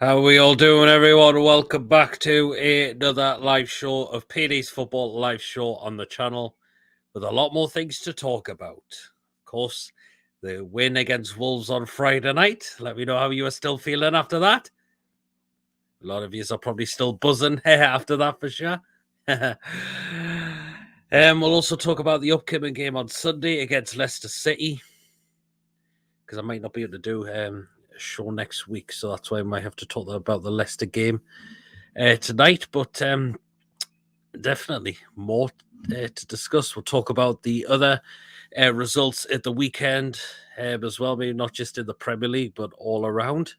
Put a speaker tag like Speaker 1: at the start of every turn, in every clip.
Speaker 1: How are we all doing, everyone? Welcome back to another live show of PD's Football live show on the channel with a lot more things to talk about. Of course, the win against Wolves on Friday night. Let me know how you are still feeling after that. A lot of you are probably still buzzing after that for sure. We'll also talk about the upcoming game on Sunday against Leicester City because I might not be able to do a show next week, so that's why I might have to talk about the Leicester game tonight. But definitely more to discuss. We'll talk about the other results at the weekend as well, maybe not just in the Premier League, but all around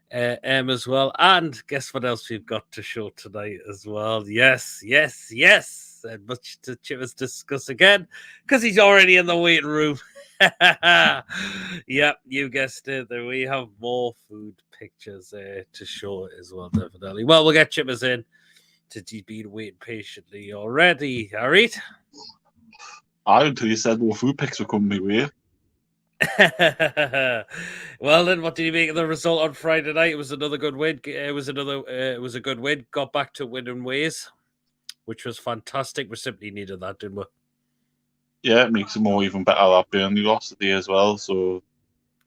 Speaker 1: as well. And guess what else we've got to show tonight as well? Yes. And much to Chivas discuss again because he's already in the waiting room. Yep, you guessed it. We have more food pictures to show as well, definitely. Well, we'll get Chivas in. He's been waiting patiently already. All right.
Speaker 2: Until you said more food picks were coming my way.
Speaker 1: Well, then, what did you make of the result on Friday night? It was another good win. It was a good win. Got back to winning ways, which was fantastic. We simply needed that, didn't we?
Speaker 2: Yeah, it makes it more even better that Burnley lost today as well. So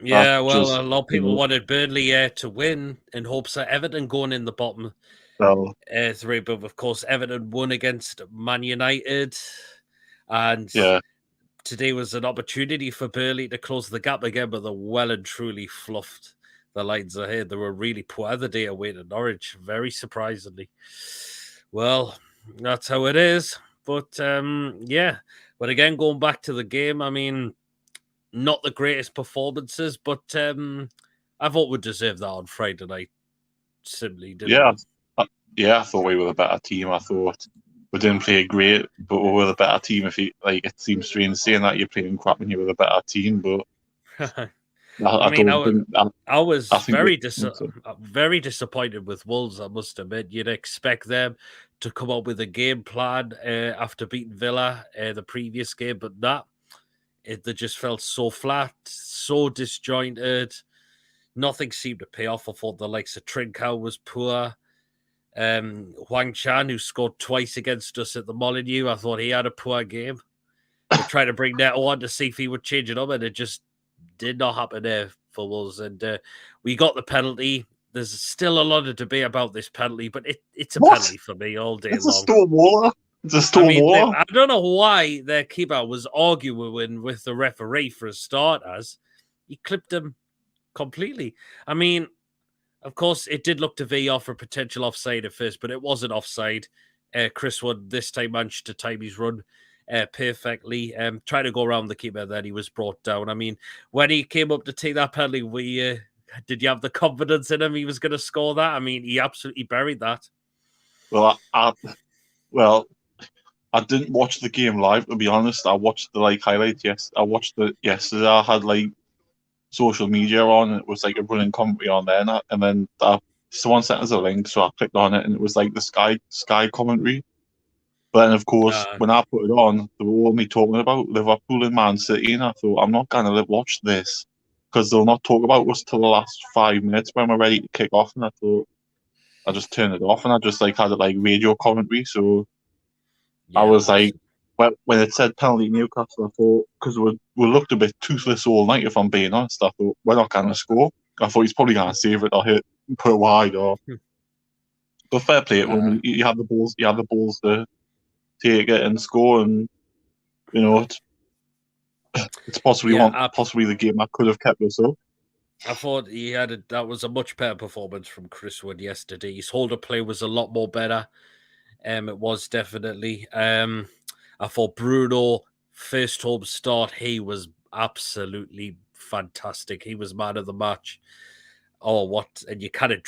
Speaker 1: yeah, well,
Speaker 2: just,
Speaker 1: a lot of people wanted Burnley to win in hopes of Everton going in the bottom three, but of course, Everton won against Man United, and today was an opportunity for Burnley to close the gap again, but they well and truly fluffed the lines ahead. They were really poor the day away to Norwich, very surprisingly. Well, that's how it is. But yeah, but again, going back to the game, I mean, not the greatest performances, but I thought we deserved that on Friday night. Simply, didn't we?
Speaker 2: I thought we were the better team. I thought we didn't play great, but we were the better team. If you like, it seems strange saying that you're playing crap when you were the better team, but
Speaker 1: I was very disappointed with Wolves, I must admit. You'd expect them to come up with a game plan after beating Villa the previous game, but they just felt so flat, so disjointed. Nothing seemed to pay off. I thought the likes of Trincao was poor. Huang Chan, who scored twice against us at the Molineux, I thought he had a poor game. We tried to bring Neto on to see if he would change it up, and it just did not happen there for Wolves. And we got the penalty. There's still a lot of debate about this penalty, but it's a penalty for me all day long.
Speaker 2: It's a Stormwater.
Speaker 1: I don't know why their keeper was arguing with the referee for a start, as he clipped him completely. I mean, of course, it did look to VAR for potential offside at first, but it wasn't offside. Chris Wood this time managed to time his run perfectly. Trying to go around the keeper, then he was brought down. I mean, when he came up to take that penalty, did you have the confidence in him he was going to score that? I mean, he absolutely buried that.
Speaker 2: Well, I didn't watch the game live, to be honest. I watched the highlights. Yes, I watched it yesterday. I had social media on, and it was like a running commentary on there, and then someone sent us a link, so I clicked on it, and it was like the Sky commentary. But then, of course, when I put it on, they were only talking about Liverpool and Man City, and I thought, I'm not going to watch this because they'll not talk about us till the last 5 minutes when we're ready to kick off. And I thought, I just turned it off, and I just had it radio commentary. So I was like, when it said penalty Newcastle, I thought, because we looked a bit toothless all night, if I'm being honest, I thought, we're not going to score. I thought he's probably going to save it or put it wide. But fair play to him. You have the balls to take it and score, and it's possibly possibly the game that could have kept us up.
Speaker 1: I thought that was a much better performance from Chris Wood yesterday. His holder play was a lot more better. It was definitely. I thought Bruno first home start, he was absolutely fantastic. He was man of the match. Oh, what? And you kind of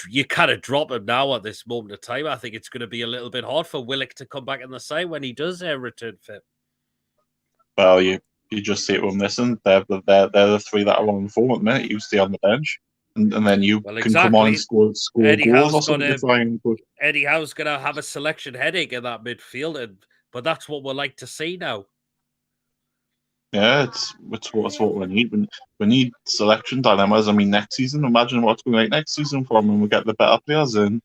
Speaker 1: drop him now at this moment of time. I think it's going to be a little bit hard for Willock to come back in the side when he does return fit.
Speaker 2: Well, you just say to him, listen, they're the three that are on form at the minute. You stay on the bench, and then you can come on and score goals or something.
Speaker 1: Eddie Howe's going to have a selection headache in that midfield, but that's what we'd like to see now.
Speaker 2: Yeah, it's what we need. We need selection dilemmas. I mean, next season, imagine what's going like next season for them when we get the better players in.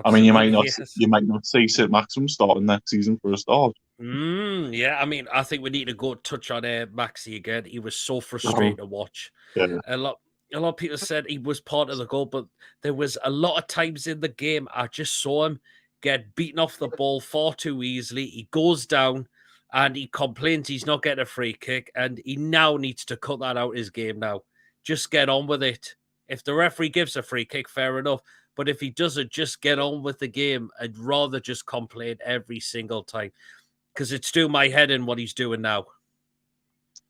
Speaker 2: I mean,
Speaker 1: Absolutely, yes.
Speaker 2: you might not see Saint-Maximin starting next season for a start.
Speaker 1: Yeah, I mean, I think we need to go touch on Maxi again. He was so frustrating to watch.
Speaker 2: Yeah.
Speaker 1: A lot of people said he was part of the goal, but there was a lot of times in the game I just saw him get beaten off the ball far too easily. He goes down and he complains he's not getting a free kick, and he now needs to cut that out his game now. Just get on with it. If the referee gives a free kick, fair enough. But if he doesn't, just get on with the game. I'd rather just complain every single time because it's doing my head in what he's doing now.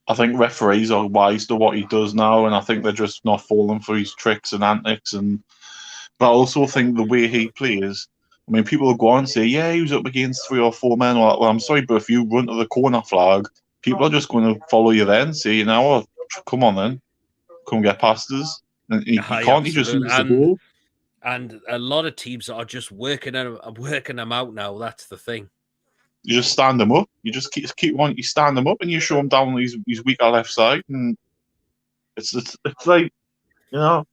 Speaker 2: I think referees are wise to what he does now, and I think they're just not falling for his tricks and antics. But I also think the way he plays, I mean, people will go on and say, yeah, he was up against 3 or 4 men. Well, I'm sorry, but if you run to the corner flag, people are just going to follow you then and say, you know what, come on then, come get past us. And you can't just use the ball.
Speaker 1: And a lot of teams are just working them out now. That's the thing.
Speaker 2: You just stand them up. You just keep on. You stand them up and you show them down his weaker left side, and it's like, you know,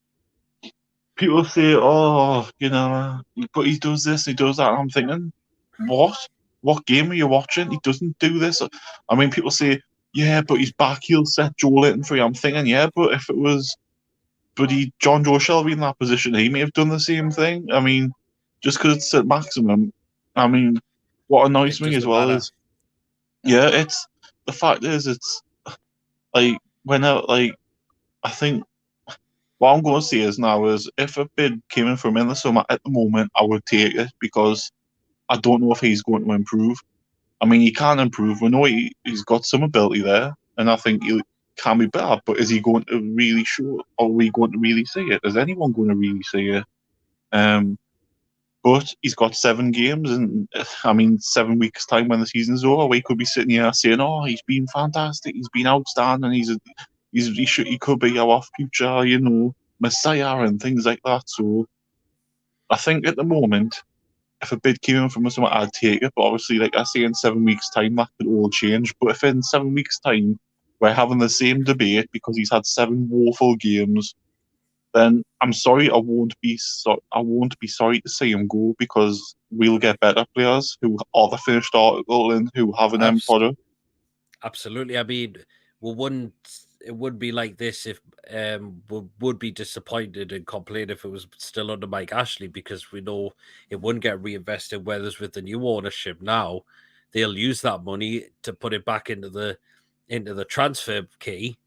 Speaker 2: people say, oh, you know, but he does this, he does that. And I'm thinking, what? What game are you watching? He doesn't do this. I mean, people say, yeah, but he's back heel set Joe Linton free. I'm thinking, yeah, but if it was John Joe Shelby in that position, he may have done the same thing. I mean, just because it's at maximum. I mean, what annoys me as well is, yeah, it's the fact is, it's like I think what I'm going to say is now is if a bid came in from in the summer at the moment, I would take it because I don't know if he's going to improve. I mean, he can improve. We know he's got some ability there, and I think he can be better. But is he going to really show? Are we going to really see it? Is anyone going to really see it? But he's got 7 games, and I mean, 7 weeks' time when the season's over, we could be sitting here saying, "Oh, he's been fantastic. He's been outstanding. He could be our future, you know, messiah and things like that." So I think at the moment, if a bid came in from someone, I'd take it. But obviously, like I say, in 7 weeks' time, that could all change. But if in 7 weeks' time we're having the same debate because he's had 7 woeful games, then I'm sorry, I won't be sorry to see him go because we'll get better players who are the finished article and who have an end product.
Speaker 1: Absolutely. I mean, it would be like this if we would be disappointed and complain if it was still under Mike Ashley because we know it wouldn't get reinvested. Whereas with the new ownership now, they'll use that money to put it back into the transfer key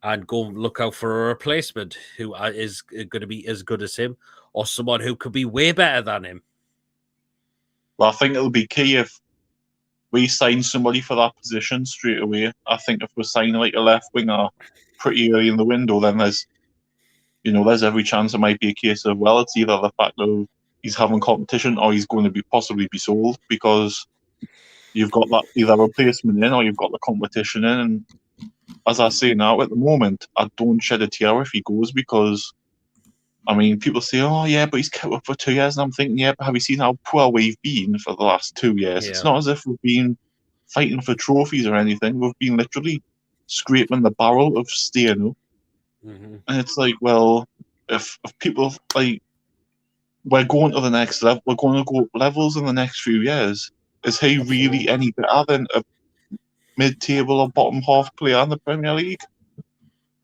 Speaker 1: and go look out for a replacement who is going to be as good as him or someone who could be way better than him.
Speaker 2: Well, I think it'll be key if we sign somebody for that position straight away. I think if we're signing like a left winger pretty early in the window, then there's every chance it might be a case of, well, it's either the fact that he's having competition or he's going to possibly be sold because you've got that either replacement in or you've got the competition in. And as I say now, at the moment, I don't shed a tear if he goes because, I mean, people say, oh, yeah, but he's kept up for 2 years. And I'm thinking, yeah, but have you seen how poor we've been for the last 2 years? Yeah. It's not as if we've been fighting for trophies or anything. We've been literally scraping the barrel of staying up. Mm-hmm. And it's like, well, if people, like, we're going to the next level, we're going to go levels in the next few years. Is he really any better than a mid-table or bottom half player in the Premier League?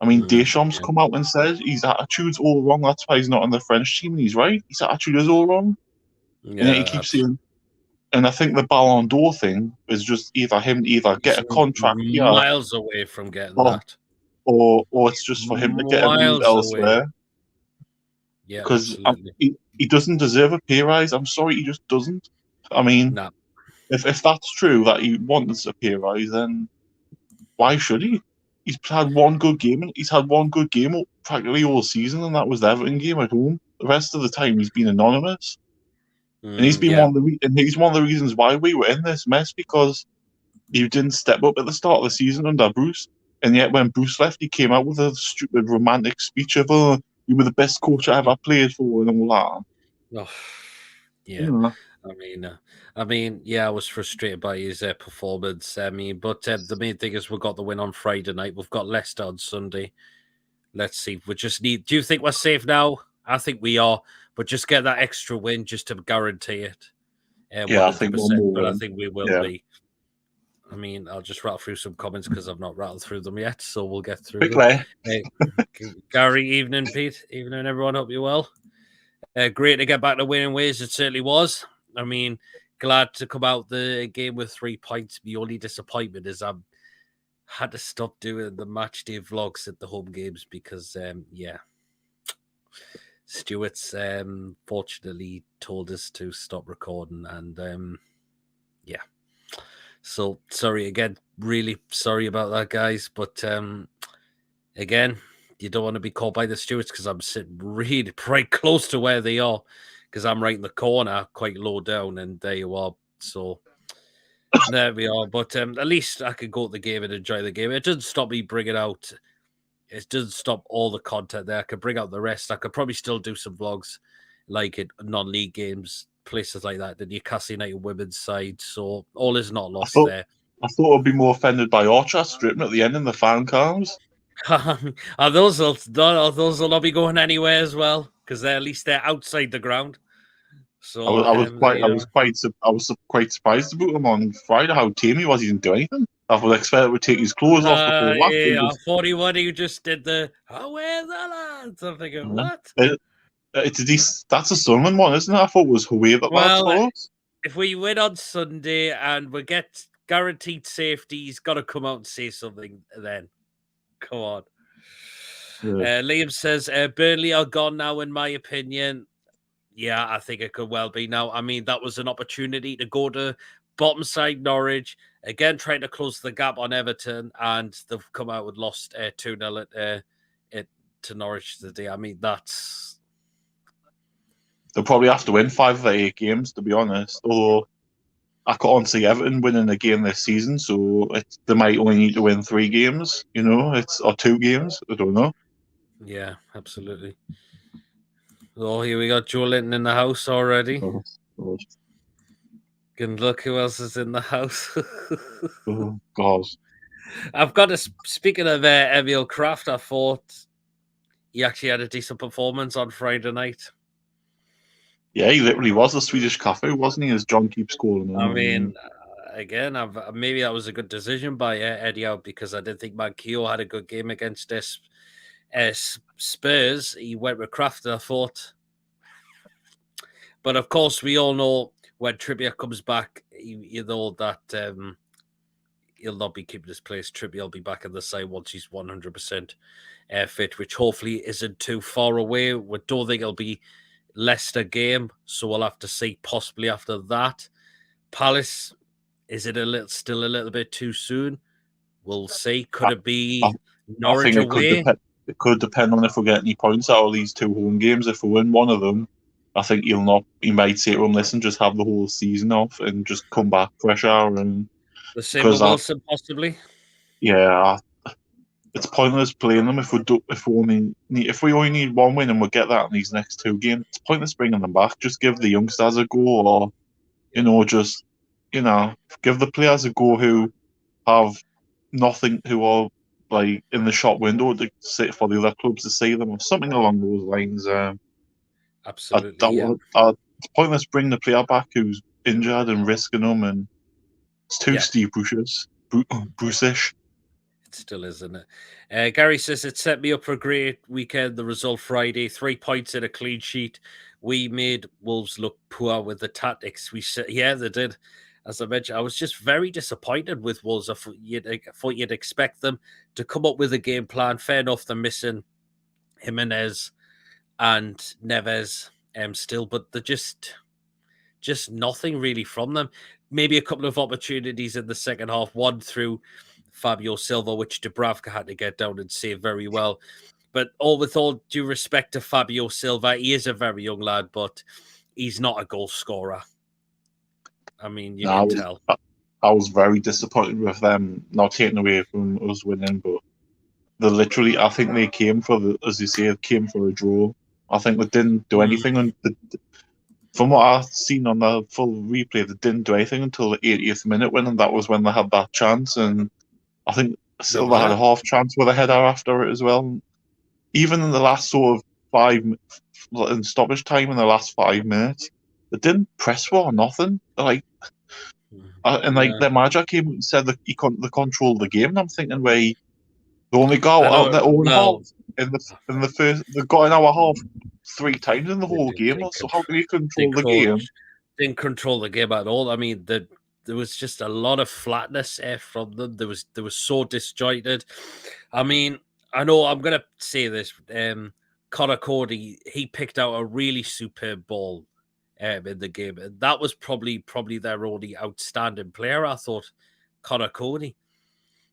Speaker 2: I mean, Deschamps come out and said his attitude's all wrong. That's why he's not on the French team, and he's right. His attitude is all wrong. Yeah, and yet he keeps saying, and I think the Ballon d'Or thing is just either get a contract
Speaker 1: miles away from getting that,
Speaker 2: or it's just for him to get a move elsewhere. Yeah, because he doesn't deserve a pay rise. I'm sorry, he just doesn't. I mean, if that's true that he wants a pay rise, then why should he? He's had one good game. He's had one good game practically all season, and that was the Everton game at home. The rest of the time, he's been anonymous, and he's been one of the reasons why we were in this mess because he didn't step up at the start of the season under Bruce, and yet when Bruce left, he came out with a stupid romantic speech of, "Oh, you were the best coach I ever played for," and all that.
Speaker 1: Oh, yeah. I was frustrated by his performance. But the main thing is we got the win on Friday night. We've got Leicester on Sunday. Let's see. We just need. Do you think we're safe now? I think we are, but just get that extra win just to guarantee it.
Speaker 2: Yeah, I think
Speaker 1: 100%. But I think we will be. I'll just rattle through some comments because I've not rattled through them yet, so we'll get through them. Gary, evening, Pete. Evening, everyone. Hope you're well. Great to get back to winning ways. It certainly was. Glad to come out the game with 3 points. The only disappointment is I had to stop doing the match day vlogs at the home games because, Stuart's fortunately told us to stop recording, and so sorry again. Really sorry about that, guys. But again, you don't want to be caught by the Stuarts because I'm sitting really right close to where they are because I'm right in the corner, quite low down, and there you are. So there we are. But at least I could go to the game and enjoy the game. It doesn't stop me bringing out. It doesn't stop all the content there. I could bring out the rest. I could probably still do some vlogs like it non-league games, places like that, the Newcastle United women's side. So all is not lost there.
Speaker 2: I thought I'd be more offended by Orchard stripping at the end in the fan cams.
Speaker 1: Those will not be going anywhere as well because at least they're outside the ground. So
Speaker 2: I was quite surprised about him on Friday. How tame he was. He didn't do anything. I would expect him to take his clothes off before that.
Speaker 1: Yeah, 41. You just did the where's the lads? I'm thinking what?
Speaker 2: That's a Sunderland one, isn't it? I thought it was Huey that lads.
Speaker 1: If we win on Sunday and we get guaranteed safety, he's got to come out and say something. Then come on. Yeah. Liam says Burnley are gone now, in my opinion. Yeah, I think it could well be now. That was an opportunity to go to bottom side Norwich, again trying to close the gap on Everton, and they've come out with lost 2-0 to Norwich today. That's...
Speaker 2: They'll probably have to win 5 of the 8 games, to be honest. Although I can't see Everton winning a game this season, so they might only need to win 3 games, or 2 games. I don't know.
Speaker 1: Yeah, absolutely. Oh, here we got Joe Linton in the house already.
Speaker 2: Oh.
Speaker 1: And look who else is in the house.
Speaker 2: Oh, God.
Speaker 1: I've got to, speaking of Emil Kraft, I thought he actually had a decent performance on Friday night.
Speaker 2: Yeah, he literally was a Swedish cafe, wasn't he? As John keeps calling him.
Speaker 1: Again, maybe that was a good decision by Eddie Howe because I didn't think Manquillo had a good game against Spurs. He went with Kraft, I thought. But of course, we all know when Trippier comes back, you know that he'll not be keeping his place. Trippier will be back in the side once he's 100% fit, which hopefully isn't too far away. We don't think it'll be Leicester game, so we'll have to see possibly after that. Palace, is it still a little bit too soon? We'll see. Could it be Norwich away?
Speaker 2: It could depend on if we get any points out of these 2 home games. If we win one of them, I think he might say to him, listen, just have the whole season off and just come back fresher. And
Speaker 1: the same with Wilson, possibly.
Speaker 2: Yeah, it's pointless playing them if we only need 1 win and we get that in these next 2 games. It's pointless bringing them back. Just give the youngsters a go, or give the players a go who have nothing, who are like in the shop window to sit for the other clubs to see them, or something along those lines.
Speaker 1: Absolutely.
Speaker 2: It's pointless bringing the player back who's injured and risking them, and it's too Steve Bruce-ish.
Speaker 1: It still is, isn't it? Gary says it set me up for a great weekend. The result Friday, 3 points and a clean sheet. We made Wolves look poor with the tactics. Yeah, they did. As I mentioned, I was just very disappointed with Wolves. I thought you'd expect them to come up with a game plan. Fair enough, they're missing Jimenez and Neves still, but they're just nothing really from them. Maybe a couple of opportunities in the second half, one through Fabio Silva, which Dubravka had to get down and save very well. But with all due respect to Fabio Silva, he is a very young lad, but he's not a goal scorer. You can tell.
Speaker 2: I was very disappointed with them not taking away from us winning, but I think they came for a draw. I think they didn't do anything. from what I've seen on the full replay, they didn't do anything until the 80th minute win, and that was when they had that chance. And I think Silva had a half chance with a header after it as well. Even in the last sort of in stoppage time in the last 5 minutes, they didn't press for nothing. Like, their manager came and said that they controlled the game. And I'm thinking, they only got out in their own half in the first. They got in our half 3 times in the whole game. So how can you control the game?
Speaker 1: Didn't control the game at all. I mean, there was just a lot of flatness from them. They was so disjointed. I mean, I know I'm going to say this. Connor Cody, he picked out a really superb ball in the game. And that was probably their only outstanding player, I thought, Connor Cody.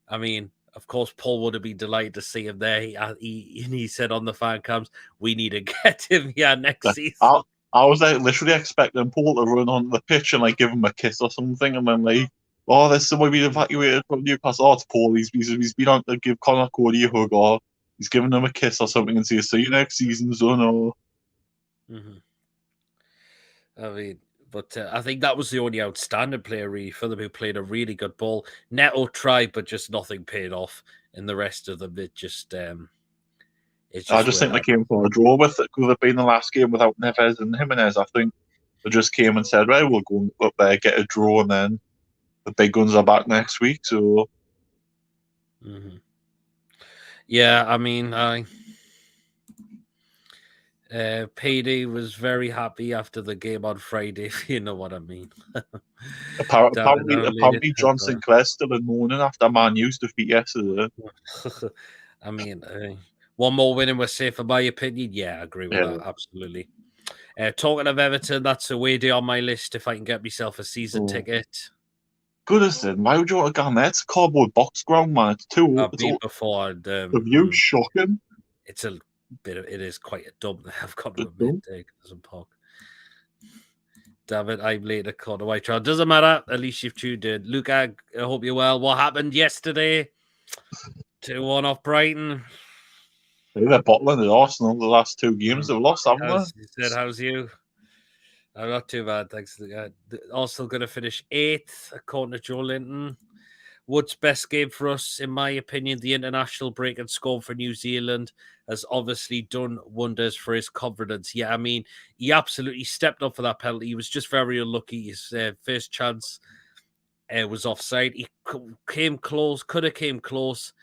Speaker 1: I mean, of course, Paul would have been delighted to see him there. He said on the fan cams, we need to get him here next season.
Speaker 2: I was literally expecting Paul to run on the pitch and give him a kiss or something, and then there's someone being evacuated from Newcastle. Oh, it's Paul. He's been on to give Connor Cody a hug, or he's giving him a kiss or something, and say, "See you next season, son." Or
Speaker 1: I mean, but I think that was the only outstanding player really for them who played a really good ball. Neto tried, but just nothing paid off. And the rest of them, it just
Speaker 2: I just think they came for a draw with it. Could have been the last game without Neves and Jimenez. I think they just came and said, right, we'll go up there, get a draw, and then the big guns are back next week. So,
Speaker 1: yeah, I mean, PD was very happy after the game on Friday, if you know what I mean.
Speaker 2: apparently John Sinclair's still in mourning after Man U's defeat yesterday.
Speaker 1: I mean, one more win and we're safe, in my opinion. Yeah, I agree with that. Absolutely. Talking of Everton, that's away day on my list if I can get myself a season ticket.
Speaker 2: Goodness, why would you want to go on there? It's a cardboard box ground, man. It's too old.
Speaker 1: I've been before.
Speaker 2: The view's shocking.
Speaker 1: It's a bit of, it is quite a dump. I've got to admit, doesn't park. Damn it, I'm late to call the white child. Doesn't matter. At least you've tuned in. Luke, I hope you're well. What happened yesterday? 2-1 off Brighton.
Speaker 2: They're bottling at Arsenal the last 2 games. They've lost, haven't they?
Speaker 1: He said, how's you? I'm not too bad, thanks to the guy. Arsenal going to finish 8th, according to Joe Linton. Wood's best game for us, in my opinion, the international break and score for New Zealand has obviously done wonders for his confidence. Yeah, I mean, he absolutely stepped up for that penalty. He was just very unlucky. His first chance was offside. He came close, could have came close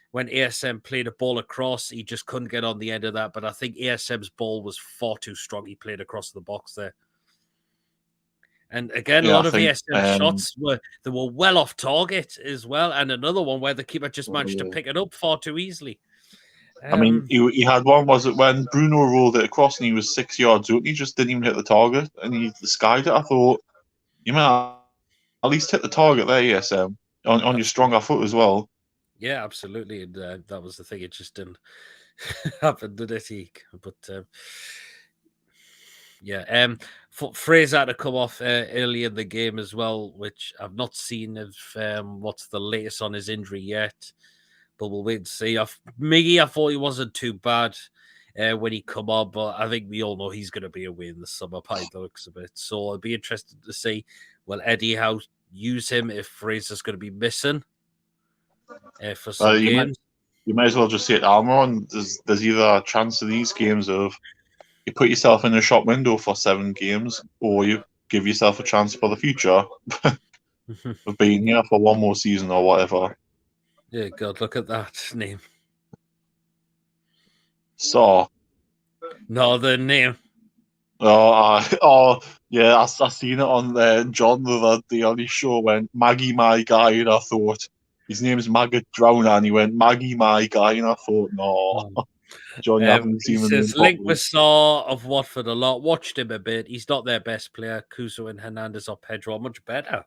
Speaker 1: when ASM played a ball across. He just couldn't get on the end of that. But I think ASM's ball was far too strong. He played across the box there. And again, a lot of ASM shots were well off target as well. And another one where the keeper just managed to pick it up far too easily.
Speaker 2: I mean, he had one, was it when Bruno rolled it across and he was 6 yards out and he just didn't even hit the target and he skied it. I thought, you might at least hit the target there, ASM, on your stronger foot as well.
Speaker 1: Yeah, absolutely. And that was the thing. It just didn't happen, did it? But yeah, Fraser had to come off early in the game as well, which I've not seen what's the latest on his injury yet, but we'll wait and see. Miggy, I thought he wasn't too bad when he come on, but I think we all know he's going to be away in the summer by the looks of it. So I'll be interested to see, will Eddie Howe use him if Fraser's going to be missing for some games?
Speaker 2: You might as well just say it, Almiron. There's either a chance of these games of you put yourself in a shop window for 7 games, or you give yourself a chance for the future of being here for one more season or whatever.
Speaker 1: Yeah, God, look at that name.
Speaker 2: So,
Speaker 1: no, the name.
Speaker 2: Yeah, I seen it on John the other day on his show. Went Maggie, my guy, and I thought his name's Maggot Drowner, and he went Maggie, my guy, and I thought, no. John, you haven't seen him.
Speaker 1: He says, Link Massar of Watford a lot. Watched him a bit. He's not their best player. Kuso and Hernandez or Pedro are much better.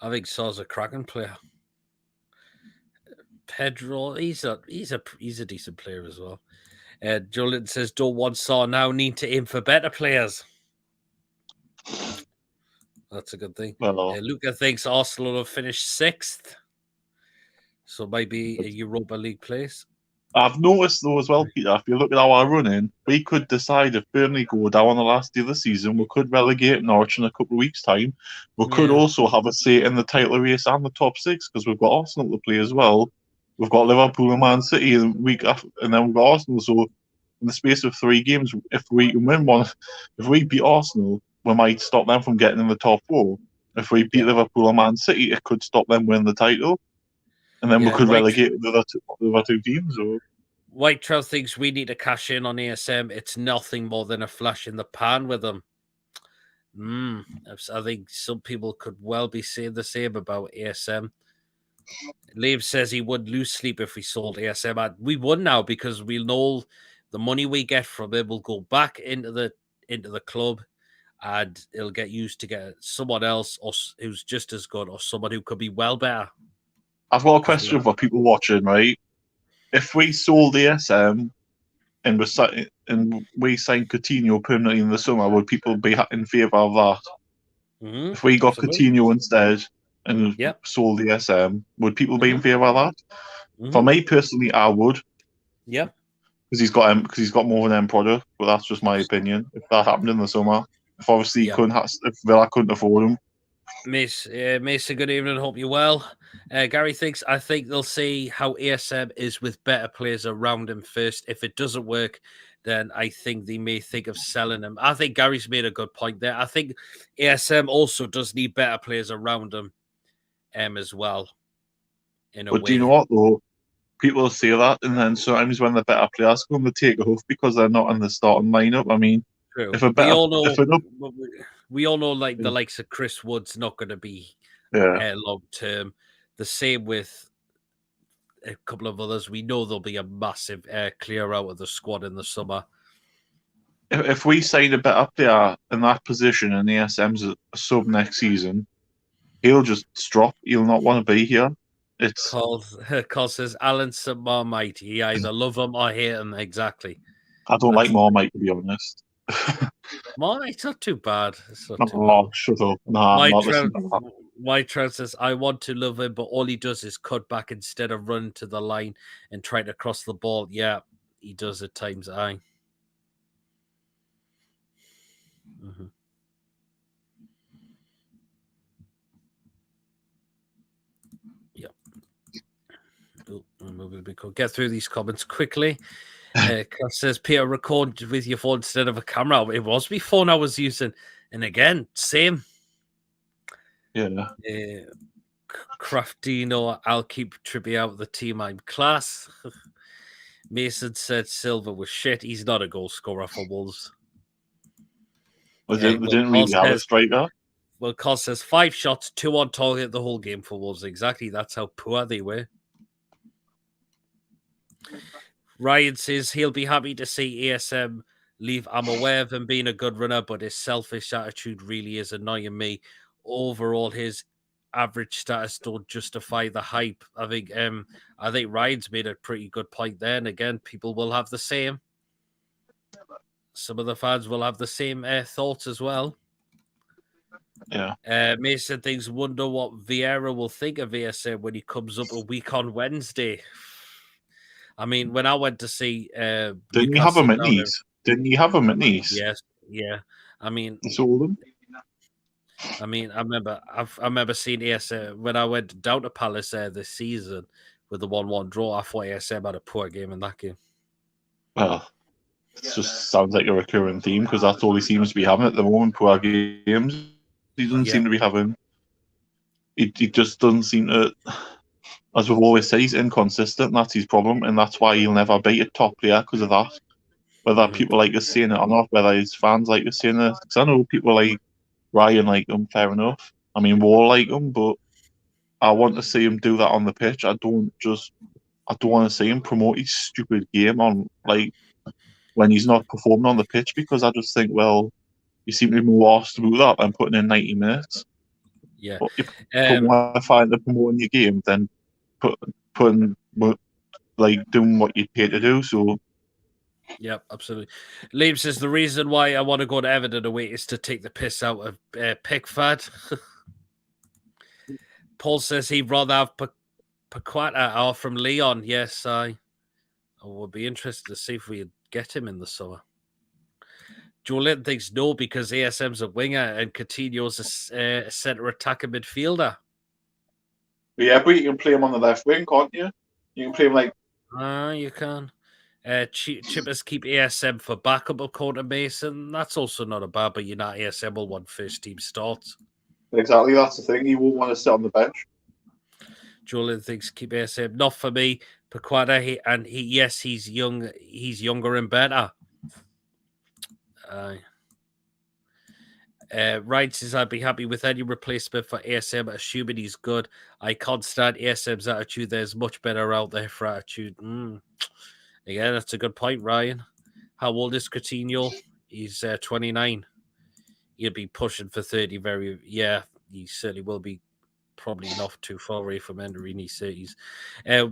Speaker 1: I think Sar's a cracking player. Pedro, he's a decent player as well. Jolin says, don't want Sar now, need to aim for better players. That's a good thing. Luca thinks Arsenal will finish 6th. So maybe a Europa League place.
Speaker 2: I've noticed though as well, Peter, if you look at our running, we could decide if Burnley go down the last day of the season, we could relegate Norwich in a couple of weeks' time. We could also have a say in the title race and the top six because we've got Arsenal to play as well. We've got Liverpool and Man City the week after, and then we've got Arsenal. So in the space of 3 games, if we can win one, if we beat Arsenal, we might stop them from getting in the top 4. If we beat Liverpool and Man City, it could stop them winning the title. And then we could relegate the other two teams. Or...
Speaker 1: White Trout thinks we need to cash in on ASM. It's nothing more than a flash in the pan with them. I think some people could well be saying the same about ASM. Liam says he would lose sleep if we sold ASM. We would now because we know the money we get from it will go back into the club, and it'll get used to get someone else or who's just as good or someone who could be well better.
Speaker 2: I've got a question for people watching, right? If we sold ASM and we signed Coutinho permanently in the summer, would people be in favour of that?
Speaker 1: Mm-hmm.
Speaker 2: If we got Coutinho instead and sold ASM, would people be in favour of that? Mm-hmm. For me personally, I would.
Speaker 1: Yep.
Speaker 2: Because he's got more of an end product, but that's just my opinion. If that happened in the summer, if obviously if Villa couldn't afford him.
Speaker 1: Mason, good evening. Hope you're well. Gary thinks, I think they'll see how ASM is with better players around him first. If it doesn't work, then I think they may think of selling him. I think Gary's made a good point there. I think ASM also does need better players around him as well.
Speaker 2: But do you know what, though? People say that, and then sometimes when the better players come, they take a hoof because they're not in the starting lineup. I mean,
Speaker 1: true.
Speaker 2: If a better,
Speaker 1: we all know, like the likes of Chris Wood's not going to be long term. The same with a couple of others. We know there'll be a massive clear out of the squad in the summer.
Speaker 2: If we sign a better player in that position and ASM's a sub next season, he'll just drop. He'll not want to be here. It's
Speaker 1: Carl says Alan St. Marmite. You either love him or hate him. Exactly.
Speaker 2: I don't like Marmite, to be honest.
Speaker 1: Marmite's not too bad. It's not too
Speaker 2: bad. Shut up. Nah, I'm not listening to that.
Speaker 1: White Trout says, I want to love him, but all he does is cut back instead of run to the line and try to cross the ball. Yeah, he does at times. Mm-hmm. Yep. We could get through these comments quickly. Says, Peter, record with your phone instead of a camera. It was my phone I was using. And again, same.
Speaker 2: Yeah.
Speaker 1: Craftino, I'll keep Trippier out of the team. I'm class. Mason said Silva was shit. He's not a goal scorer for Wolves.
Speaker 2: We didn't really have a striker.
Speaker 1: Well, Carl says 5 shots, 2 on target the whole game for Wolves. Exactly. That's how poor they were. Ryan says he'll be happy to see ASM leave. I'm aware of him being a good runner, but his selfish attitude really is annoying me. Overall, his average status don't justify the hype. I think Ryan's made a pretty good point there. And again, people will have the same. Some of the fans will have the same thoughts as well.
Speaker 2: Yeah.
Speaker 1: Mason thinks, wonder what Vieira will think of ASM when he comes up a week on Wednesday. I mean, when I went to see
Speaker 2: Didn't you have him at Nice? Didn't you have him at Nice?
Speaker 1: Yes, yeah. I mean,
Speaker 2: you saw them.
Speaker 1: I mean, I remember seeing ASM when I went down to Palace this season with the 1-1 draw. I thought ASM had a poor game in that game.
Speaker 2: Well, it just sounds like a recurring theme because that's all he seems to be having at the moment. Poor games. He doesn't seem to be having. He just doesn't seem to. As we've always said, he's inconsistent. And that's his problem, and that's why he'll never beat a top player because of that. Whether people like us saying it or not, whether his fans like us saying it, because I know people like Ryan like him. Fair enough. I mean, we all like him, but I want to see him do that on the pitch. I don't want to see him promote his stupid game on when he's not performing on the pitch because I just think, well, you seem to be more asked to do that than putting in 90 minutes.
Speaker 1: Yeah.
Speaker 2: But if you more find to promoting your game than putting doing what you pay to do. So.
Speaker 1: Yep, absolutely. Liam says the reason why I want to go to Everton away is to take the piss out of Pickford. Paul says he'd rather have Paqueta or from Leon. Yes, I We'll be interested to see if we get him in the summer. Joe Linton thinks no because ASM's a winger and Coutinho's a centre attacker midfielder.
Speaker 2: Yeah, but you can play him on the left wing, can't you? You can play him like...
Speaker 1: You can. Chippers keep ASM for backup of Quarter Mason. That's also not a bad, but you're not ASM will want first team starts.
Speaker 2: Exactly, that's the thing. He won't want to sit on the bench.
Speaker 1: Julian thinks keep ASM. Not for me. Pequada, he's young. He's younger and better. Ryan says I'd be happy with any replacement for ASM, assuming he's good. I can't stand ASM's attitude. There's much better out there for attitude. Yeah, that's a good point, Ryan. How old is Coutinho? He's 29. He'll be pushing for 30 he certainly will be. Probably not too far away from entering his 30s.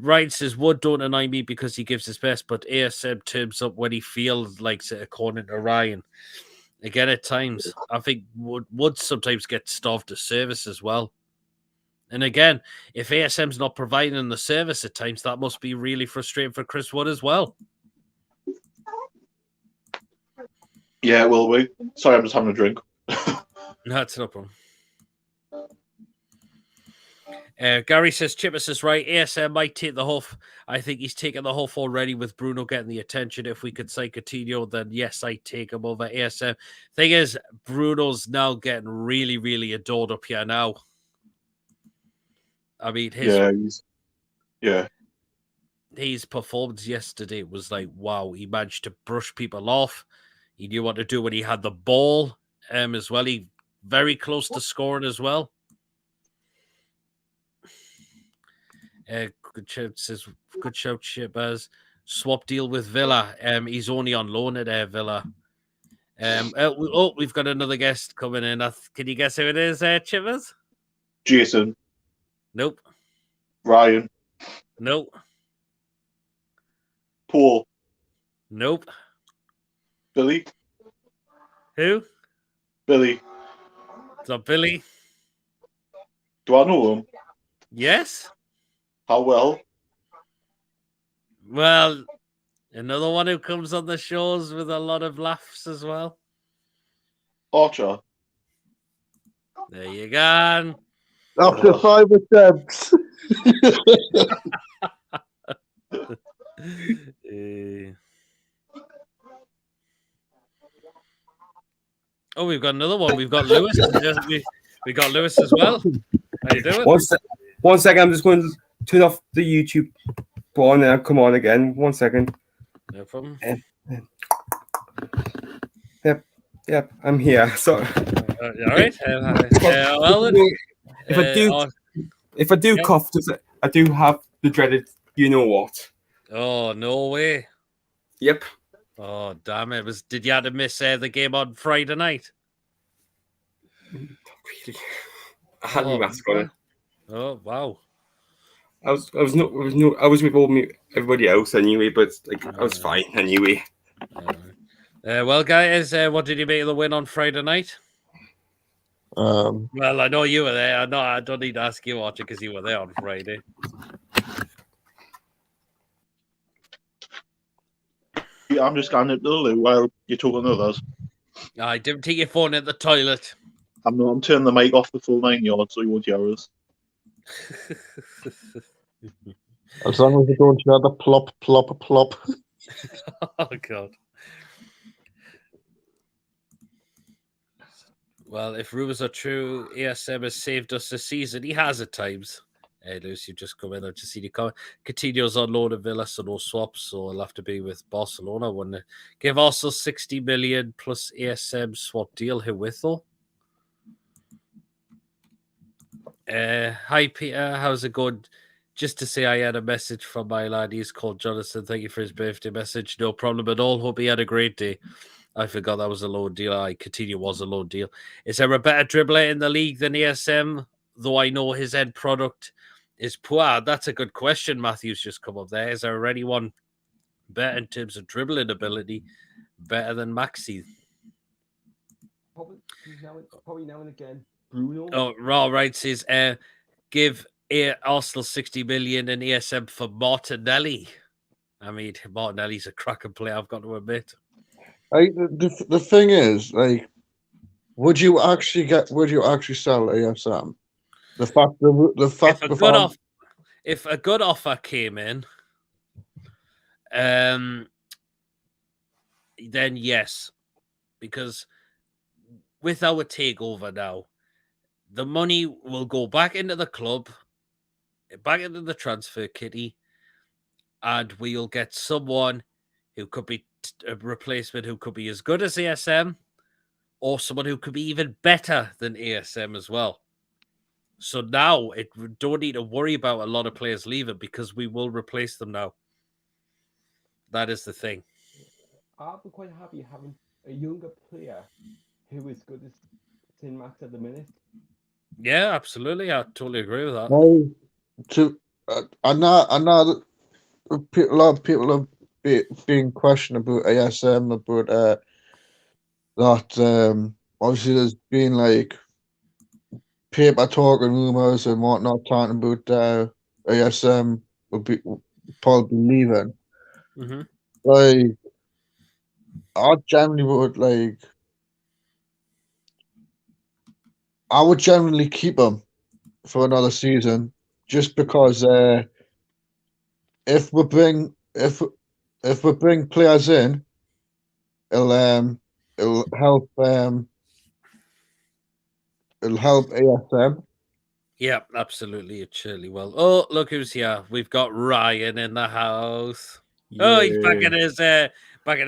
Speaker 1: Ryan says, Wood don't annoy me because he gives his best, but ASM turns up when he feels like it, according to Ryan. Again, at times, I think Wood sometimes gets starved of service as well. And again, if ASM's not providing the service at times, that must be really frustrating for Chris Wood as well.
Speaker 2: Yeah, it will be. Sorry, I'm just having a drink.
Speaker 1: That's no problem. Gary says, Chippers is right. ASM might take the huff. I think he's taken the huff already with Bruno getting the attention. If we could sign Coutinho, then yes, I'd take him over ASM. Thing is, Bruno's now getting really, really adored up here now. I mean, his performance yesterday was like, wow, he managed to brush people off. He knew what to do when he had the ball as well. He very close to scoring as well. Good shout says, good shout, Shippers. Swap deal with Villa. He's only on loan at Villa. We've got another guest coming in. Can you guess who it is, Chippers?
Speaker 2: Jason.
Speaker 1: Nope.
Speaker 2: Ryan.
Speaker 1: Nope.
Speaker 2: Paul.
Speaker 1: Nope.
Speaker 2: Billy.
Speaker 1: Who?
Speaker 2: Billy.
Speaker 1: Is that Billy?
Speaker 2: Do I know him?
Speaker 1: Yes.
Speaker 2: How well?
Speaker 1: Well, another one who comes on the shows with a lot of laughs as well.
Speaker 2: Archer.
Speaker 1: There you go.
Speaker 3: After 5 attempts.
Speaker 1: Oh, we've got another one. We've got Lewis. We got Lewis as well. How you doing?
Speaker 3: 1 second. I'm just going to turn off the YouTube button and come on again. 1 second.
Speaker 1: No problem.
Speaker 3: Yep. I'm here. So,
Speaker 1: all right.
Speaker 3: If I do cough, I do have the dreaded. You know what?
Speaker 1: Oh no way.
Speaker 3: Yep.
Speaker 1: Oh damn it! Did you have to miss the game on Friday night?
Speaker 3: Not really. I had my mask on.
Speaker 1: Oh wow.
Speaker 3: I was with everybody else anyway, but I was fine anyway.
Speaker 1: Well, guys, what did you make of the win on Friday night? Well, I know you were there. I don't need to ask you, Archer, because you were there on Friday.
Speaker 2: I'm just going to the loo while you're talking to others.
Speaker 1: I didn't take your phone at the toilet.
Speaker 2: I'm turning the mic off the full 9 yards so you won't hear us.
Speaker 4: As long as you don't hear the plop, plop, plop.
Speaker 1: Oh, God. Well, if rumours are true, ASM has saved us this season. He has at times. Hey, Lewis, you just come in. I've just seen you comment. Coutinho's on loan at Villa, so no swaps. So I'll have to be with Barcelona. Wouldn't it? Give Arsenal 60 million plus ASM swap deal. Who with, though? Hi, Peter. How's it going? Just to say I had a message from my lad. He's called Jonathan. Thank you for his birthday message. No problem at all. Hope he had a great day. I forgot that was a loan deal. Coutinho was a loan deal. Is there a better dribbler in the league than ASM? Though I know his end product is poor. That's a good question. Matthew's just come up there. Is there anyone better in terms of dribbling ability, better than Maxi?
Speaker 3: Probably now and again. Bruno.
Speaker 1: Oh, Raw right says, give Arsenal 60 million and ASM for Martinelli. I mean, Martinelli's a cracking player, I've got to admit.
Speaker 4: The thing is, like, would you actually sell ASM?
Speaker 1: If a good offer came in, then yes, because with our takeover now, the money will go back into the club, back into the transfer kitty, and we'll get someone who could be a replacement who could be as good as ASM, or someone who could be even better than ASM as well. So now we don't need to worry about a lot of players leaving because we will replace them now. That is the thing.
Speaker 3: I'll be quite happy having a younger player who is good as Saint-Max at the minute.
Speaker 1: Yeah, absolutely. I totally agree with that.
Speaker 4: I know a lot of people have been questioning about ASM, about that obviously there's been like paper talk and rumours and whatnot talking about ASM will be probably leaving.
Speaker 1: Mm-hmm.
Speaker 4: Like, I generally keep him for another season, just because if we bring players in, it'll help ASM.
Speaker 1: Yeah, absolutely. It surely will. Oh, look who's here. We've got Ryan in the house. Yeah. Oh, he's back in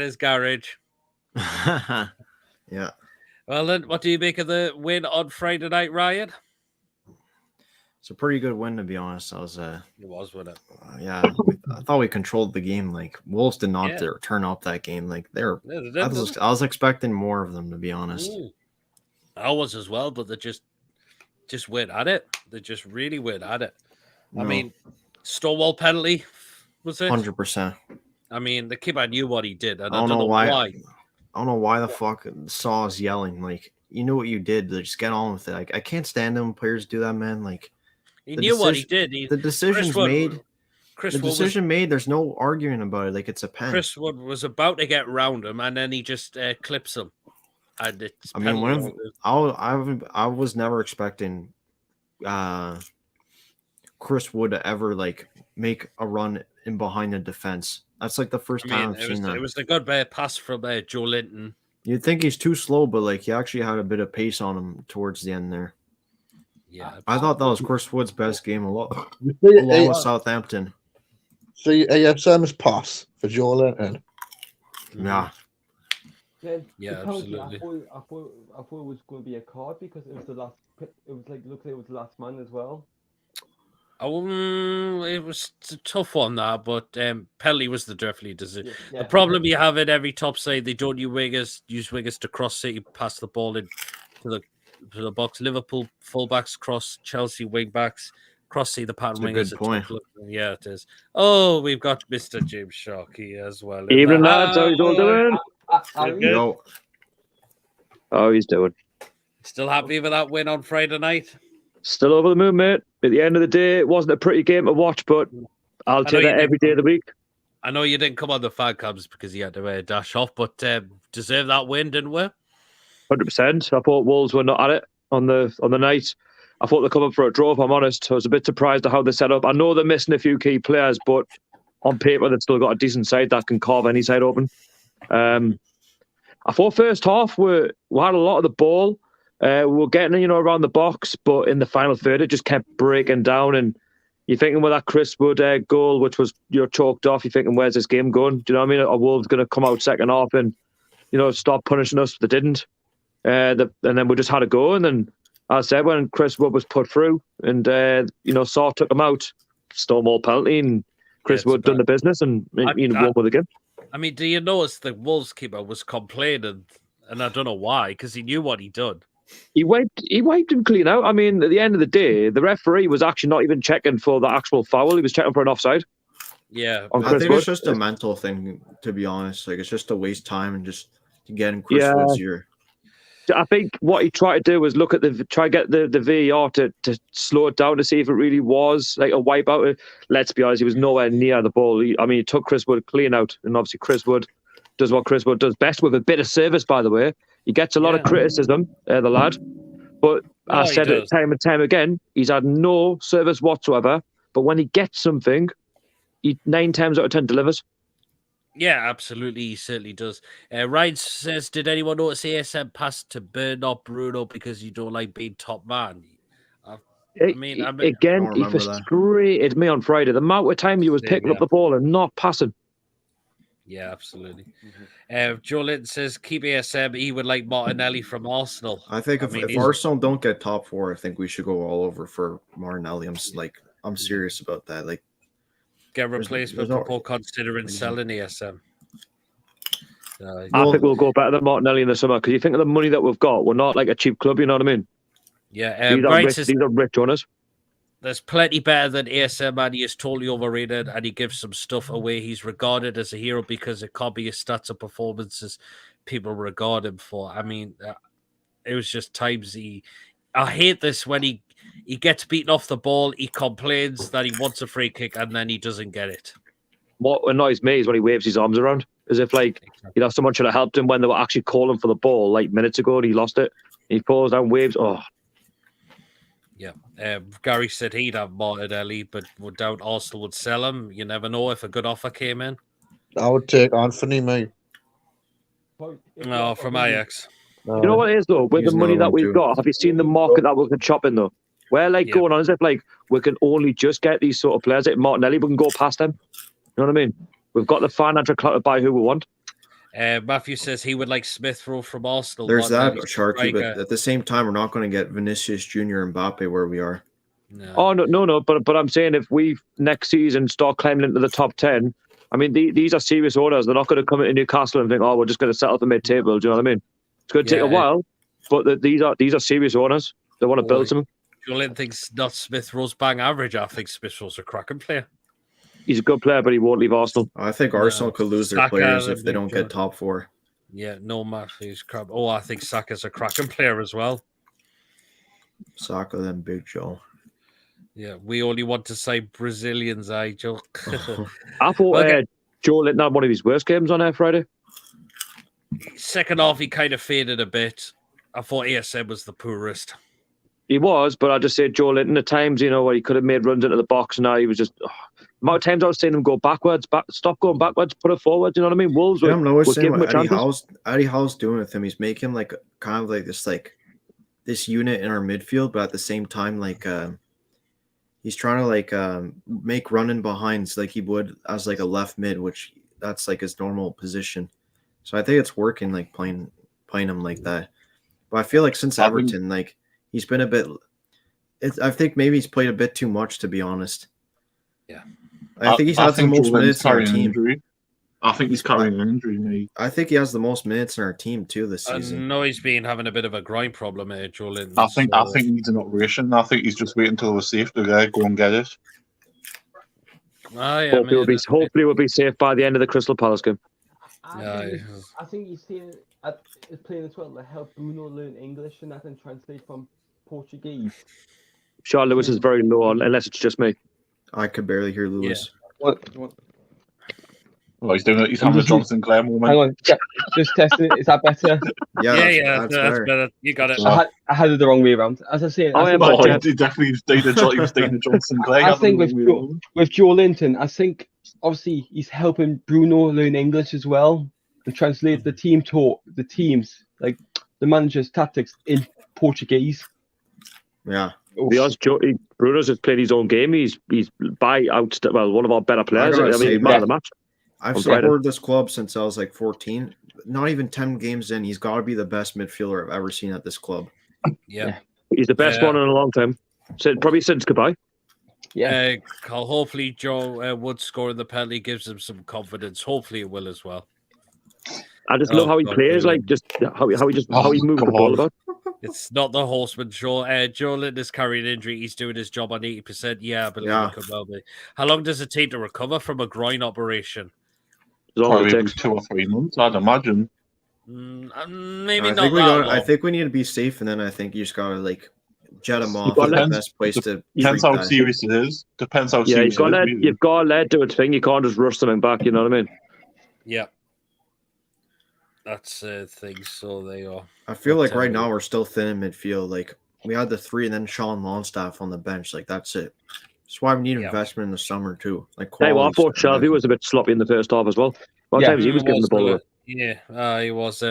Speaker 1: his garage.
Speaker 5: Yeah.
Speaker 1: Well, then, what do you make of the win on Friday night, Ryan?
Speaker 5: It's a pretty good win, to be honest. It was,
Speaker 1: wasn't it?
Speaker 5: Yeah, I thought we controlled the game. Like, Wolves did not turn up that game. Like, I was expecting more of them, to be honest.
Speaker 1: Ooh. I was as well, but they just went at it. They just really went at it. No. I mean, Stonewall penalty, was it?
Speaker 5: 100%.
Speaker 1: I mean, the keeper knew what he did, and
Speaker 5: I don't know why. I don't know why the fuck Saw is yelling. Like, you knew what you did. Just get on with it. Like, I can't stand them players do that, man. Like,
Speaker 1: he knew what he did.
Speaker 5: The decision's made. The decision made. There's no arguing about it. Like, it's a pen.
Speaker 1: Chris Wood was about to get round him, and then he just clips him. And it's
Speaker 5: I mean, I was never expecting Chris Wood to ever like make a run in behind the defense. That's like the first time I've seen that.
Speaker 1: It was a good pass from Joe Linton.
Speaker 5: You'd think he's too slow, but like he actually had a bit of pace on him towards the end there.
Speaker 1: Yeah,
Speaker 5: I thought that was Chris Wood's best game along with Southampton.
Speaker 4: See, ASM's pass for Joe Linton.
Speaker 5: Yeah.
Speaker 1: Absolutely.
Speaker 3: I thought it was going to be a card because it was the last. It was like looks like it was the last man as well.
Speaker 1: It was a tough one that, but penalty was the definitely decision. The problem you have in every top side, they don't use wingers to cross City, pass the ball in to the box. Liverpool fullbacks cross, Chelsea wingbacks cross City, the pattern wingers.
Speaker 5: Good point.
Speaker 1: Yeah, it is. Oh, we've got Mr. James Sharkey as well.
Speaker 6: Evening, lads. How you all doing?
Speaker 1: Good.
Speaker 6: How he's doing?
Speaker 1: Still happy with that win on Friday night?
Speaker 6: Still over the moon, mate. At the end of the day, it wasn't a pretty game to watch, but I'll take that every day of the week.
Speaker 1: I know you didn't come on the fan cams because you had to dash off, but deserve that win, didn't we?
Speaker 6: 100%. I thought Wolves were not at it on the night. I thought they'd come up for a draw, if I'm honest. I was a bit surprised at how they set up. I know they're missing a few key players, but on paper, they've still got a decent side that can carve any side open. I thought first half we had a lot of the ball. We were getting, around the box, but in the final third, it just kept breaking down. And you're thinking, with that Chris Wood goal, which was choked off, you're thinking, where's this game going? Do you know what I mean? Are Wolves going to come out second half and stop punishing us? They didn't. And then we just had a go. And then, as I said, when Chris Wood was put through and Saw took him out, Stonewall penalty, and Chris Wood done the business and won with the game.
Speaker 1: I mean, do you notice the Wolves keeper was complaining, and I don't know why, because he knew what he'd done.
Speaker 6: He wiped him clean out. I mean, at the end of the day, the referee was actually not even checking for the actual foul. He was checking for an offside.
Speaker 1: Yeah.
Speaker 5: I think it's just a mental thing, to be honest. Like, it's just to waste time and just to get in Chris Wood's ear.
Speaker 6: I think what he tried to do was look at try to get the VAR to slow it down to see if it really was like a wipeout. Let's be honest, he was nowhere near the ball. He took Chris Wood clean out, and obviously Chris Wood does what Chris Wood does best with a bit of service. By the way, he gets a lot of criticism, the lad. But I said it time and time again, he's had no service whatsoever. But when he gets something, he 9 times out of 10 delivers.
Speaker 1: Yeah, absolutely. He certainly does. Ryan says, did anyone notice ASM passed to Bernard Bruno because you don't like being top man?
Speaker 6: Again, he frustrated me on Friday. The amount of time he was picking up the ball and not passing.
Speaker 1: Yeah, absolutely. Joe Linton says, keep ASM. He would like Martinelli from Arsenal.
Speaker 5: I think if Arsenal don't get top 4, I think we should go all over for Martinelli. I'm serious about that. Like,
Speaker 1: get replacement before considering selling ASM.
Speaker 6: I think we'll go better than Martinelli in the summer because you think of the money that we've got. We're not like a cheap club, you know what I mean?
Speaker 1: Yeah,
Speaker 6: these are rich owners.
Speaker 1: There's plenty better than ASM, and he is totally overrated, and he gives some stuff away. He's regarded as a hero because it can't be his stats or performances people regard him for. I mean, it was just times I hate this when he gets beaten off the ball, he complains that he wants a free kick, and then he doesn't get it.
Speaker 6: What annoys me is when he waves his arms around, as if someone should have helped him when they were actually calling for the ball like minutes ago, and he lost it. He falls down, waves. Oh.
Speaker 1: Yeah. Gary said he'd have Martinelli, but would doubt Arsenal would sell him. You never know if a good offer came in.
Speaker 4: I would take Anthony, mate.
Speaker 1: No, from Ajax.
Speaker 6: You know what it is, though? With the money that we've got, have you seen the market that we can chop in, though? We're going on as if we can only just get these sort of players like Martinelli, we can go past them. You know what I mean? We've got the financial clout to buy who we want.
Speaker 1: Matthew says he would like Smith Rowe from Arsenal.
Speaker 5: There's that, Sharky, but at the same time, we're not going to get Vinicius Jr. and Mbappe where we are.
Speaker 1: No.
Speaker 6: Oh, no. But I'm saying if we next season start climbing into the top 10, I mean, these are serious orders. They're not going to come into Newcastle and think, oh, we're just going to settle for mid-table. Do you know what I mean? It's going to take a while, but these are serious owners. They want to build something.
Speaker 1: Julian thinks not Smith Rowe's bang average. I think Smith Rowe's a cracking player.
Speaker 6: He's a good player, but he won't leave Arsenal.
Speaker 5: I think Arsenal could lose their players if they don't get top 4.
Speaker 1: Yeah, no Matthews crap. Oh, I think Saka's a cracking player as well.
Speaker 5: Saka, then Big Joe.
Speaker 1: Yeah, we only want to say Brazilians, Joe.
Speaker 6: I thought Joe Linton had one of his worst games on Friday.
Speaker 1: Second half, he kind of faded a bit. I thought ASM was the poorest.
Speaker 6: He was, but I just said Joe Linton at times, where he could have made runs into the box. Now he was just. Amount of times I was seeing him go backwards, stop going backwards, put it forward. You know what I mean? Wolves were giving him a chance.
Speaker 5: Eddie Howe's doing with him. He's making kind of this unit in our midfield, but at the same time, he's trying to make running behinds like he would as a left mid, which that's his normal position. So I think it's working, playing him like that. But I feel since Everton, he's been a bit. I think maybe he's played a bit too much, to be honest.
Speaker 1: Yeah.
Speaker 5: I think he's had the most minutes in our team.
Speaker 2: I think he's carrying an injury, mate.
Speaker 5: I think he has the most minutes in our team too this season.
Speaker 1: I know he's been having a bit of a grind problem here, Joe Linton.
Speaker 2: I think he needs an operation. I think he's just waiting until we're safe to go and get it.
Speaker 6: Hopefully we'll be safe by the end of the Crystal Palace game.
Speaker 3: I think he's playing as well to help Bruno learn English and that and translate from Portuguese.
Speaker 6: Charles Lewis is very low, unless it's just me.
Speaker 5: I could barely hear Lewis.
Speaker 3: What?
Speaker 2: Well, he's doing it. He's having a Jonathan Clare moment.
Speaker 3: Hang on, just testing it. Is that better?
Speaker 1: Yeah, that's better. You got it.
Speaker 3: I had it the wrong way around. As I say,
Speaker 2: he definitely was dating Jonathan Clare.
Speaker 3: I think with Joe Linton, I think obviously he's helping Bruno learn English as well and translate the teams, like the manager's tactics in Portuguese.
Speaker 5: Yeah.
Speaker 6: Bruno's just played his own game. He's one of our better players. He's man of the match.
Speaker 5: I've supported this club since I was 14. Not even 10 games in, he's got to be the best midfielder I've ever seen at this club.
Speaker 1: Yeah.
Speaker 6: He's the best one in a long time. Probably since goodbye.
Speaker 3: Yeah.
Speaker 1: Hopefully Joe Wood scoring the penalty gives him some confidence. Hopefully it will as well.
Speaker 6: I just love how he plays, how he moves the ball about.
Speaker 1: It's not the horseman show. Joe Linton is carrying injury. He's doing his job on 80%. Yeah, I believe it could well be. How long does it take to recover from a groin operation?
Speaker 2: Probably 2 or 3 months, I'd imagine.
Speaker 1: Maybe
Speaker 5: I
Speaker 1: not.
Speaker 5: think
Speaker 1: I
Speaker 5: think we need to be safe, and then I think you just gotta like jet them off
Speaker 6: got
Speaker 5: at
Speaker 6: that?
Speaker 5: the best place to.
Speaker 2: Depends how serious it is. Depends how serious it is. Really.
Speaker 6: You've got to let it do its thing. You can't just rush something back. You know what I mean?
Speaker 1: Yeah. That's things. So they are.
Speaker 5: I feel like right now we're still thin in midfield. Like we had the 3, and then Sean Longstaff on the bench. Like that's it. That's why we need investment in the summer too. Like
Speaker 6: I thought Shelby was a bit sloppy in the first half as well. Times he was giving the ball.
Speaker 1: Yeah, he was.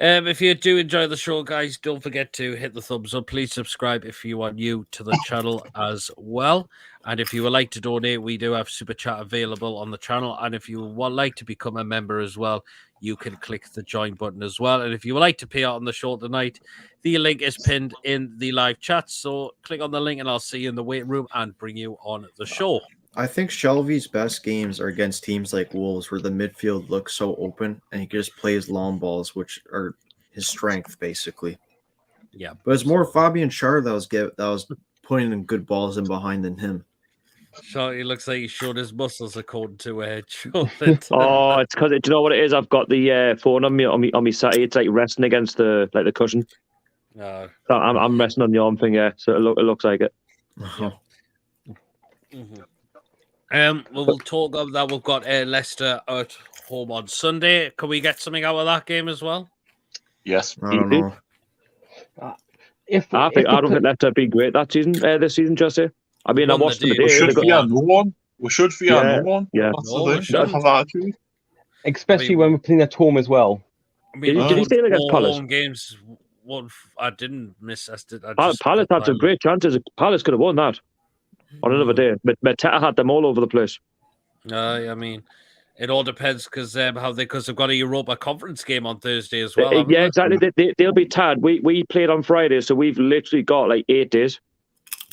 Speaker 1: If you do enjoy the show, guys, don't forget to hit the thumbs up. Please subscribe if you are new to the channel as well. And if you would like to donate, we do have Super Chat available on the channel. And if you would like to become a member as well, you can click the join button as well. And if you would like to pay out on the show tonight, the link is pinned in the live chat. So click on the link and I'll see you in the waiting room and bring you on the show.
Speaker 5: I think Shelby's best games are against teams like Wolves, where the midfield looks so open and he can just play his long balls, which are his strength, basically.
Speaker 1: Yeah,
Speaker 5: but it's more Fabian Schär that was putting in good balls in behind than him.
Speaker 1: So he looks like he showed his muscles according to
Speaker 6: it's because do you know what it is? I've got the phone on me side. It's like resting against the cushion. So I'm resting on the arm thing, yeah. So it looks like it.
Speaker 1: Yeah. We'll talk about that. We've got Leicester at home on Sunday. Can we get something out of that game as well?
Speaker 2: Yes.
Speaker 5: I don't know.
Speaker 6: I don't think Leicester be great that season. This season, Jesse. I mean, I watched them.
Speaker 2: We should fear no one. We should fear no one.
Speaker 6: Yeah.
Speaker 2: That's the thing.
Speaker 3: Especially when we're playing at home as well.
Speaker 1: I mean,
Speaker 6: did you see it against Palace?
Speaker 1: Games. I didn't miss.
Speaker 6: Palace had some great chances. Palace could have won that on another day. But Mateta had them all over the place.
Speaker 1: I mean, it all depends because they've got a Europa Conference game on Thursday as well.
Speaker 6: Yeah, exactly. They'll be tired. We played on Friday, so we've literally got like 8 days.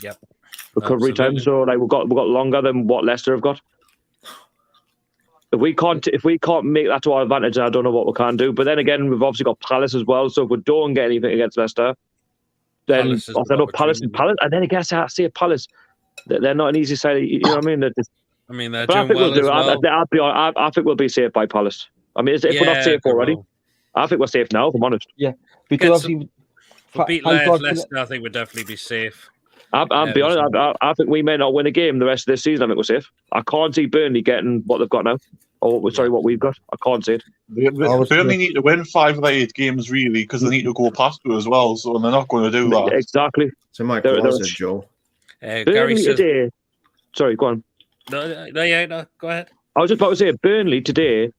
Speaker 1: Yep.
Speaker 6: Recovery time, so like we've got longer than what Leicester have got. If we can't make that to our advantage, I don't know what we can do. But then again, we've obviously got Palace as well. So if we don't get anything against Leicester, then Palace, and then again, I say Palace, they're not an easy side. You know what I mean?
Speaker 1: They're doing well.
Speaker 6: I think we'll be safe by Palace. I mean, if we're not safe already, I think we're safe now. If I'm honest.
Speaker 3: Yeah, because obviously,
Speaker 1: if we beat Leicester, I think we'll definitely be safe.
Speaker 6: I'll be honest. I think we may not win a game the rest of this season. I think we're safe. I can't see Burnley getting what they've got now. What we've got. I can't see it.
Speaker 2: Burnley need to win 5 of the 8 games, really, because they need to go past you as well. So they're not going to do that.
Speaker 6: Exactly.
Speaker 5: So my closet, Joe.
Speaker 1: Gary says,
Speaker 6: today. Sorry, go on.
Speaker 1: No, go ahead.
Speaker 6: I was just about to say, Burnley today,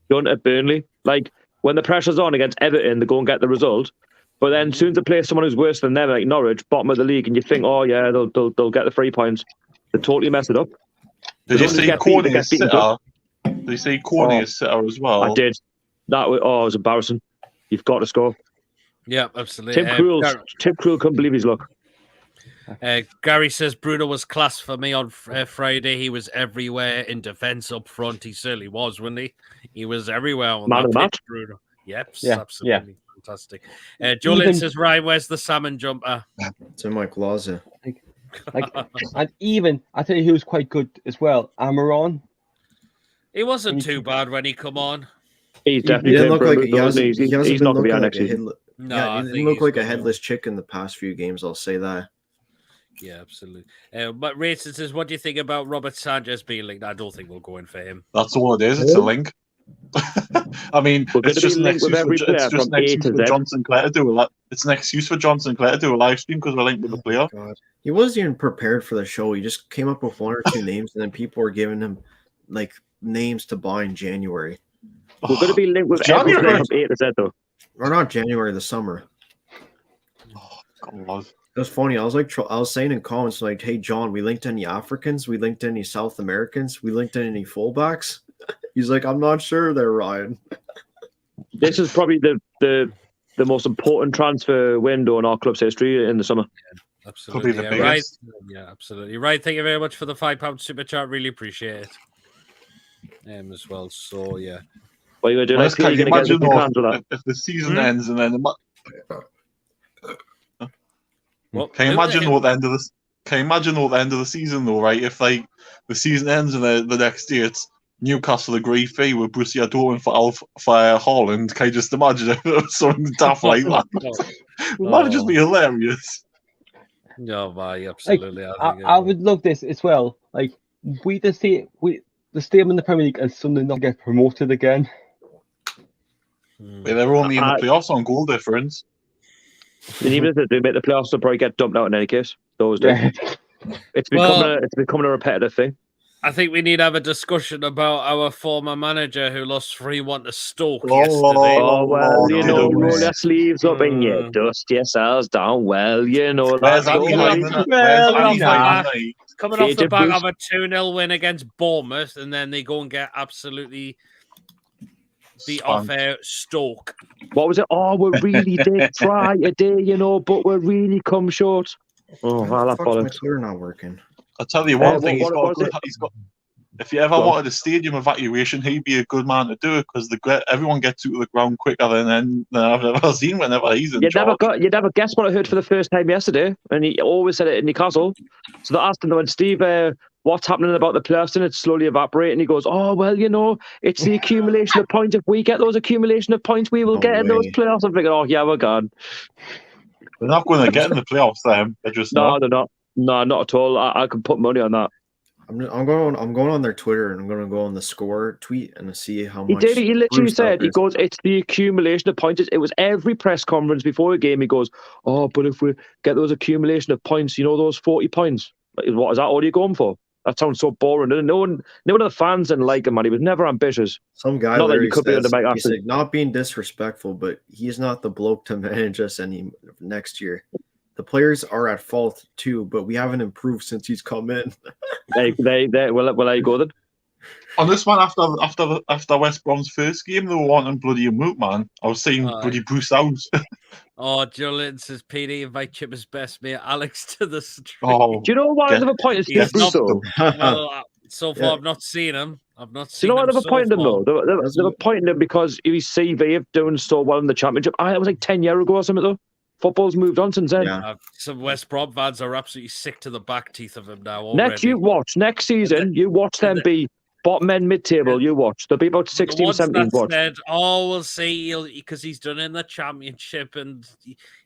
Speaker 6: done at Burnley. Like, when the pressure's on against Everton, they go and get the result. But then as soon as they play someone who's worse than them, like Norwich, bottom of the league, and you think, oh, yeah, they'll get the 3 points. They totally mess it up.
Speaker 2: Did you say Corney is sitter? Did you say Corney is sitter as well?
Speaker 6: I did. It was embarrassing. You've got to score.
Speaker 1: Yeah, absolutely.
Speaker 6: Tim Krul couldn't believe his luck.
Speaker 1: Gary says Bruno was class for me on Friday. He was everywhere in defence up front. He certainly was, wasn't he? He was everywhere on
Speaker 6: Man
Speaker 1: that
Speaker 6: of
Speaker 1: pitch, Bruno. Yep, absolutely fantastic. Jolene says, Ryan, where's the salmon jumper?
Speaker 5: It's in my closet.
Speaker 3: And even, I tell you, he was quite good as well. Amaron.
Speaker 1: He wasn't too bad when he come on.
Speaker 6: He's definitely
Speaker 5: he look like he
Speaker 6: he's not going to be next
Speaker 5: season. No, he didn't look like a headless chicken the past few games. I'll say that.
Speaker 1: Yeah, absolutely. But Racing says, what do you think about Robert Sanchez being linked? I don't think we'll go in for him.
Speaker 2: That's all it is. It's a link. I mean, it's just an excuse for John Sinclair to do a It's an excuse for John Sinclair to do a live stream because we're linked with the player.
Speaker 5: God. He wasn't even prepared for the show. He just came up with 1 or 2 names, and then people were giving him like names to buy in January.
Speaker 6: We're going to be linked with January from A to Z, though.
Speaker 5: Or not January, the summer.
Speaker 2: Oh, God.
Speaker 5: It was funny. I was saying in comments like, "Hey, John, we linked any Africans? We linked any South Americans? We linked any fullbacks?" He's like, "I'm not sure there, Ryan."
Speaker 6: This is probably the most important transfer window in our club's history in the summer.
Speaker 1: Yeah, absolutely. Right. Yeah, absolutely. Right. Thank you very much for the £5 super chat. Really appreciate it. As well. So yeah.
Speaker 6: What are you going to do next year? You're going to get
Speaker 2: if the season ends and then Can you imagine what the end of the season though, right? If like the season ends and the next year it's Newcastle agree fee with Borussia Dortmund for Haaland. Can you just imagine it? Something daft like that? That would just be hilarious.
Speaker 1: No, absolutely.
Speaker 3: Like, I would love this as well. Like, we to stay in the Premier League and suddenly not get promoted again.
Speaker 2: They're only in the playoffs on goal difference.
Speaker 6: And even if they do make the playoffs, they'll probably get dumped out in any case. They always do. Yeah. It's becoming a repetitive thing.
Speaker 1: I think we need to have a discussion about our former manager who lost 3-1 to Stoke yesterday.
Speaker 6: Oh, well, roll your sleeves up and you dust yourselves down. Well, that's
Speaker 1: coming off the back of a 2-0 win against Bournemouth, and then they go and get absolutely beat off Stoke.
Speaker 6: What was it? Oh, we really did try today, but we really come short. Oh, well, that bollocks.
Speaker 5: We're not working.
Speaker 2: I'll tell you one thing. He's got. If you ever wanted a stadium evacuation, he'd be a good man to do it because everyone gets to the ground quicker than I've ever seen whenever he's in charge.
Speaker 6: You never guessed what I heard for the first time yesterday, and he always said it in Newcastle. So they asked him when Steve, what's happening about the playoffs, and it's slowly evaporating. He goes, oh, well, it's the accumulation of points. If we get those accumulation of points, we will get in those playoffs. I'm thinking, oh, yeah, we're gone.
Speaker 2: They're not going to get in the playoffs, them. They're just not.
Speaker 6: No, they're not. No, not at all. I can put money on that.
Speaker 5: I'm going on their Twitter and I'm going to go on the score tweet and see how much.
Speaker 6: He literally said, he goes, it's the accumulation of points. It was every press conference before a game. He goes, oh, but if we get those accumulation of points, those 40 points, what is that all you're going for? That sounds so boring. No one of the fans didn't like him, man. He was never ambitious.
Speaker 5: Some guy not that you could be under Mike Ashley. Not being disrespectful, but he's not the bloke to manage us next year. The players are at fault too, but we haven't improved since he's come in.
Speaker 6: Well, there you go then.
Speaker 2: On this one, after West Brom's first game, they were wanting bloody a moot, man. I was saying bloody Bruce out.
Speaker 1: Oh, Joe Linton says, PD, invite Chipper's best mate, Alex, to the stream.
Speaker 6: Do you know why they've appointed Steve Bruce?
Speaker 1: Well, so far, I've not seen him. Do you
Speaker 6: know why they've appointed him, though? They've appointed him because his CV of doing so well in the Championship. It was like 10 years ago or something, though. Football's moved on since then.
Speaker 1: Yeah. Some West Brom fans are absolutely sick to the back teeth of him now.
Speaker 6: Already. Next season, you watch them be bottom end mid-table. You watch. They'll be about 16, 17. Watch.
Speaker 1: Said, we'll see, because he's done in the Championship. And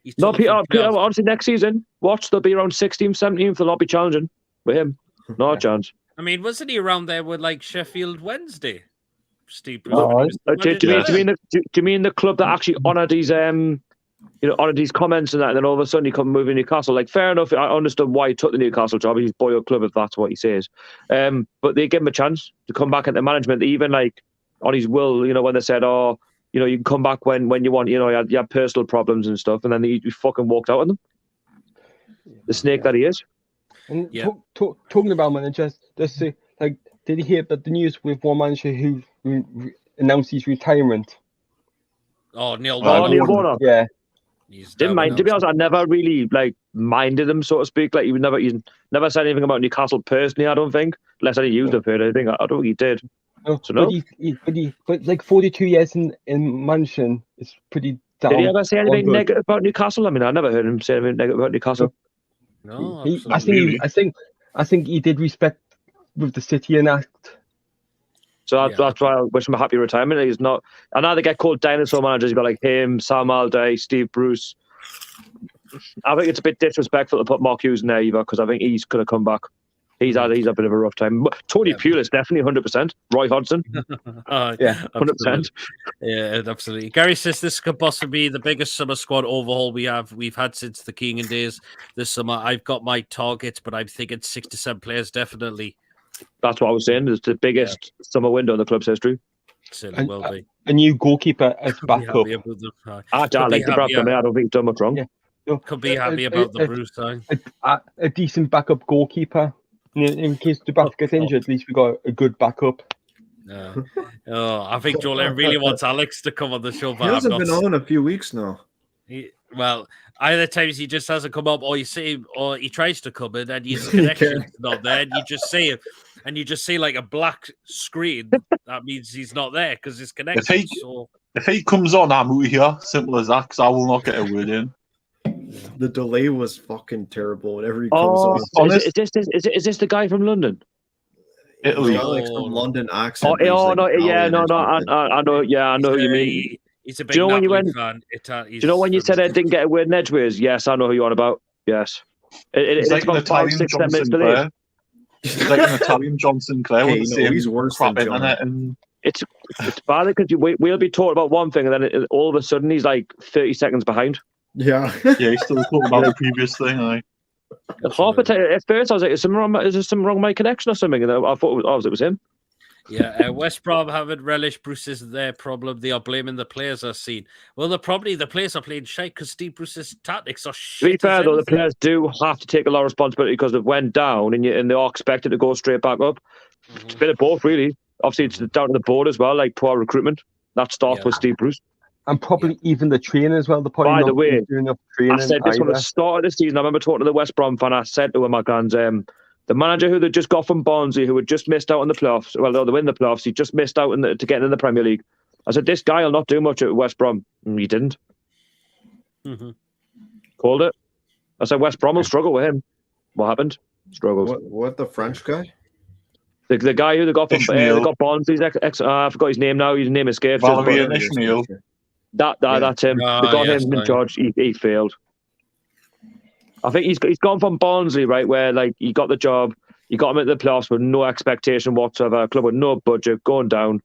Speaker 1: he's
Speaker 6: Peter, honestly, next season, watch. They'll be around 16, 17. They'll not be challenging with him. No chance.
Speaker 1: I mean, wasn't he around there with like Sheffield Wednesday? Steve Bruce.
Speaker 6: Do you mean the club that actually honoured his honoured his comments and that, and then all of a sudden he come moving Newcastle? Like, fair enough, I understood why he took the Newcastle job. He's boyhood club, if that's what he says. But they give him a chance to come back into management, even like on his will. When they said, "Oh, you can come back when you want." You had personal problems and stuff, and then he fucking walked out on them. The snake that he is.
Speaker 3: And talking about managers, just did you hear about the news with one manager who announced his retirement?
Speaker 1: Oh, Neil
Speaker 6: Warnock.
Speaker 3: Yeah.
Speaker 6: Didn't mind. To be honest, I never really minded him, so to speak. Like, he never said anything about Newcastle personally. I don't think, unless I used it for anything. I don't think he did.
Speaker 3: No, so no. But like 42 years in mansion, it's pretty.
Speaker 6: Did he ever say anything negative about Newcastle? I mean, I never heard him say anything negative about Newcastle.
Speaker 1: No,
Speaker 3: I think he did respect with the city and act.
Speaker 6: So that's why I wish him a happy retirement. He's not. I know they get called dinosaur managers. You've got like him, Sam Alday, Steve Bruce. I think it's a bit disrespectful to put Mark Hughes in there either, because I think he's going to come back. He's had a bit of a rough time. Tony Pulis, definitely 100%. Roy Hodgson, 100%.
Speaker 1: Yeah, absolutely. Gary says this could possibly be the biggest summer squad overhaul we've had since the Keegan days this summer. I've got my targets, but I'm thinking 6 to 7 players definitely.
Speaker 6: That's what I was saying. It's the biggest summer window in the club's history.
Speaker 1: Certainly will be.
Speaker 3: A new goalkeeper as backup.
Speaker 6: I like the Bradford. I don't think he's done much wrong.
Speaker 3: Yeah. No,
Speaker 1: could be happy about the Bruce sign.
Speaker 3: A decent backup goalkeeper. In case Dubravka gets injured, at least we got a good backup.
Speaker 1: I think Joel really wants Alex to come on the show. But
Speaker 5: he hasn't been on a few weeks now.
Speaker 1: Either times he just hasn't come up, or you see him, or he tries to come in and his connection's not there, and you just see him, and you just see like a black screen. That means he's not there because his connection.
Speaker 2: If he comes on, I'm out here. Simple as that. Because I will not get a word in.
Speaker 5: The delay was fucking terrible whenever he comes on.
Speaker 6: Is this the guy from London?
Speaker 2: Italy.
Speaker 5: He's got like some London accent.
Speaker 6: I know. Yeah, I know who you mean.
Speaker 1: He's a big Napoli fan.
Speaker 6: Do you know when you said it didn't get a word in edgeways? Yes, I know who you're on about. Yes.
Speaker 2: It's like about 5, 6, 7 minutes delayed. He's like an Italian John Sinclair with the same
Speaker 5: he's worse
Speaker 2: crap
Speaker 5: than
Speaker 2: internet. And
Speaker 6: it's bad because we'll be talking about one thing and then all of a sudden he's like 30 seconds behind.
Speaker 5: Yeah.
Speaker 2: Yeah, he's still talking about the previous thing.
Speaker 6: Half the time, at first I was like, is there something wrong with my connection or something? And I thought it was him.
Speaker 1: Yeah, West Brom haven't relished Bruce's their problem. They are blaming the players I've seen. Well, the players are playing shite because Steve Bruce's tactics are shit.
Speaker 6: To be fair, though, the players do have to take a lot of responsibility because they've went down and they are expected to go straight back up. It's a bit of both, really. Obviously, it's down to the board as well, like poor recruitment. That starts with Steve Bruce.
Speaker 3: And probably even the training as well.
Speaker 6: By the way,
Speaker 3: doing up training
Speaker 6: I said this when the start of the season. I remember talking to the West Brom fan. I said to him, the manager who they just got from Barnsley, who had just missed out on the playoffs. Well, they win the playoffs. He just missed out to get in the Premier League. I said, this guy will not do much at West Brom. And he didn't. Called it. I said, West Brom will struggle with him. What happened? Struggled.
Speaker 5: What the French guy?
Speaker 6: The guy who they got from they got Barnsley's I forgot his name now. His name escapes. That's him. They got him in charge. He failed. I think he's gone from Barnsley, right, where like he got the job, he got him into the playoffs with no expectation whatsoever, a club with no budget, going down,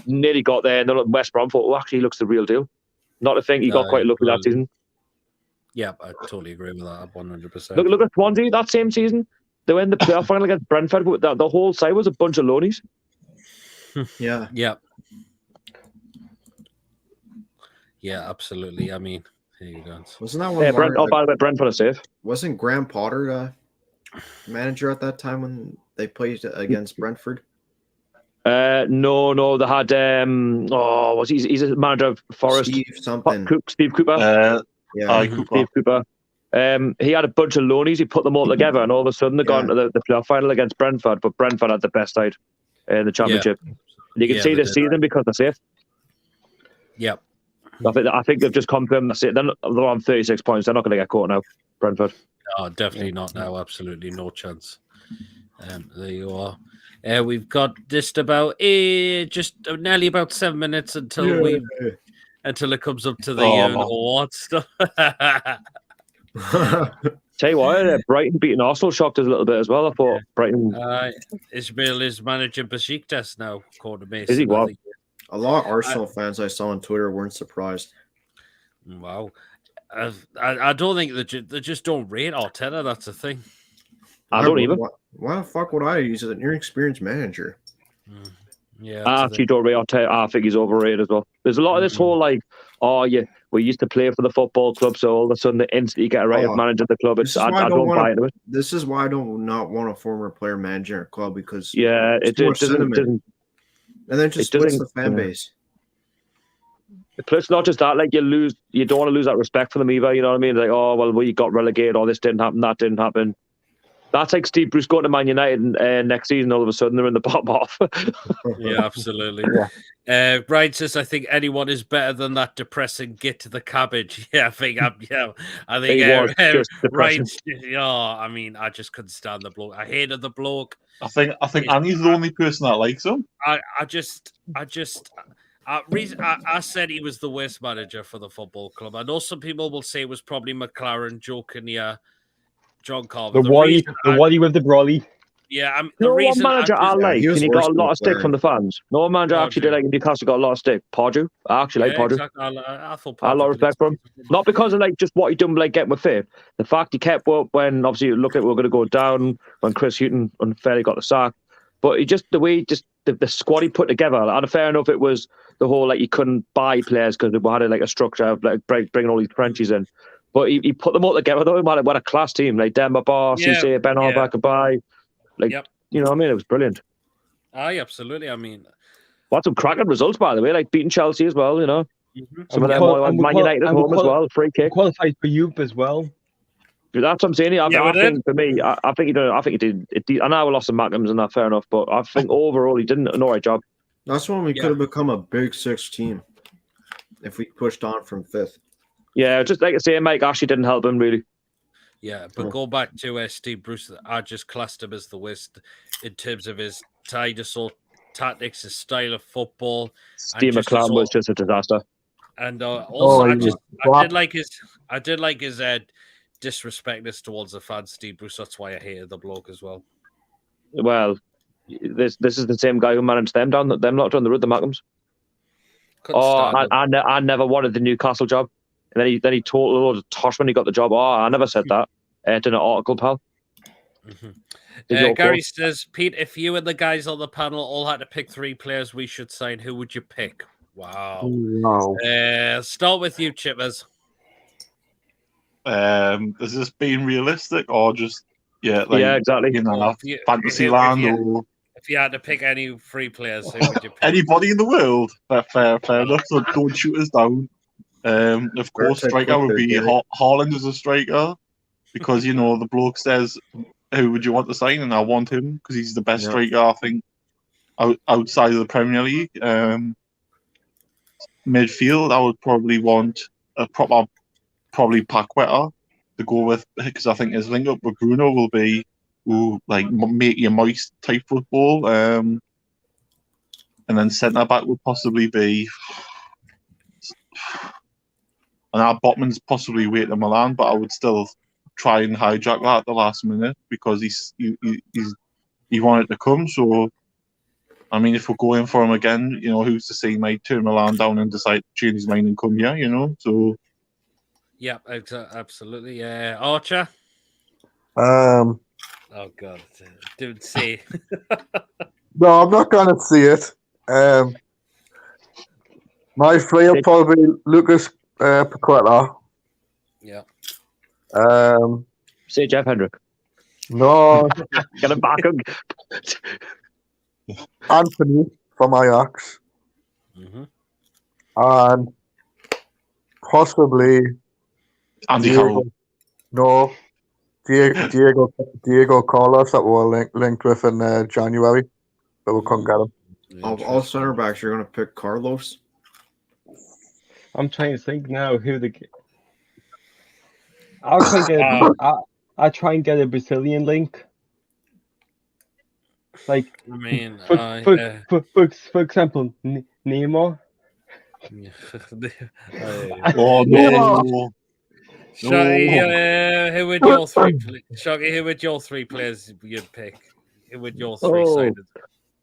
Speaker 6: nearly got there, and then West Brom thought, oh, actually, he looks the real deal. Not to think he got quite lucky that season.
Speaker 1: Yeah, I totally agree with that, 100%.
Speaker 6: Look at Swansea that same season. They went in the playoff final against Brentford, but the whole side was a bunch of loanies.
Speaker 5: Yeah.
Speaker 1: Yeah, absolutely. I mean, here you go.
Speaker 5: Wasn't that one?
Speaker 6: By the way, Brentford are safe.
Speaker 5: Wasn't Graham Potter manager at that time when they played against Brentford?
Speaker 6: No, they had he's a manager of Forest. Steve Cooper. Steve Cooper. He had a bunch of loanies. He put them all together, and all of a sudden they got into the playoff final against Brentford. But Brentford had the best side in the championship. And you can see this season because they're safe.
Speaker 1: Yep.
Speaker 6: I think they've just confirmed that's it. They're on 36 points. They're not going to get caught now, Brentford.
Speaker 1: Oh, definitely not now. Absolutely no chance. There you are. We've got just about just nearly about 7 minutes until it comes up to the awards stuff.
Speaker 6: Tell you what, Brighton beating Arsenal shocked us a little bit as well. I thought Brighton.
Speaker 1: Ismail is managing Besiktas now, according to Mason.
Speaker 6: Is he? What?
Speaker 5: A lot of Arsenal fans I saw on Twitter weren't surprised.
Speaker 1: Wow. I don't think they just don't rate Arteta. That's the thing.
Speaker 6: I don't even.
Speaker 5: Why the fuck would I use an inexperienced manager?
Speaker 1: Yeah,
Speaker 6: I actually don't rate Arteta. I think he's overrated as well. There's a lot of this whole like, we used to play for the football club, so all of a sudden they instantly get a right of manager the club. I don't buy into it.
Speaker 5: This is why I don't not want a former player manager at club because
Speaker 6: it doesn't.
Speaker 5: And then just splits the fan base.
Speaker 6: Plus, not just that, like you don't want to lose that respect for them either. You know what I mean? Like, we got relegated, or this didn't happen, that didn't happen. That's like Steve Bruce going to Man United next season. All of a sudden, they're in the bottom half.
Speaker 1: Yeah, absolutely. Brian says, "I think anyone is better than that depressing git to the cabbage." Yeah, I think right. I mean, I just couldn't stand the bloke. I hated the bloke.
Speaker 2: I think Annie's the only person that likes him.
Speaker 1: I said he was the worst manager for the football club. I know some people will say it was probably McLaren, Joe Kinnear, John Carver.
Speaker 3: The Wally with the brolly.
Speaker 1: Yeah,
Speaker 6: one manager I like, and he got a lot of stick from the fans. No one manager actually did like Newcastle got a lot of stick. Pardew, I actually like Pardew. Exactly. I thought I had a lot of respect for him. Not because of like just what he done, like getting with faith. The fact he kept up when obviously look at we're going to go down when Chris Hughton unfairly got the sack, but he just the way the squad he put together. And fair enough, it was the whole like you couldn't buy players because we had like a structure of like bringing all these Frenchies in. But he put them all together though. What a class team like Demba Ba, Cisse, Ben Arba, Kabay. Like, you know what I mean? It was brilliant.
Speaker 1: Aye, absolutely. I mean,
Speaker 6: what some cracking results, by the way, like beating Chelsea as well, you know. Some of them Man United at home as well, free kick.
Speaker 3: Qualified for youth as well.
Speaker 6: That's what I'm saying. I think for me, I think he did. I know we lost some Mackhams and that, fair enough, but I think overall he did an alright job.
Speaker 5: That's when we could have become a big six team if we pushed on from fifth.
Speaker 6: Yeah, just like I say, Mike Ashley didn't help him really.
Speaker 1: Yeah, but go back to Steve Bruce. I just classed him as the worst in terms of his dinosaur tactics, his style of football.
Speaker 6: Steve McClaren was just a disaster.
Speaker 1: And also, I did like his disrespectness towards the fans, Steve Bruce. That's why I hated the bloke as well.
Speaker 6: Well, this is the same guy who managed them lot down the road, the Mackhams. I never wanted the Newcastle job, and then he told a load of tosh when he got the job. I never said that. It's in an article, pal.
Speaker 1: Mm-hmm. Gary says, Pete, if you and the guys on the panel all had to pick 3 players we should sign, who would you pick? Wow. Start with you, Chippers.
Speaker 2: Is this being realistic or just
Speaker 6: exactly.
Speaker 2: Fantasy land or
Speaker 1: if you had to pick any 3 players, who would you pick?
Speaker 2: Anybody in the world? Fair enough. So don't shoot us down. Of course, striker would be Haaland as a striker because the bloke says, "Who would you want to sign?" And I want him because he's the best striker I think outside of the Premier League. Midfield, I would probably want a probably Paqueta to go with because I think his link up with Bruno will be make you moist type football. And then centre back would possibly be. And our Botman's possibly waiting to Milan, but I would still try and hijack that at the last minute because he wanted to come. So, I mean, if we're going for him again, who's to say he might turn Milan down and decide to change his mind and come here, So,
Speaker 1: yeah, absolutely. Archer.
Speaker 4: Oh
Speaker 1: God, don't say.
Speaker 4: No, I'm not gonna see it. My 3 will probably be Lucas Paqueta.
Speaker 1: Yeah.
Speaker 6: Say Jeff Hendrick.
Speaker 4: No.
Speaker 6: Get him back.
Speaker 4: Anthony from Ajax.
Speaker 1: Mm-hmm.
Speaker 4: And possibly
Speaker 2: Andy Carroll.
Speaker 4: No. Diego Carlos that we were linked with in January, but we couldn't get him.
Speaker 5: Of all center backs, you're going to pick Carlos?
Speaker 3: I'm trying to think now who I'll try and get a Brazilian link. Like,
Speaker 1: I mean,
Speaker 3: for example, Neymar.
Speaker 2: Oh no!
Speaker 1: Shaggy, who would your 3? Shaggy, who would your 3 players you'd pick? Who would your 3 sided?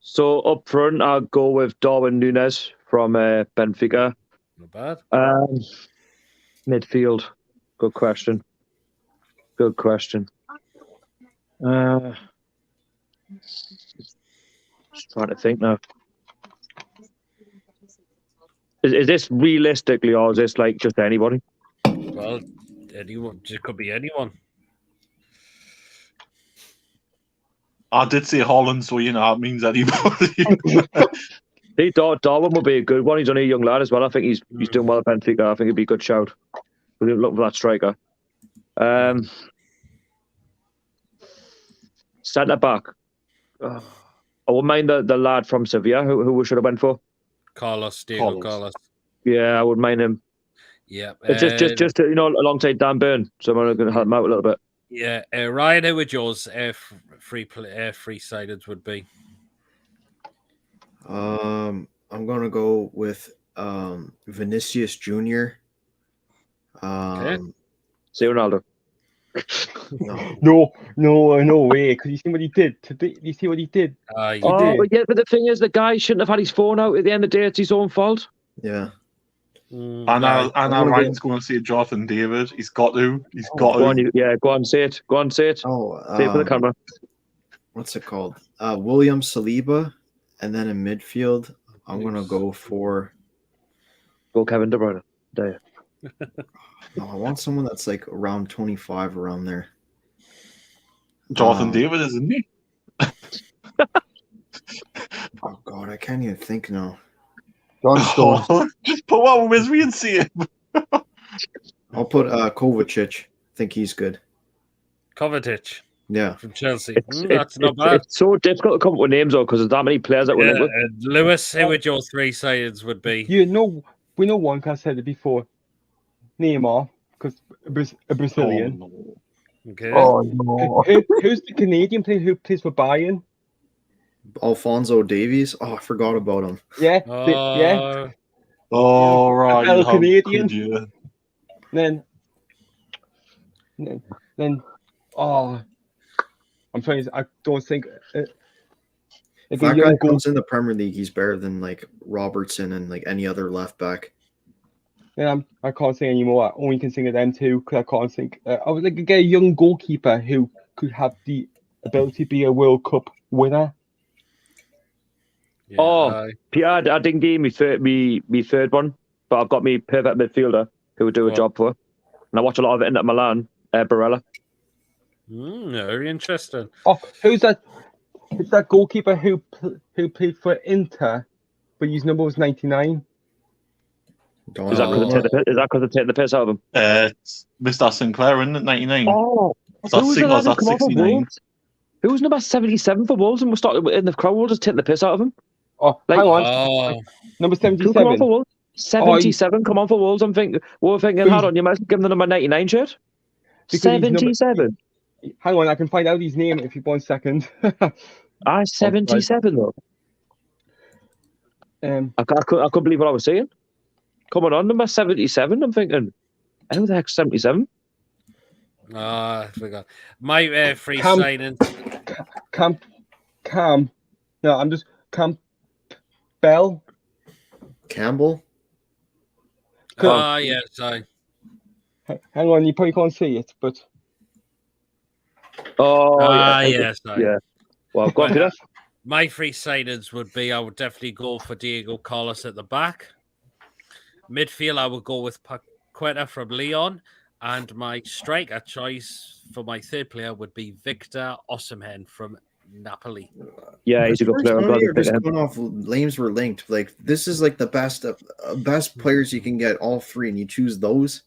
Speaker 6: So up front, I'll go with Darwin Núñez from Benfica.
Speaker 1: Not bad.
Speaker 6: Midfield. Good question. Just trying to think now. Is this realistically, or is this like just anybody?
Speaker 1: Well, anyone. It could be anyone.
Speaker 2: I did say Holland, so it means anybody.
Speaker 6: Darwin would be a good one. He's only a young lad as well. I think he's doing well at Benfica. I think it'd be a good shout. We'll look for that striker. Centre back. I wouldn't mind the lad from Sevilla who we should have went for.
Speaker 1: Diego Carlos.
Speaker 6: Yeah, I wouldn't mind him.
Speaker 1: Yeah,
Speaker 6: it's just alongside Dan Burn, so I'm going to help him out a little bit.
Speaker 1: Yeah, Ryan, who would yours free sided would be?
Speaker 5: I'm going to go with Vinicius Jr.
Speaker 1: Okay.
Speaker 6: Say Ronaldo.
Speaker 3: No way. Because you see what he did. You see what he did.
Speaker 6: But the thing is, the guy shouldn't have had his phone out. At the end of the day, it's his own fault.
Speaker 5: Yeah.
Speaker 2: And Ryan's going to say Jonathan David. He's got to.
Speaker 6: Go on, say it. Say it for the camera.
Speaker 5: What's it called? William Saliba, and then in midfield, I'm going to go for.
Speaker 6: Go Kevin De Bruyne. There.
Speaker 5: No, I want someone that's like around 25, around there.
Speaker 2: Jonathan David, isn't he?
Speaker 5: Oh God, I can't even think now.
Speaker 2: Just put one with me and see him.
Speaker 5: I'll put Kovacic. I think he's good.
Speaker 1: Kovacic.
Speaker 5: Yeah.
Speaker 1: From Chelsea. That's not bad.
Speaker 6: It's so difficult to come up with names though because there's that many players that we're with.
Speaker 1: Lewis, who would your 3 sideds would be?
Speaker 3: We know one, because I said it before. Neymar, because a Brazilian.
Speaker 1: Okay.
Speaker 4: Oh no.
Speaker 3: Who's the Canadian player who plays for Bayern?
Speaker 5: Alphonso Davies. Oh, I forgot about him.
Speaker 3: Yeah, yeah.
Speaker 2: Oh, right.
Speaker 3: fellow
Speaker 2: How
Speaker 3: Canadian.
Speaker 2: could you?
Speaker 3: Then, oh, I'm trying. I don't think.
Speaker 5: If
Speaker 3: Like
Speaker 5: that
Speaker 3: a young
Speaker 5: guy
Speaker 3: goal.
Speaker 5: comes in the Premier League, he's better than like Robertson and like any other left back.
Speaker 3: Yeah, I can't sing anymore. I only can sing of them two because I can't think. I would like to get a young goalkeeper who could have the ability to be a World Cup winner.
Speaker 1: Yeah,
Speaker 6: Peter, I didn't give me third one, but I've got me perfect midfielder who would do a job for her. And I watch a lot of it in Milan, Barella.
Speaker 1: Very interesting.
Speaker 3: Oh, who's that? It's that goalkeeper who played for Inter, but his number was 99.
Speaker 6: Is that because they're taking the piss out of him?
Speaker 2: It's Mr. Sinclair, isn't it? 99.
Speaker 6: Oh,
Speaker 2: That's 69.
Speaker 6: Who was number 77 for Wolves and was started in the crowd? We'll just take the piss out of him.
Speaker 3: Oh,
Speaker 6: Like-
Speaker 3: hang on. Number
Speaker 6: Come on
Speaker 3: 77.
Speaker 6: for Wolves. 77. Come on for Wolves. We're thinking, hold on, you might give them the number 99 shirt.
Speaker 3: Because he's number-
Speaker 6: 77.
Speaker 3: Hang on, I can find out his name if you want 1 second.
Speaker 6: 77 though. I couldn't believe what I was saying. Coming on, number 77. I'm thinking, who the heck's 77?
Speaker 1: I forgot. My free signing.
Speaker 3: Cam. No, I'm just Campbell.
Speaker 5: Campbell.
Speaker 1: Yes, I.
Speaker 3: Hang on, you probably can't see it, but
Speaker 1: yes, I.
Speaker 6: Yeah. Well, go on, Peter.
Speaker 1: My free signings would be I would definitely go for Diego Carlos at the back. Midfield, I would go with Paqueta from Lyon. And my striker choice for my third player would be Victor Osimhen from Napoli.
Speaker 6: Yeah, he's a good player. I'm glad
Speaker 5: You're just going off names were linked. Like this is like the best players you can get, all three, and you choose those.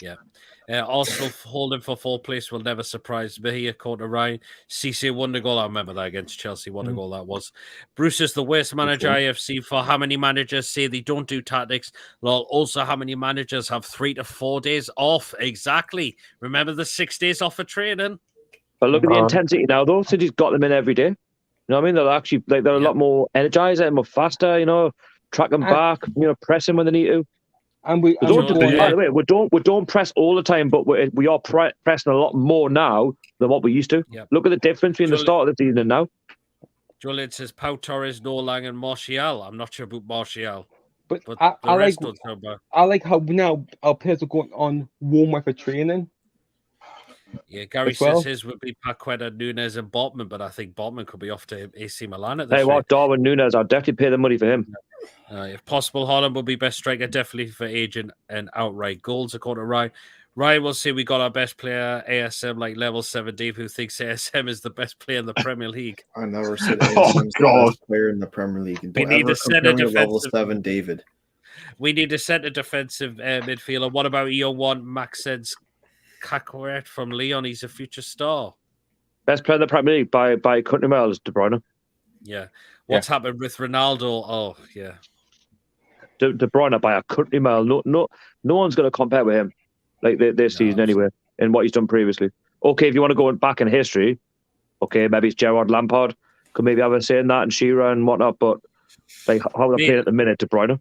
Speaker 1: Yeah. Also holding for fourth place will never surprise me. According to Ryan, CC won the goal. I remember that against Chelsea. What a goal that was. Bruce is the worst manager I have seen. For how many managers say they don't do tactics? Well, also how many managers have 3 to 4 days off? Exactly. Remember the 6 days off for training?
Speaker 6: But look at the intensity now, though. Since he's got them in every day. You know what I mean? They're actually they're a lot more energized, more faster. You know, track them back. You know, press them when they need to.
Speaker 3: And
Speaker 6: by the way, we don't press all the time, but we are pressing a lot more now than what we used to.
Speaker 1: Yep.
Speaker 6: Look at the difference between the start of the season and now.
Speaker 1: Julian says Pau Torres, Nolang, and Martial. I'm not sure about Martial,
Speaker 3: but
Speaker 1: I
Speaker 3: like how now our players are going on warm weather training.
Speaker 1: Yeah, Gary says his would be Paqueta, Nunes, and Botman, but I think Botman could be off to AC Milan at this
Speaker 6: rate. Hey, what, Darwin Nunes? I'll definitely pay the money for him.
Speaker 1: If possible, Holland will be best striker, definitely for agent and outright goals, according to Ryan. Ryan will say we got our best player, ASM, like level 7 Dave, who thinks ASM is the best player in the Premier League.
Speaker 5: I never said ASM is the best player in the Premier League.
Speaker 1: We need a center defensive
Speaker 5: level 7 David.
Speaker 1: We need a center defensive midfielder. What about EO1 Maxence Caqueret from Lyon? He's a future star.
Speaker 6: Best player in the Premier League by country miles, De Bruyne.
Speaker 1: Yeah. What's happened with Ronaldo? Oh, yeah.
Speaker 6: De Bruyne by a country mile. No one's going to compare with him like this season anyway, in what he's done previously. Okay, if you want to go back in history, okay, maybe it's Gerrard Lampard. Could maybe have a say in that, and Shearer and whatnot, but like how they're playing at the minute, De Bruyne.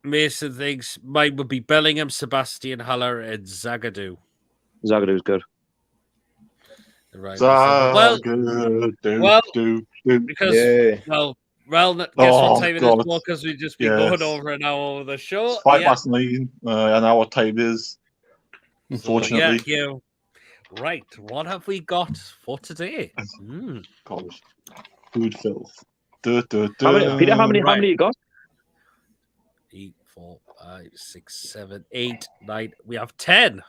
Speaker 1: Mason thinks mine would be Bellingham, Sebastian Haller, and Zagadou.
Speaker 6: Zagadou's good.
Speaker 1: Right. Well, guess what time it is? Because we've just been going over an hour of the show.
Speaker 2: It's 5:09. I know what time it is. Unfortunately.
Speaker 1: Yeah. Right. What have we got for today?
Speaker 2: Gosh. Food filth.
Speaker 6: Peter, how many you got?
Speaker 1: 8, 4, 5, 6, 7, 8, 9. We have 10.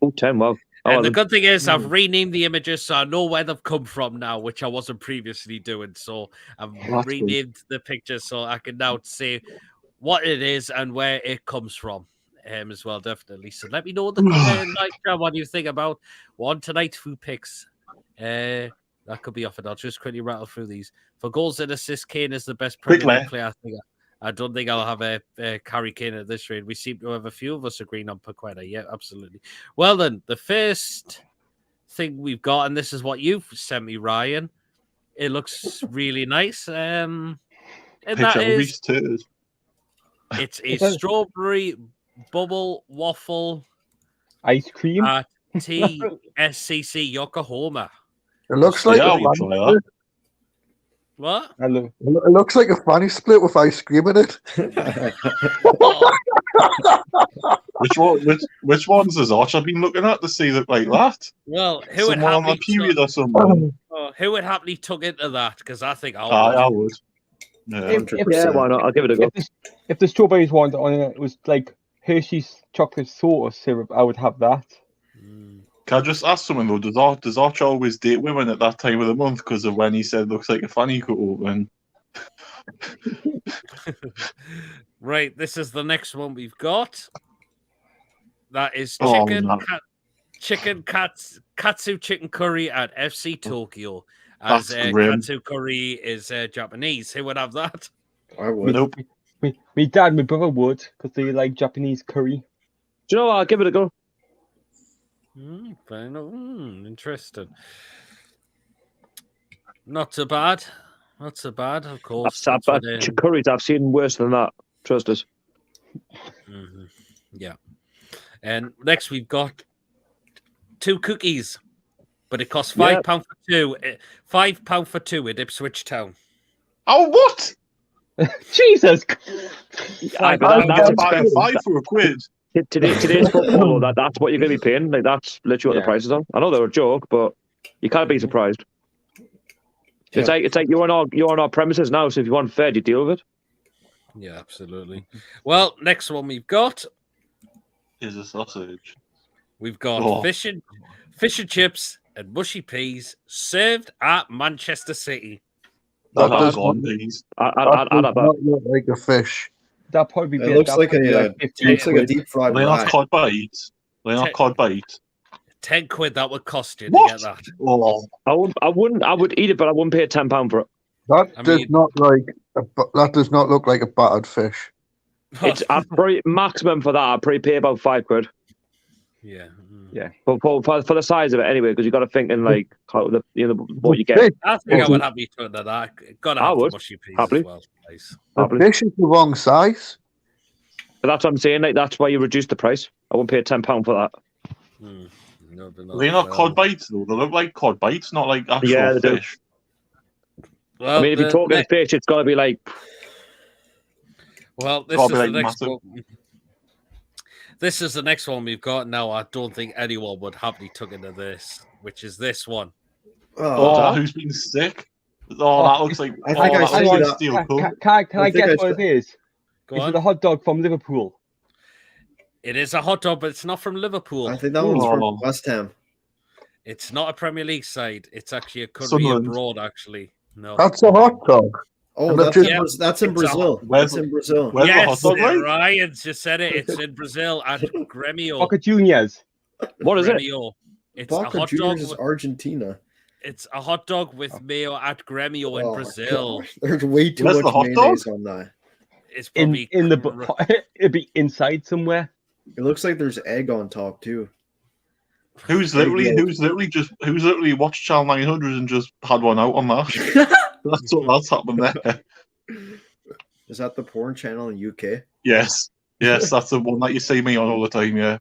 Speaker 6: Oh, 10. Wow.
Speaker 1: And the good thing is I've renamed the images so I know where they've come from now, which I wasn't previously doing. So I've renamed the pictures so I can now say what it is and where it comes from as well, definitely. So let me know the what you think about tonight's food picks. That could be offered. I'll just quickly rattle through these. For goals and assists, Kane is the best Premier League player. I don't think I'll have a Harry Kane at this rate. We seem to have a few of us agreeing on Paqueta. Yeah, absolutely. Well then, the first thing we've got, and this is what you've sent me, Ryan. It looks really nice. And that is, it's a strawberry bubble waffle
Speaker 3: ice cream
Speaker 1: at TSCC Yokohama.
Speaker 4: It looks like
Speaker 1: What?
Speaker 4: it looks like a fanny split with ice cream in it.
Speaker 2: Which ones has Archer been looking at to see that like that?
Speaker 1: Well, who would
Speaker 2: Someone on
Speaker 1: happily
Speaker 2: the period or something?
Speaker 1: who would happily tuck into that? Because I think
Speaker 2: I would. Yeah,
Speaker 6: why not? I'll give it a go.
Speaker 3: If the strawberries one on it was like Hershey's chocolate sauce syrup, I would have that.
Speaker 2: Can I just ask someone though? Does Archer always date women at that time of the month because of when he said looks like a fanny cut open?
Speaker 1: Right, this is the next one we've got. That is katsu chicken curry at FC Tokyo. As katsu curry is Japanese. Who would have that?
Speaker 5: I would.
Speaker 2: Nope.
Speaker 3: My dad and my brother would, because they like Japanese curry.
Speaker 6: Do you know what? I'll give it a go.
Speaker 1: Fair enough. Interesting. Not so bad. Not so bad, of course.
Speaker 6: Curries, I've seen worse than that. Trust us.
Speaker 1: Yeah. And next we've got 2 cookies, but it costs £5 for 2. £5 for 2 at Ipswich Town.
Speaker 2: Oh, what?
Speaker 3: Jesus!
Speaker 2: I'd buy 5 for a quid.
Speaker 6: Today's football, that's what you're going to be paying. Like that's literally what the prices are. I know they're a joke, but you can't be surprised. Yeah. It's like you're on our premises now, so if you want fed, you deal with it.
Speaker 1: Yeah, absolutely. Well, next one we've got
Speaker 2: is a sausage.
Speaker 1: We've got fish and chips and mushy peas served at Manchester City.
Speaker 2: That does not
Speaker 4: look like a fish.
Speaker 3: That probably be.
Speaker 5: It looks like a deep fried.
Speaker 2: They're not cod bites. They're not cod bites.
Speaker 1: £10 that would cost you to get that.
Speaker 2: Oh.
Speaker 6: I would eat it, but I wouldn't pay £10 for it.
Speaker 4: That does not look like a battered fish.
Speaker 6: It's probably maximum for that. I'd probably pay about £5.
Speaker 1: Yeah.
Speaker 3: Yeah.
Speaker 6: But for the size of it anyway, because you got to think in like how what you get.
Speaker 1: I think I would have you turn to that. Gotta have the mushy peas as well. Nice.
Speaker 4: The fish is the wrong size.
Speaker 6: But that's what I'm saying. Like that's why you reduce the price. I won't pay £10 for that.
Speaker 2: No, they're not cod bites though. They look like cod bites, not like actual fish.
Speaker 1: Well,
Speaker 6: I mean, if you're talking fish, it's got to be like.
Speaker 1: Well, this is the next one. This is the next one we've got now. I don't think anyone would happily tuck into this, which is this one.
Speaker 2: Who's been sick? Oh, that looks like.
Speaker 5: I think I see that.
Speaker 2: Steel
Speaker 3: Can I guess what it is? Is it a hot dog from Liverpool?
Speaker 1: It is a hot dog, but it's not from Liverpool.
Speaker 5: I think that one's from West Ham.
Speaker 1: It's not a Premier League side. It's actually a country abroad, actually. No.
Speaker 4: That's a hot dog.
Speaker 5: Oh, that's in Brazil. That's in Brazil.
Speaker 1: Yes, Ryan just said it. It's in Brazil at Grêmio.
Speaker 3: Boca Juniors.
Speaker 6: What is it?
Speaker 1: It's
Speaker 5: Boca
Speaker 1: a hot
Speaker 5: Juniors
Speaker 1: dog.
Speaker 5: Is Argentina.
Speaker 1: It's a hot dog with mayo at Grêmio in Brazil.
Speaker 5: There's way too much mayonnaise on that.
Speaker 1: It's probably
Speaker 3: it'd be inside somewhere.
Speaker 5: It looks like there's egg on top too.
Speaker 2: Who's literally watched Channel 900 and just had one out on that? That's happened there.
Speaker 5: Is that the porn channel in UK?
Speaker 2: Yes, that's the one that you see me on all the time. Yeah,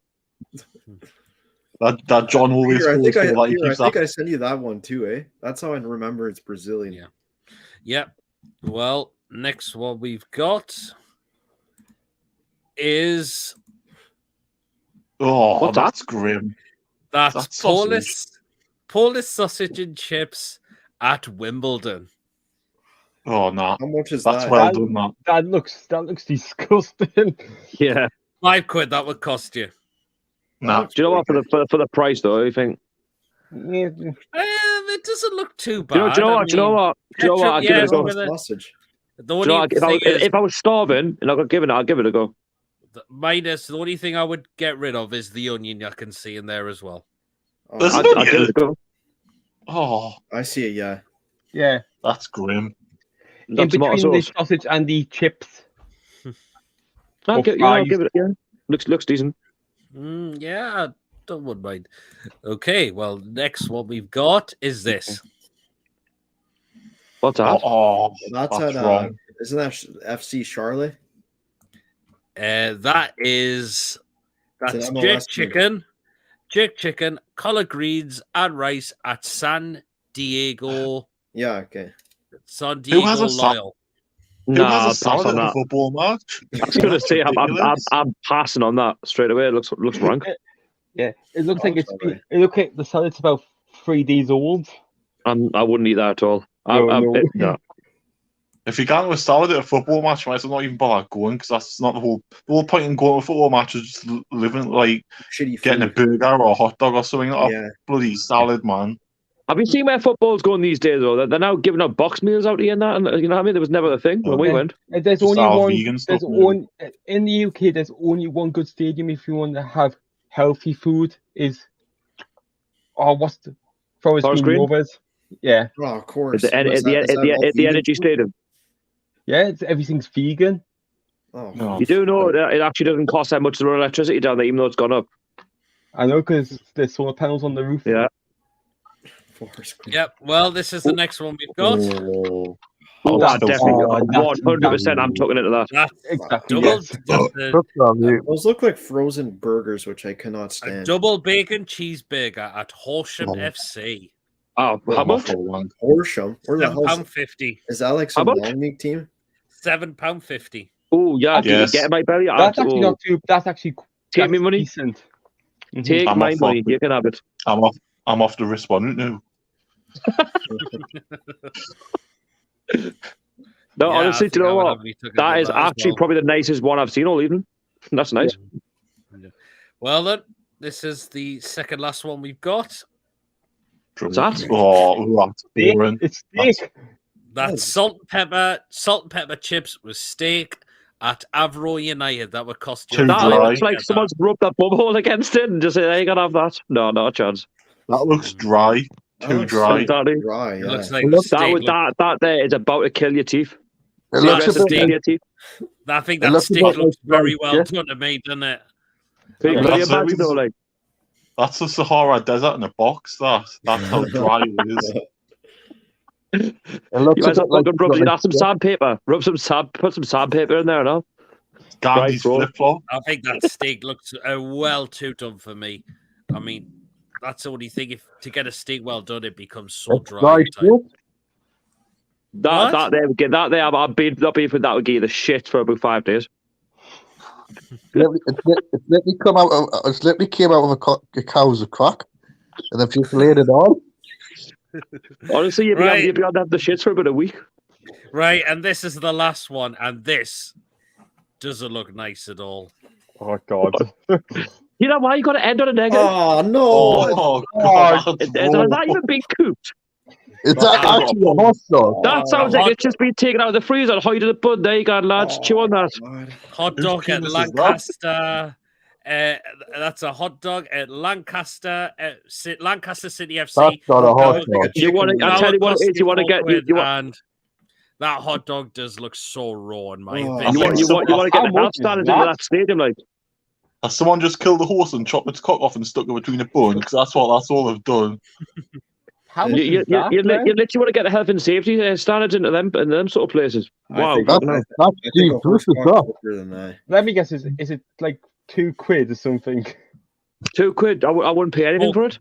Speaker 2: that John always.
Speaker 5: I think I sent you that one too. That's how I remember it's Brazilian.
Speaker 1: Yeah. Yep. Well, next one we've got is.
Speaker 2: Oh, that's grim.
Speaker 1: That's Polish sausage and chips at Wimbledon.
Speaker 2: Oh no!
Speaker 5: How much is
Speaker 2: that's
Speaker 5: that?
Speaker 2: Well done, that.
Speaker 3: That looks disgusting.
Speaker 6: Yeah,
Speaker 1: £5 that would cost you.
Speaker 2: No.
Speaker 6: Do you know what for the price though? You think?
Speaker 3: Yeah.
Speaker 1: It doesn't look too bad.
Speaker 6: Do you know what? I'll give it a go.
Speaker 5: Sausage.
Speaker 6: If I was starving and I got given it, I'll give it a go.
Speaker 1: The only thing I would get rid of is the onion I can see in there as well.
Speaker 2: I'll give it a go. Oh,
Speaker 5: I see it. Yeah.
Speaker 3: Yeah.
Speaker 2: That's grim.
Speaker 3: In between the sausage and the chips.
Speaker 6: I'll give it. Yeah, looks decent.
Speaker 1: Yeah, Don't mind. Okay, well, next one we've got is this.
Speaker 6: What's that?
Speaker 5: That's at
Speaker 2: wrong.
Speaker 5: isn't that FC Charlotte?
Speaker 1: That's
Speaker 5: an MLS
Speaker 1: jerk
Speaker 5: team.
Speaker 1: chicken, collard greens, and rice at San Diego.
Speaker 5: Yeah, okay.
Speaker 1: San Diego
Speaker 2: has a
Speaker 1: Loyal.
Speaker 2: Who has
Speaker 6: Nah,
Speaker 2: a salad
Speaker 6: pass on
Speaker 2: at a
Speaker 6: that.
Speaker 2: football match?
Speaker 6: I was going to say I'm passing on that straight away. It looks rank.
Speaker 3: Yeah, it looks like it looks like the salad's about 3 days old.
Speaker 6: I wouldn't eat that at all. No.
Speaker 2: If you're going to a salad at a football match, might as well not even bother going, because that's not the whole point in going to a football match is just living like
Speaker 5: Shitty
Speaker 2: getting a
Speaker 5: food.
Speaker 2: burger or a hot dog or something. Not
Speaker 5: Yeah.
Speaker 2: a bloody salad, man.
Speaker 6: Have you seen where football's going these days, though? They're now giving out box meals out here and that. And, you know what I mean? There was never a thing when we went.
Speaker 3: There's
Speaker 2: Just
Speaker 3: only
Speaker 2: our
Speaker 3: one.
Speaker 2: vegan stuff,
Speaker 3: There's
Speaker 2: maybe.
Speaker 3: one in the UK. There's only one good stadium if you want to have healthy food. What's the Forest Green Rovers? Yeah.
Speaker 5: Oh, of course.
Speaker 6: At the Energy Stadium.
Speaker 3: Yeah, everything's vegan.
Speaker 5: Oh,
Speaker 2: No.
Speaker 6: You do know that it actually doesn't cost that much to run electricity down there, even though it's gone up.
Speaker 3: I know, because there's solar panels on the roof.
Speaker 6: Yeah.
Speaker 5: Forest Green.
Speaker 1: Yep. Well, this is the next one we've got.
Speaker 6: That's definitely
Speaker 3: that's
Speaker 6: 100%. I'm talking into that.
Speaker 1: That's
Speaker 3: Exactly.
Speaker 1: double.
Speaker 3: Yes.
Speaker 1: That's
Speaker 5: Those look like frozen burgers, which I cannot
Speaker 1: a
Speaker 5: stand.
Speaker 1: double bacon cheeseburger at Horsham FC.
Speaker 6: Oh, how much?
Speaker 5: Horsham. Where the hell
Speaker 1: £7.50.
Speaker 5: is that? Like some
Speaker 6: much?
Speaker 5: long league team?
Speaker 1: £7.50.
Speaker 6: Oh, yeah.
Speaker 2: Yes.
Speaker 6: Get in my belly.
Speaker 3: That's actually not too. That's actually
Speaker 6: Take me money.
Speaker 3: decent. Mhm.
Speaker 6: Take
Speaker 2: I'm
Speaker 6: my
Speaker 2: off
Speaker 6: money.
Speaker 2: of-
Speaker 6: You can have it.
Speaker 2: I'm off the respondent now.
Speaker 6: No,
Speaker 1: Yeah,
Speaker 6: honestly,
Speaker 1: I
Speaker 6: do you
Speaker 1: think I
Speaker 6: know
Speaker 1: would
Speaker 6: what?
Speaker 1: have me took a
Speaker 6: That
Speaker 1: bit
Speaker 6: is
Speaker 1: of as
Speaker 6: actually
Speaker 1: well.
Speaker 6: probably the nicest one I've seen all evening. That's nice.
Speaker 1: Well, then, this is the second last one we've got.
Speaker 6: What's that?
Speaker 2: Oh, that's boring.
Speaker 3: It's steak.
Speaker 1: That's salt and pepper chips with steak at Avro United. That would cost you.
Speaker 2: Too
Speaker 6: That
Speaker 2: dry.
Speaker 6: looks like someone's rubbed that bum hole against it and just said, "Hey, you gotta have that." No, not a chance.
Speaker 2: That looks dry. Too dry.
Speaker 6: Exactly.
Speaker 5: Dry,
Speaker 1: It
Speaker 5: yeah.
Speaker 1: looks like
Speaker 4: It
Speaker 1: the
Speaker 4: looks-
Speaker 1: steak.
Speaker 6: That there is about to kill your teeth.
Speaker 4: It looks a
Speaker 6: Seriously,
Speaker 4: bit.
Speaker 6: your teeth.
Speaker 1: I think
Speaker 4: it
Speaker 1: that
Speaker 4: looks a
Speaker 1: steak
Speaker 4: bit
Speaker 1: looks
Speaker 4: like
Speaker 1: very
Speaker 4: rice,
Speaker 1: well
Speaker 4: yeah.
Speaker 1: done to me, doesn't it?
Speaker 6: Can you
Speaker 2: That's
Speaker 6: imagine
Speaker 2: it.
Speaker 6: though, like
Speaker 2: That's the Sahara Desert in a box. That's how dry it is.
Speaker 4: It
Speaker 6: you
Speaker 4: looks
Speaker 6: might as
Speaker 4: a
Speaker 6: well
Speaker 4: bit
Speaker 6: fucking rub
Speaker 4: like
Speaker 6: some sandpaper. Put some sandpaper in there, no?
Speaker 2: Gandhi's
Speaker 6: bro.
Speaker 2: flip flop.
Speaker 1: I think that steak looks well too done for me. I mean, that's the only thing. If to get a steak well done, it becomes so
Speaker 4: It's
Speaker 1: dry.
Speaker 4: dry,
Speaker 1: at times. What?
Speaker 6: That there, I've been that would give you the shit for about 5 days.
Speaker 4: It's literally come out of. It's literally came out of a cow's crack, and they've just laid it on.
Speaker 6: Honestly, you'd be
Speaker 1: Right.
Speaker 6: able to have the shits for about a week.
Speaker 1: Right, and this is the last one, and this doesn't look nice at all.
Speaker 3: Oh God.
Speaker 6: You know why you got to end on a negative?
Speaker 5: Oh no!
Speaker 2: Oh, God.
Speaker 6: Has that even been cooked?
Speaker 4: It's actually a hot dog.
Speaker 6: That sounds like it's just been taken out of the freezer and hiding in the bud. There you go, lads. Chew on that.
Speaker 5: God.
Speaker 1: Hot
Speaker 2: Whose
Speaker 1: dog at
Speaker 2: penis is that?
Speaker 1: Lancaster. That's a hot dog at Lancaster. Lancaster City FC.
Speaker 4: That's not a hot
Speaker 5: Like
Speaker 4: dog.
Speaker 5: a
Speaker 6: You want to?
Speaker 5: chicken
Speaker 6: I'll tell you what
Speaker 1: Cost
Speaker 6: it is. You want to
Speaker 1: £4
Speaker 6: get. You want.
Speaker 1: and that hot dog does look so raw in my
Speaker 5: Oh.
Speaker 1: opinion.
Speaker 6: You want. You want. You want to get
Speaker 3: How
Speaker 6: the
Speaker 3: much
Speaker 6: health
Speaker 3: is
Speaker 6: standards
Speaker 3: that?
Speaker 6: into that stadium, like.
Speaker 2: Has someone just killed the horse and chopped its cock off and stuck it between the bones? Because that's all they've done.
Speaker 3: How much
Speaker 6: You
Speaker 3: is that?
Speaker 6: literally
Speaker 3: man?
Speaker 6: want to get the health and safety standards into them sort of places. Wow.
Speaker 4: That's
Speaker 5: I think a
Speaker 4: deep.
Speaker 5: horse
Speaker 4: This is
Speaker 5: cock's
Speaker 4: that.
Speaker 5: cheaper than that.
Speaker 3: Let me guess. Is it like £2 or something?
Speaker 6: £2. I wouldn't pay anything for it.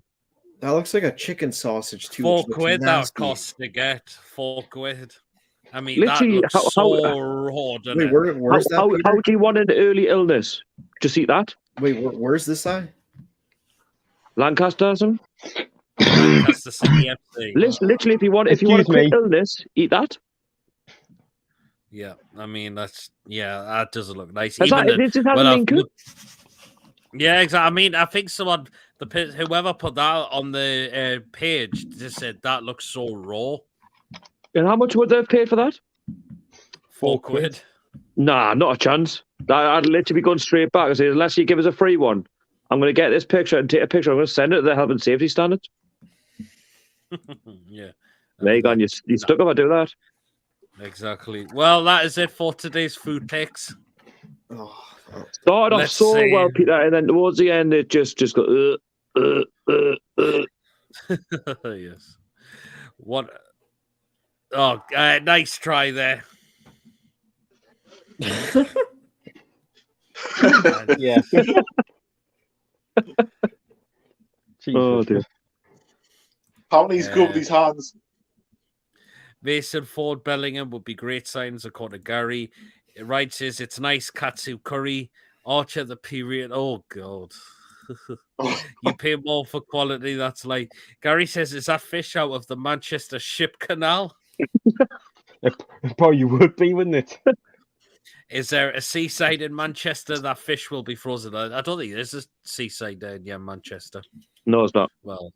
Speaker 5: That looks like a chicken sausage too.
Speaker 1: £4
Speaker 5: which looks
Speaker 1: that would
Speaker 5: nasty.
Speaker 1: cost to get. £4. I mean,
Speaker 6: Literally,
Speaker 1: that looks
Speaker 6: how-
Speaker 1: so raw, doesn't
Speaker 5: Wait,
Speaker 1: it?
Speaker 5: where's that?
Speaker 6: How
Speaker 5: Peter?
Speaker 6: do you want an early illness? Just eat that.
Speaker 5: Wait, where's this at?
Speaker 6: Lancaster or something?
Speaker 1: Lancaster City FC.
Speaker 6: Literally, if you want a
Speaker 3: Excuse
Speaker 6: quick
Speaker 3: me.
Speaker 6: illness, eat that.
Speaker 1: Yeah, I mean that doesn't look nice.
Speaker 6: Is that,
Speaker 1: Even
Speaker 6: it just
Speaker 1: when
Speaker 6: hasn't
Speaker 1: I've
Speaker 6: been cooked.
Speaker 1: yeah, exactly. I mean, I think whoever put that on the page just said that looks so raw.
Speaker 6: And how much would they have paid for that?
Speaker 1: £4.
Speaker 6: Nah, not a chance. I'd literally be going straight back and say, unless you give us a free one, I'm going to get this picture and take a picture. I'm going to send it to the health and safety standards.
Speaker 1: Yeah.
Speaker 6: There you go. And you stuck up. I do that.
Speaker 1: Exactly. Well, that is it for today's food picks.
Speaker 5: Oh,
Speaker 6: Started off
Speaker 1: Let's
Speaker 6: so
Speaker 1: see.
Speaker 6: well, Peter, and then towards the end, it just got.
Speaker 1: Yes. What? Oh, nice try there.
Speaker 3: Yeah.
Speaker 6: Oh dear.
Speaker 2: How many's go up these hands?
Speaker 1: Mason, Ford, Bellingham would be great signs, according to Gary. Wright says it's nice Katsu Curry. Archer the period. Oh god. You pay more for quality. That's like Gary says, is that fish out of the Manchester Ship Canal?
Speaker 3: It probably would be, wouldn't it?
Speaker 1: Is there a seaside in Manchester? That fish will be frozen. I don't think there's a seaside there in Manchester.
Speaker 6: No, it's not.
Speaker 1: Well,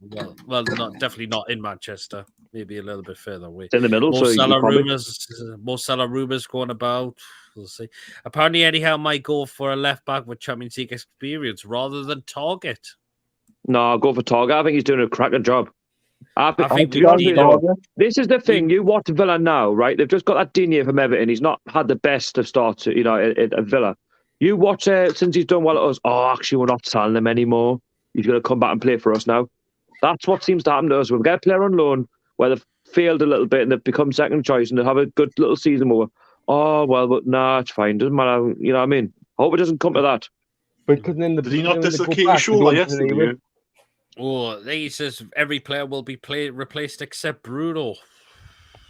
Speaker 1: not definitely not in Manchester. Maybe a little bit further away.
Speaker 6: It's in the middle.
Speaker 1: More seller rumors going about. We'll see. Apparently, Eddie Howe might go for a left back with Champions League experience rather than Target.
Speaker 6: No, I'll go for Target. I think he's doing a cracking job. I think this is the thing. You watch Villa now, right? They've just got that Digne from Everton. He's not had the best of starts, at Villa. You watch since he's done well at us. Oh, actually, we're not selling him anymore. He's going to come back and play for us now. That's what seems to happen to us. We've got a player on loan where they've failed a little bit and they've become second choice and they have a good little season where, oh, well, but nah, it's fine. Doesn't matter. You know what I mean? I hope it doesn't come to that.
Speaker 3: But then
Speaker 2: did he not dislocate his shoulder yesterday?
Speaker 1: Oh, he says every player will be replaced except Bruno.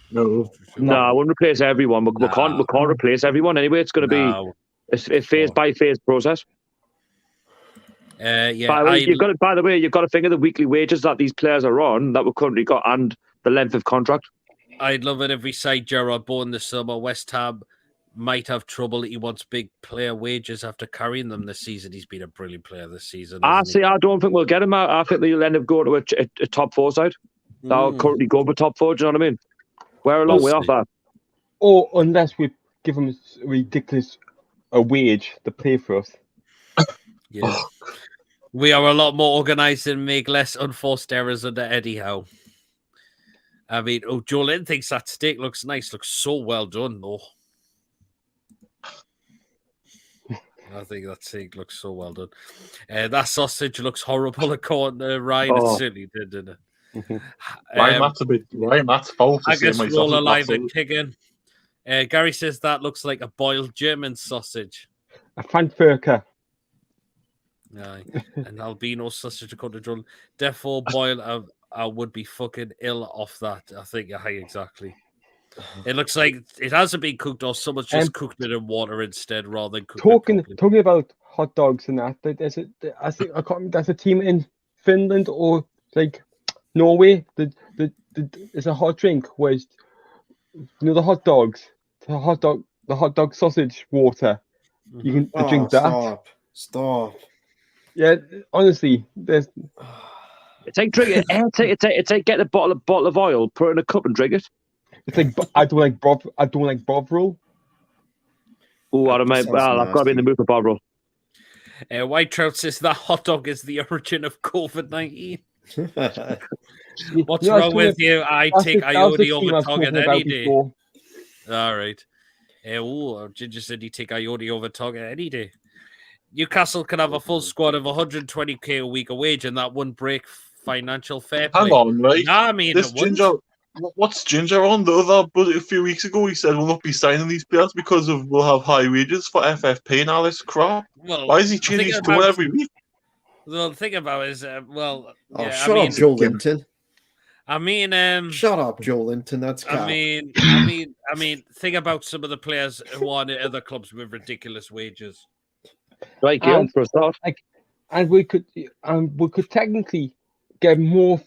Speaker 2: No,
Speaker 6: I wouldn't replace everyone. We can't replace everyone anyway. It's going to be a phase by phase process.
Speaker 1: Yeah.
Speaker 6: By the way, you've got to think of the weekly wages that these players are on that we've currently got and the length of contract.
Speaker 1: I'd love it if we signed Gerard Bowen this summer. West Ham might have trouble. He wants big player wages after carrying them this season. He's been a brilliant player this season.
Speaker 6: I don't think we'll get him out. I think they'll end up going to a top four side. They'll currently go for top four. Do you know what I mean? We're a long way off that.
Speaker 3: Or unless we give him a ridiculous wage to play for us.
Speaker 1: Yeah. We are a lot more organised and make less unforced errors under Eddie Howe. I mean, Joe Lynn thinks that steak looks nice. Looks so well done, though. I think that steak looks so well done. That sausage looks horrible, according to Ryan. It certainly did, didn't it?
Speaker 2: Matt's fault.
Speaker 1: I guess roll alive and kicking. Gary says that looks like a boiled German sausage.
Speaker 3: A Frankfurter.
Speaker 1: Aye. An albino sausage, according to John. Therefore, boil, I would be fucking ill off that. I think, exactly. It looks like it hasn't been cooked, or someone's just cooked it in water instead, rather than cooking. Talking
Speaker 3: about hot dogs and that, I think I can't remember, there's a team in Finland or like Norway. There's a hot drink where the hot dogs, the hot dog sausage water. You can drink that.
Speaker 5: Stop.
Speaker 3: Yeah, honestly, there's.
Speaker 6: It's like drink it. It's like get a bottle of oil, put it in a cup and drink it.
Speaker 3: It's like I don't like Bovril.
Speaker 6: Oh, I've got to be in the mood for Bovril.
Speaker 1: White Trout says that hot dog is the origin of COVID-19. What's wrong with you? I take Iodi over Target any day. All right. Ginger said he take Iodi over Target any day. Newcastle can have a full squad of 120k a week a wage, and that wouldn't break financial fair play.
Speaker 2: Hang on, right?
Speaker 1: Nah, I mean,
Speaker 2: this Ginger. What's Ginger on? But a few weeks ago, he said we'll not be signing these players because we'll have high wages for FFP and all this crap. Well, why is he changing his tone every week?
Speaker 1: Well, the thing about it is,
Speaker 5: shut up, Joe Linton.
Speaker 1: I mean,
Speaker 5: shut up, Joe Linton. That's cap.
Speaker 1: I mean, think about some of the players who are in other clubs with ridiculous wages.
Speaker 6: Like you, for a start.
Speaker 3: And we could technically get more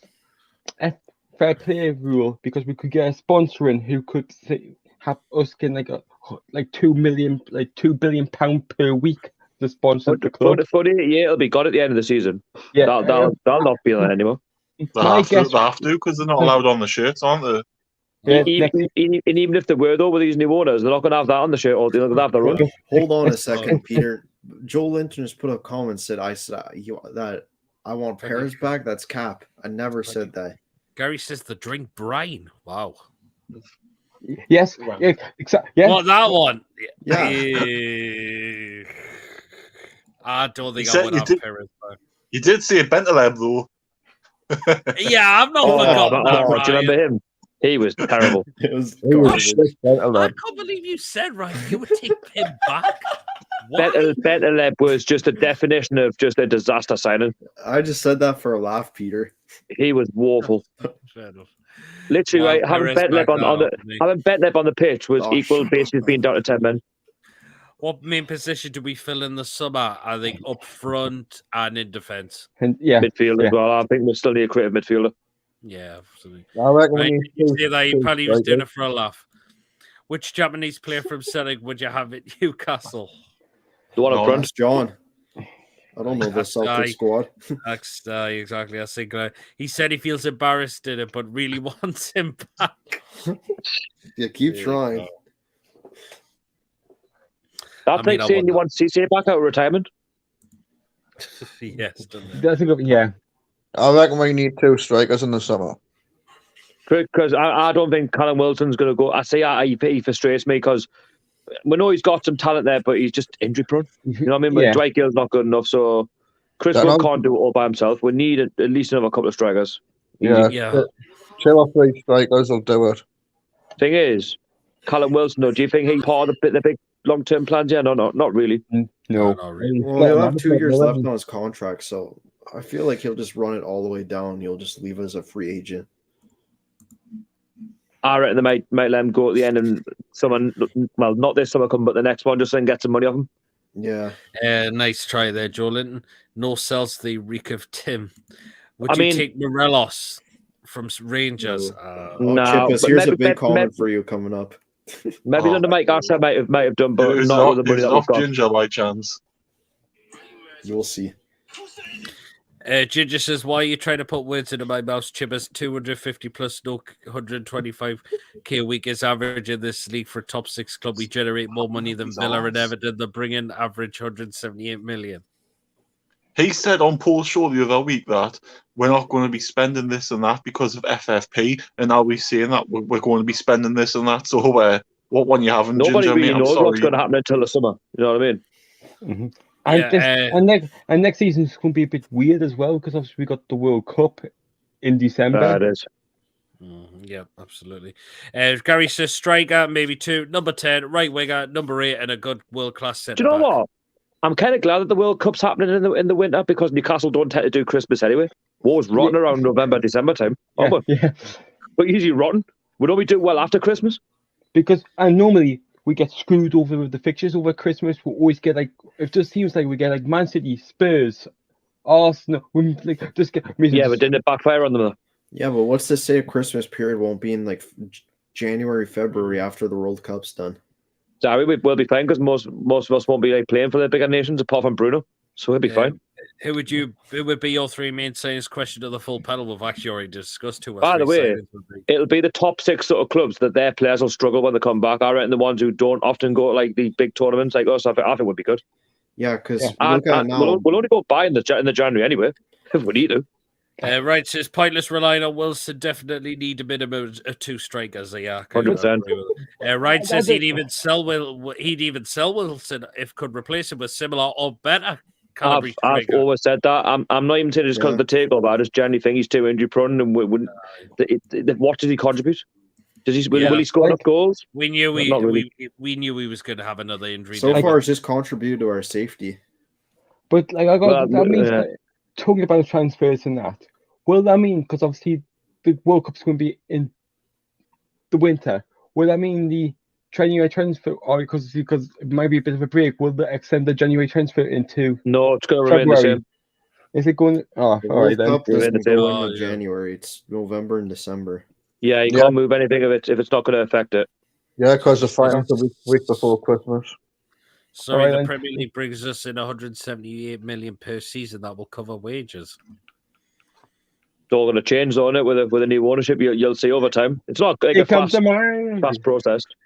Speaker 3: fair play rule because we could get a sponsoring who could have us getting like 2 billion pound per week to sponsor the club.
Speaker 6: It'll be got at the end of the season. Yeah, they'll not be on it anymore.
Speaker 2: They have to because they're not allowed on the shirts, aren't
Speaker 6: they? Even if they were though with these new owners, they're not going to have that on the shirt, or they're going to have the run.
Speaker 5: Hold on a second, Peter. Joel Linton just put a comment said that I want Paris back. That's cap. I never said that.
Speaker 1: Gary says the drink brine. Wow.
Speaker 3: Yes. Yeah, exactly. Yeah.
Speaker 1: What, that one?
Speaker 5: Yeah.
Speaker 1: I don't think I would have Paris back.
Speaker 2: You did say Bentaleb though.
Speaker 1: Yeah, I've not forgotten that.
Speaker 6: Do you remember him? He was terrible.
Speaker 5: It was
Speaker 1: I can't believe you said, Ryan, you would take him back.
Speaker 6: Bentaleb was just a definition of just a disaster signing.
Speaker 5: I just said that for a laugh, Peter.
Speaker 6: He was woeful.
Speaker 1: Fair enough.
Speaker 6: Literally, right, having Bentaleb on the pitch was equal basically being down to 10 men.
Speaker 1: What main position do we fill in the summer? I think up front and in defence.
Speaker 3: And
Speaker 6: Midfield as well. I think we still need a creative midfielder.
Speaker 1: Yeah, absolutely.
Speaker 4: I reckon
Speaker 1: Right, you say that he probably was doing
Speaker 4: strikers.
Speaker 1: it for a laugh. Which Japanese player from Celtic would you have at Newcastle?
Speaker 6: The one up front.
Speaker 5: That's John. I don't know the Celtic squad.
Speaker 1: That's exactly. I think he said he feels embarrassed in it, but really wants him back.
Speaker 5: Yeah, keep trying.
Speaker 6: That's like saying you want CC back out of retirement.
Speaker 1: Yes, doesn't it?
Speaker 3: Yeah.
Speaker 4: I reckon we need 2 strikers in the summer.
Speaker 6: Because I don't think Callum Wilson's going to go. I say he frustrates me because we know he's got some talent there, but he's just injury prone. You know what I mean? But Dwight Gill's not good enough, so Chris Wood can't do it all by himself. We need at least another couple of strikers.
Speaker 4: Yeah. 2 or 3 strikers will do it.
Speaker 6: Thing is, Callum Wilson, though, do you think he's part of the big long-term plans? Yeah, no, not really.
Speaker 3: No.
Speaker 1: Not really.
Speaker 5: Well, he'll have 2 years left on his contract, so I feel like he'll just run it all the way down. He'll just leave as a free agent.
Speaker 6: I reckon they might let him go at the end and someone, well, not this summer come, but the next one, just then get some money off him.
Speaker 5: Yeah.
Speaker 1: Nice try there, Joe Linton. No sells the reek of Tim. Would you take Morelos from Rangers?
Speaker 5: No, here's a big comment for you coming up.
Speaker 6: Maybe under Mike Arthur might have done, but not with the money that we've got.
Speaker 2: Ginger by chance.
Speaker 5: You'll see.
Speaker 1: Ginger says, why are you trying to put words into my mouth? Chibbers 250 plus, no 125k a week is average in this league for a top 6 club. We generate more money than Villa and Everton. They bring in average 178 million.
Speaker 2: He said on Paul's show the other week that we're not going to be spending this and that because of FFP, and now we're saying that we're going to be spending this and that. So what one you having?
Speaker 6: Nobody
Speaker 2: Ginger,
Speaker 6: really
Speaker 2: mate?
Speaker 6: knows what's going to happen until the summer. You know what I mean?
Speaker 3: Mm-hmm. And next season's going to be a bit weird as well because obviously we got the World Cup in December.
Speaker 6: It is.
Speaker 1: Yeah, absolutely. Gary says striker, maybe 2, number 10, right winger, number 8, and a good world-class centre.
Speaker 6: Do you know what? I'm kind of glad that the World Cup's happening in the winter because Newcastle don't tend to do Christmas anyway. War's rotten around November, December time.
Speaker 3: Yeah.
Speaker 6: But usually rotten. We don't do well after Christmas.
Speaker 3: Because normally we get screwed over with the fixtures over Christmas. We always get it just seems like we get Man City, Spurs, Arsenal. We just get.
Speaker 6: Yeah, but didn't it backfire on them though?
Speaker 5: Yeah, but what's to say a Christmas period won't be in January, February after the World Cup's done?
Speaker 6: Sorry, we'll be fine because most of us won't be playing for the bigger nations apart from Bruno, so we'll be fine.
Speaker 1: Who would be your 3 main signings? Question to the full panel. We've actually already discussed 2 or 3.
Speaker 6: By the way, it'll be the top 6 sort of clubs that their players will struggle when they come back. I reckon the ones who don't often go to the big tournaments like us, I think would be good.
Speaker 5: Yeah, because
Speaker 6: we'll only go by in the January anyway if we need to.
Speaker 1: Right, says pointless relying on Wilson. Definitely need a minimum of 2 strikers.
Speaker 6: 100%.
Speaker 1: Ryan says he'd even sell Wilson if could replace him with similar or better.
Speaker 6: I've always said that. I'm not even saying it's because of the takeover. I just generally think he's too injury prone and wouldn't. What does he contribute? Will he score enough goals?
Speaker 1: We knew we knew he was going to have another injury.
Speaker 5: So far, it's just contributed to our safety.
Speaker 3: But that means talking about the transfers and that. Will that mean because obviously the World Cup's going to be in the winter? Will that mean the January transfer, or because it might be a bit of a break, will they extend the January transfer into?
Speaker 6: No, it's going to remain the same.
Speaker 3: Is it going? Oh, all right then.
Speaker 5: Doesn't go into January. It's November and December.
Speaker 6: Yeah, you can't move anything of it if it's not going to affect it.
Speaker 4: Yeah, because the finals the week before Christmas.
Speaker 1: Sorry, the Premier League brings us in 178 million per season. That will cover wages.
Speaker 6: It's all going to change, on it with a new ownership. You'll see over time. It's not like a fast processed.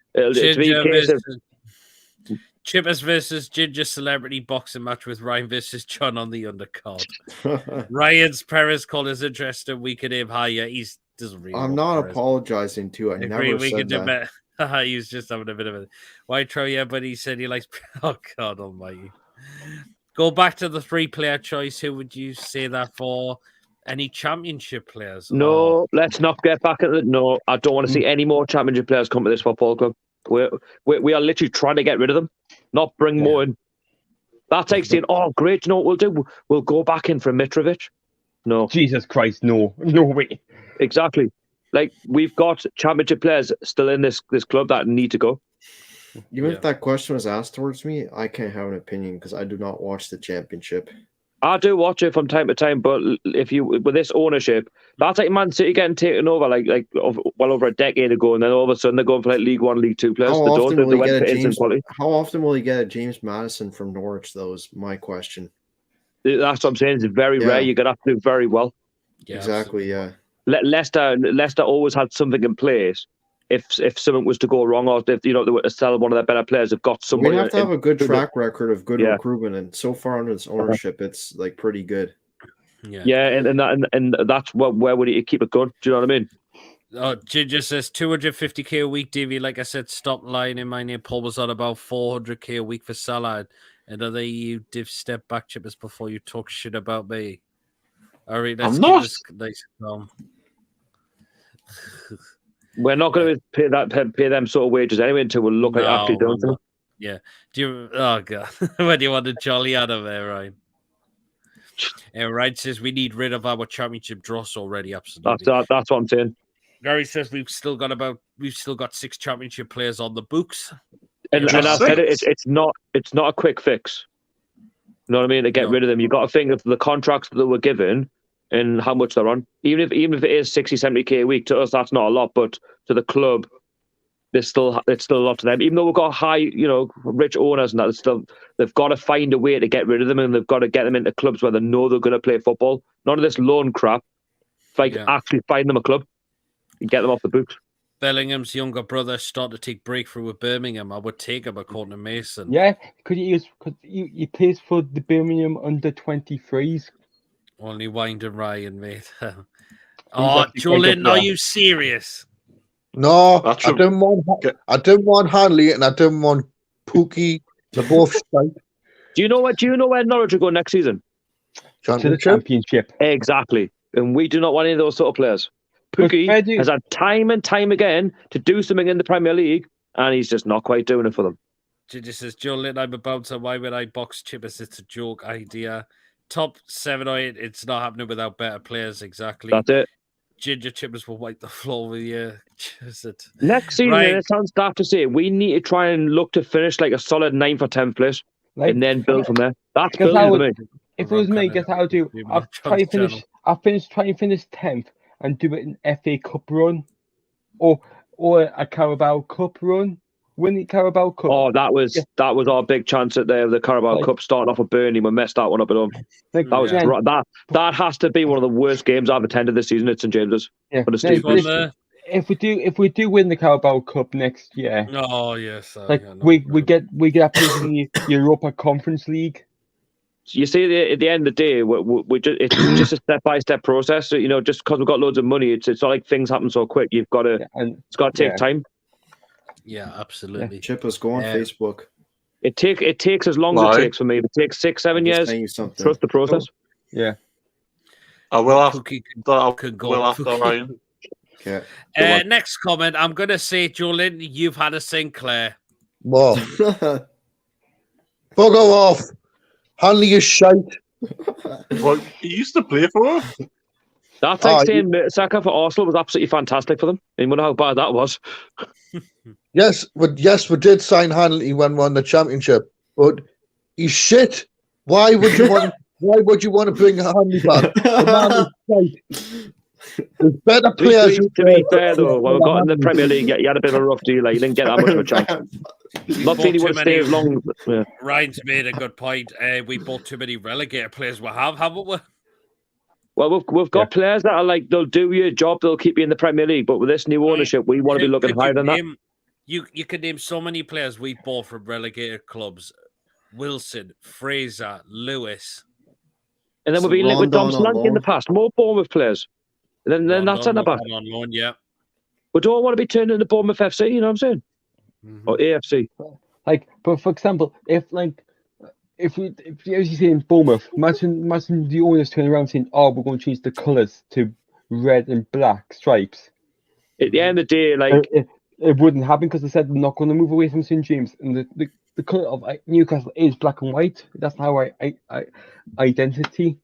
Speaker 1: Chippers versus Ginger celebrity boxing match with Ryan versus John on the undercard. Ryan's Perez call is interesting. We could aim higher. He doesn't really.
Speaker 5: I'm not apologizing to. I never said that.
Speaker 1: He was just having a bit of a white throw, but he said he likes. Oh God Almighty! Go back to the 3-player choice. Who would you say that for? Any championship players?
Speaker 6: No, let's not get back at it. No, I don't want to see any more championship players come to this football club. We are literally trying to get rid of them, not bring more in. That takes saying, oh, great, you know what we'll do? We'll go back in for Mitrovic. No.
Speaker 3: Jesus Christ, no way.
Speaker 6: Exactly. Like, we've got championship players still in this club that need to go.
Speaker 5: Even if that question was asked towards me, I can't have an opinion because I do not watch the championship.
Speaker 6: I do watch it from time to time, but if you with this ownership, that's like Man City getting taken over well over a decade ago, and then all of a sudden they're going for like League One, League Two players.
Speaker 5: How often will he get a James Maddison from Norwich? Though is my question.
Speaker 6: That's what I'm saying. It's very rare. You're gonna have to do very well.
Speaker 5: Yeah, exactly. Yeah.
Speaker 6: Leicester always had something in place. If something was to go wrong, or if they were to sell one of their better players, have got somebody.
Speaker 5: We have to have a good track record of good recruitment, and so far under its ownership, it's like pretty good.
Speaker 6: Yeah, and that's where would you keep it going? Do you know what I mean?
Speaker 1: Oh, Ginger says 250k a week, Davey. Like I said, stop lying in my name. Paul was on about 400k a week for Salah. And other you div step back, Chippers, before you talk shit about me. All right, let's keep this nice calm.
Speaker 6: We're not going to pay them sort of wages anyway until we look like actually doing something.
Speaker 1: Yeah. Oh god, when do you want to jolly out of there, Ryan? Ryan says we need rid of our championship dross already. Absolutely.
Speaker 6: That's what I'm saying.
Speaker 1: Gary says we've still got 6 championship players on the books.
Speaker 6: And I said it's not a quick fix. You know what I mean? To get rid of them, you've got to think of the contracts that were given and how much they're on. Even if it is 60, 70k a week, to us that's not a lot, but to the club, it's still a lot to them. Even though we've got high, rich owners and that, they've got to find a way to get rid of them, and they've got to get them into clubs where they know they're going to play football. None of this loan crap. Actually find them a club and get them off the books.
Speaker 1: Bellingham's younger brother started to take breakthrough with Birmingham. I would take him according to Mason.
Speaker 3: Yeah, because he plays for the Birmingham under 23s.
Speaker 1: Only Wind and Ryan, mate. Jolin, are you serious?
Speaker 4: No, I didn't want Hanley and I didn't want Pookie. They're both straight.
Speaker 6: Do you know where Norwich will go next season?
Speaker 3: To the Championship.
Speaker 6: Exactly. And we do not want any of those sort of players. Pookie has had time and time again to do something in the Premier League, and he's just not quite doing it for them.
Speaker 1: Ginger says, Jolin, I'm a bouncer. Why would I box Chippers? It's a joke idea. Top 7 or 8, it's not happening without better players. Exactly.
Speaker 6: That's it.
Speaker 1: Ginger Chippers will wipe the floor with you.
Speaker 6: Next season, it sounds daft to say, we need to try and look to finish like a solid 9th or 10th place, and then build from there. That's building for me.
Speaker 3: If it was me, guess what I'll do? I'll try and finish 10th and do it an FA Cup run, or a Carabao Cup run. Win the Carabao Cup.
Speaker 6: Oh, that was our big chance at the Carabao Cup, starting off with Burnley. We messed that one up at home. That has to be one of the worst games I've attended this season at St James's.
Speaker 3: Yeah. If we do win the Carabao Cup next year, we get up to the Europa Conference League.
Speaker 6: You see, at the end of the day, it's just a step-by-step process. So, just because we've got loads of money, it's not like things happen so quick. It's got to take time.
Speaker 1: Yeah, absolutely.
Speaker 5: Chippers, go on Facebook.
Speaker 6: It takes as long as it takes for me. If it takes 6-7 years, trust the process.
Speaker 3: Yeah.
Speaker 2: I will after Ryan.
Speaker 5: Okay.
Speaker 1: Next comment. I'm going to say, Jolin, you've had a Sinclair.
Speaker 4: Whoa. Bugger off. Hanley is shite.
Speaker 2: Well, he used to play for her.
Speaker 6: That saying Saka for Arsenal was absolutely fantastic for them. I mean, wonder how bad that was.
Speaker 4: Yes, we did sign Hanley when we won the championship, but he's shit. Why would you want? Why would you want to bring Hanley back? The man is shite. There's better players.
Speaker 6: To be fair, though, when we got in the Premier League, you had a bit of a rough deal. You didn't get that much of a chance. Not saying he would stay as long. Yeah.
Speaker 1: Ryan's made a good point. We bought too many relegated players. Haven't we?
Speaker 6: Well, we've got players that are like, they'll do your job, they'll keep you in the Premier League. But with this new ownership, we want to be looking higher than that.
Speaker 1: You could name so many players we bought from relegated clubs: Wilson, Fraser, Lewis.
Speaker 6: And then we've been linked with Dom Solanke in the past. More Bournemouth players. And then that's centre back.
Speaker 1: On loan, yeah.
Speaker 6: We don't want to be turned into Bournemouth FC, you know what I'm saying? Mm-hmm. Or AFC.
Speaker 3: But for example, if if as you say in Bournemouth, imagine the owners turn around saying, "Oh, we're going to change the colours to red and black stripes."
Speaker 6: At the end of the day, like
Speaker 3: it wouldn't happen because they said they're not going to move away from St James, and the colour of Newcastle is black and white. That's our identity.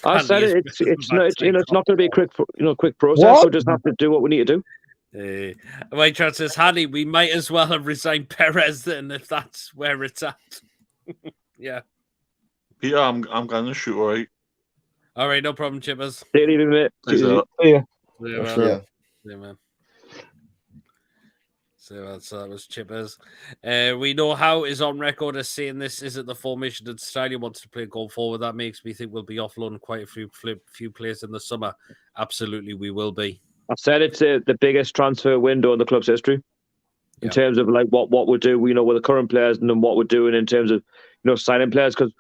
Speaker 6: I said it's not it's not going to be a quick process. We'll just have to do what we need to do.
Speaker 1: White Trout says, Hanley, we might as well have resigned Perez then if that's where it's at. Yeah.
Speaker 2: Peter, I'm going to shoot,
Speaker 1: all right, no problem, Chippers.
Speaker 6: Take it easy, mate.
Speaker 3: Yeah.
Speaker 1: Yeah, man. So that was Chippers. We know Howe is on record as saying this isn't the formation that Stadium wants to play going forward. That makes me think we'll be offloading quite a few players in the summer. Absolutely, we will be.
Speaker 6: I said it's the biggest transfer window in the club's history in terms of like what we'll do. With the current players and then what we're doing in terms of signing players, because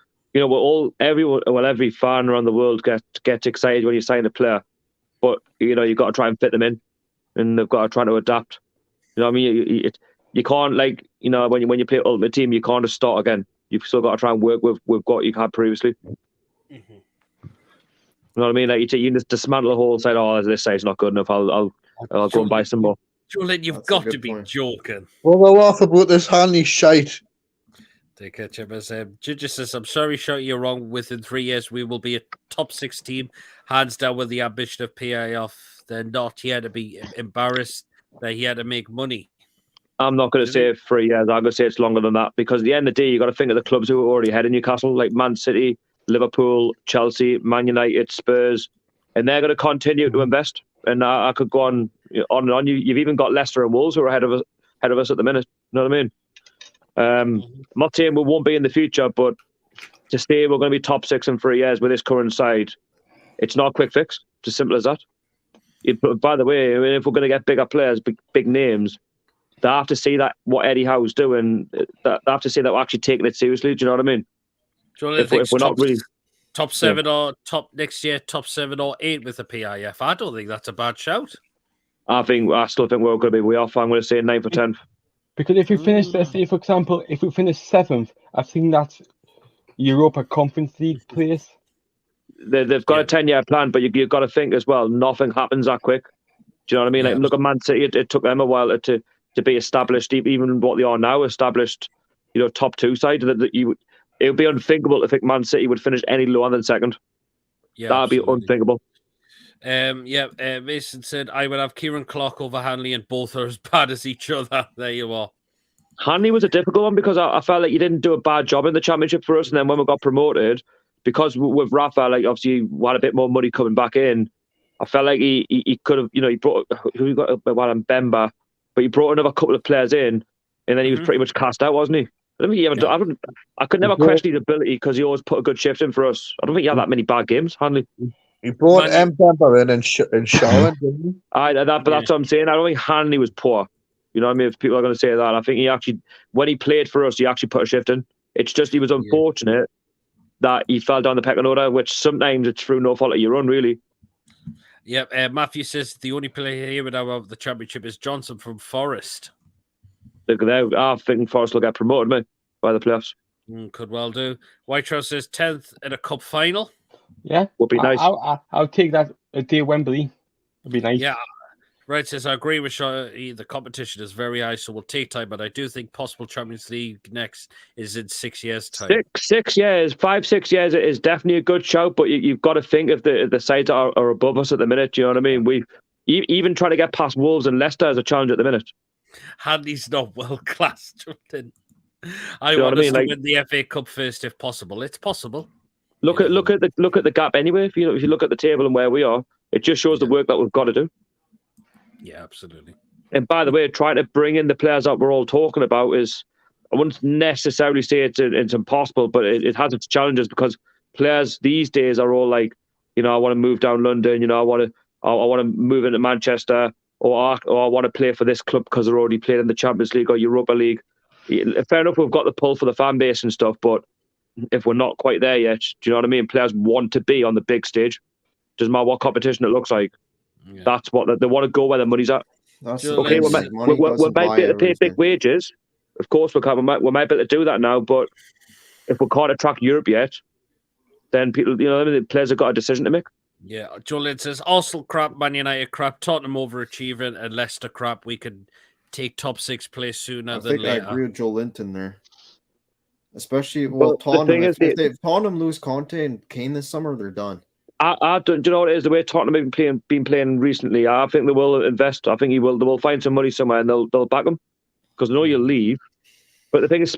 Speaker 6: every fan around the world gets excited when you sign a player, but you've got to try and fit them in, and they've got to try to adapt. You know what I mean? You can't when you play Ultimate Team, you can't just start again. You've still got to try and work with what you had previously. Mm-hmm. You know what I mean? Like you just dismantle the whole side. Oh, this side's not good enough. I'll go and buy some more.
Speaker 1: Julian, you've got to be joking.
Speaker 4: Well, we're off about this Hanley shite.
Speaker 1: Take care, Chippers. Ginger says, I'm sorry, Shorty, you're wrong. Within 3 years, we will be a top 6 team. Hands down with the ambition of PA off. They're not here to be embarrassed. That he had to make money.
Speaker 6: I'm not going to say 3 years. I'm going to say it's longer than that, because at the end of the day, you got to think of the clubs who are already ahead of Newcastle, like Man City, Liverpool, Chelsea, Man United, Spurs, and they're going to continue to invest. And I could go on and on. You've even got Leicester and Wolves who are ahead of us at the minute. You know what I mean? I'm not saying we won't be in the future, but to say we're going to be top 6 in 3 years with this current side, it's not a quick fix. It's as simple as that. By the way, if we're going to get bigger players, big names, they have to see that what Eddie Howe's doing. They have to see that we're actually taking it seriously. Do you know what I mean?
Speaker 1: If we're not really top 7 or top next year, top 7 or 8 with the PIF, I don't think that's a bad shout.
Speaker 6: I still think we're going to be way off. I'm going to say 9th or 10th.
Speaker 3: Because if we finish, let's say, for example, if we finish 7th, I think that's Europa Conference League place.
Speaker 6: They've got a 10-year plan, but you've got to think as well, nothing happens that quick. Do you know what I mean? Like, look at Man City, it took them a while to be established, even what they are now, established, top 2 side. It would be unthinkable to think Man City would finish any lower than 2nd. Yeah, that'd be unthinkable.
Speaker 1: Mason said, I would have Kieran Clark over Hanley, and both are as bad as each other. There you are.
Speaker 6: Hanley was a difficult one because I felt like he didn't do a bad job in the Championship for us, and then when we got promoted, because with Rafa, like obviously we had a bit more money coming back in, I felt like he could have, he brought Bemba, but he brought another couple of players in, and then he was pretty much cast out, wasn't he? I could never question his ability because he always put a good shift in for us. I don't think he had that many bad games, Hanley.
Speaker 4: He brought Bemba in and Sharon, didn't he?
Speaker 6: But that's what I'm saying. I don't think Hanley was poor. You know what I mean? If people are going to say that, I think he actually, when he played for us, he actually put a shift in. It's just he was unfortunate that he fell down the pecking order, which sometimes it's through no fault of your own, really.
Speaker 1: Yeah, Matthew says the only player here without of the Championship is Johnson from Forest.
Speaker 6: Look at that. I think Forest will get promoted, mate, by the playoffs.
Speaker 1: Could well do. White Trout says 10th in a cup final.
Speaker 3: Yeah,
Speaker 6: would be nice.
Speaker 3: I'll take that a day Wembley. It'd be nice.
Speaker 1: Yeah. Right, says I agree with Shaw. The competition is very high, so we'll take time. But I do think possible Champions League next is in 6 years' time.
Speaker 6: 6 years, 5-6 years is definitely a good shout. But you've got to think if the sides are above us at the minute. Do you know what I mean? We even trying to get past Wolves and Leicester is a challenge at the minute.
Speaker 1: Hanley's not world class. I want us to win the FA Cup first if possible. It's possible.
Speaker 6: Look at the gap anyway. If you look at the table and where we are, it just shows the work that we've got to do.
Speaker 1: Yeah, absolutely.
Speaker 6: And by the way, trying to bring in the players that we're all talking about is, I wouldn't necessarily say it's impossible, but it has its challenges because players these days are all like, I want to move down London, I want to move into Manchester, or I want to play for this club because they're already playing in the Champions League or Europa League. Fair enough, we've got the pull for the fan base and stuff, but if we're not quite there yet, do you know what I mean? Players want to be on the big stage. Doesn't matter what competition it looks like. Yeah. That's what they want to go where the money's at. Okay, we might be able to pay big wages. Of course, we might be able to do that now, but if we can't attract Europe yet, then people, the players have got a decision to make.
Speaker 1: Yeah, Julian says Arsenal crap, Man United crap, Tottenham overachieving, and Leicester crap. We could take top 6 place sooner than later.
Speaker 5: I agree with Joe Linton there. Especially, Tottenham. If Tottenham lose Conte and Kane this summer, they're done.
Speaker 6: I don't. Do you know what it is? The way Tottenham have been playing recently, I think they will invest. I think they will find some money somewhere and they'll back them because they know you'll leave. But the thing is,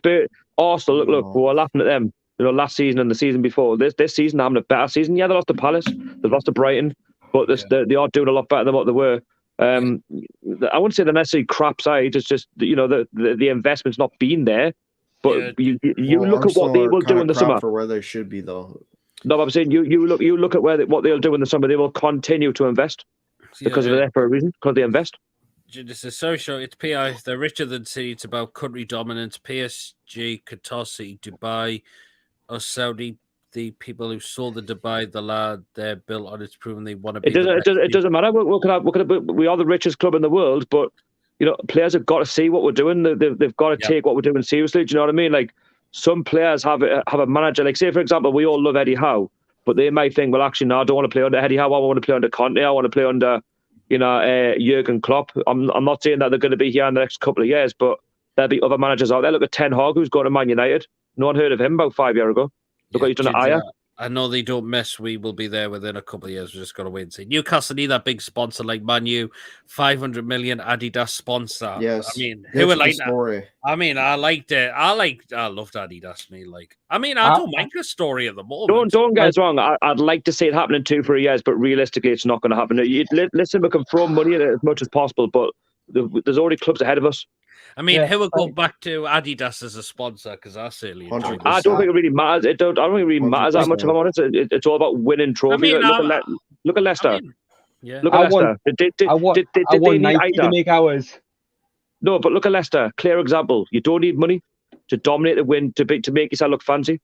Speaker 6: Arsenal. Look, we were laughing at them. Last season and the season before. This season, having a better season. Yeah, they lost to Palace, they lost to Brighton, but they are doing a lot better than what they were. I wouldn't say they're necessarily crap side. It's just the investment's not been there. But you look at what they will do in the summer
Speaker 5: for where they should be, though.
Speaker 6: No, I'm saying you look at what they'll do in the summer. They will continue to invest because they're there for a reason. Because they invest.
Speaker 1: This is so short. It's PI. They're richer than City. It's about country dominance. PSG, Qatar, City, Dubai, or Saudi. The people who saw the Dubai, the lad they're built on. It's proven they want to be.
Speaker 6: It doesn't matter. We are the richest club in the world, but players have got to see what we're doing. They've got to take what we're doing seriously. Do you know what I mean? Like some players have a manager. Like say for example, we all love Eddie Howe, but they might think, well, actually, no, I don't want to play under Eddie Howe. I want to play under Conte. I want to play under Jurgen Klopp. I'm not saying that they're going to be here in the next couple of years, but there'll be other managers out there. Look at Ten Hag, who's going to Man United. No one heard of him about 5 years ago. Look what he's done at Ajax.
Speaker 1: I know they don't mess. We will be there within a couple of years. We're just going to wait and see. Newcastle need that big sponsor like Man U, 500 million Adidas sponsor.
Speaker 5: Yes.
Speaker 1: I mean, who would like that? I mean, I liked it. I loved Adidas. I don't like the story at the moment.
Speaker 6: Don't get us wrong. I'd like to see it happen in 2-3 years, but realistically, it's not going to happen. Listen, we can throw money at it as much as possible, but there's already clubs ahead of us.
Speaker 1: I mean, who would go back to Adidas as a sponsor? Because I certainly enjoy it.
Speaker 6: I don't think it really matters. I don't think it really matters that much, if I'm honest. It's all about winning trophies. Look at Leicester. Look at Leicester. Did they need Adidas
Speaker 3: to make ours?
Speaker 6: No, but look at Leicester. Clear example. You don't need money to dominate the win, to make yourself look fancy.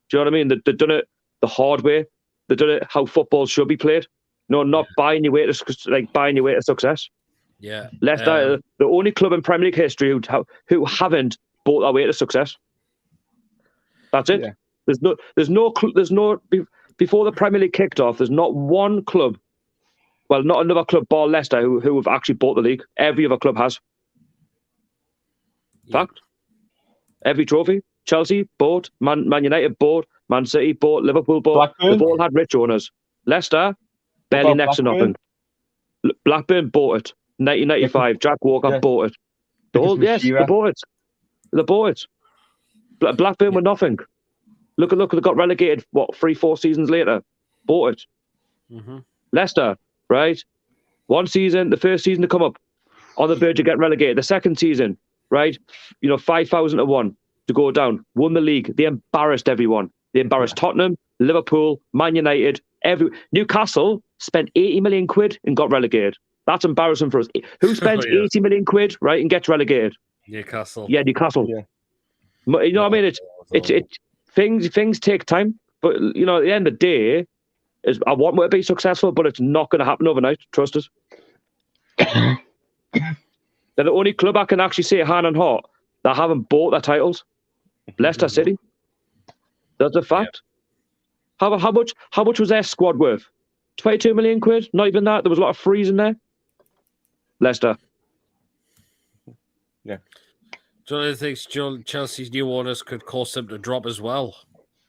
Speaker 6: Do you know what I mean? They've done it the hard way. They've done it how football should be played. No, not buying your way to success.
Speaker 1: Yeah,
Speaker 6: Leicester, the only club in Premier League history who haven't bought their way to success. That's it. Yeah. There's no before the Premier League kicked off. There's not one club, well, not another club, bar Leicester, who have actually bought the league. Every other club has. Fact. Every trophy. Chelsea bought, Man United bought, Man City bought, Liverpool bought. Blackburn. They've all had rich owners. Leicester, barely next to nothing. Blackburn bought it. 1995, Jack Walker bought it. They bought it. They bought it. Blackburn were nothing. Look, they got relegated, 3-4 seasons later. Bought it.
Speaker 1: Mm-hmm.
Speaker 6: Leicester, right? One season, the first season to come up, on the verge of getting relegated. The second season, right? 5,000 to 1 to go down. Won the league. They embarrassed everyone. They embarrassed Tottenham, Liverpool, Man United. Newcastle spent 80 million quid and got relegated. That's embarrassing for us. Who spends 80 million quid, right, and gets relegated?
Speaker 1: Newcastle.
Speaker 6: Yeah, Newcastle. Yeah. You know what I mean? Things take time, but at the end of the day, I want it to be successful, but it's not going to happen overnight. Trust us. They're the only club I can actually say hand on heart that haven't bought their titles. Leicester City. That's a fact. Yeah. How much was their squad worth? 22 million quid? Not even that. There was a lot of frees in there. Leicester.
Speaker 3: Yeah.
Speaker 1: John thinks Chelsea's new owners could cause them to drop as well.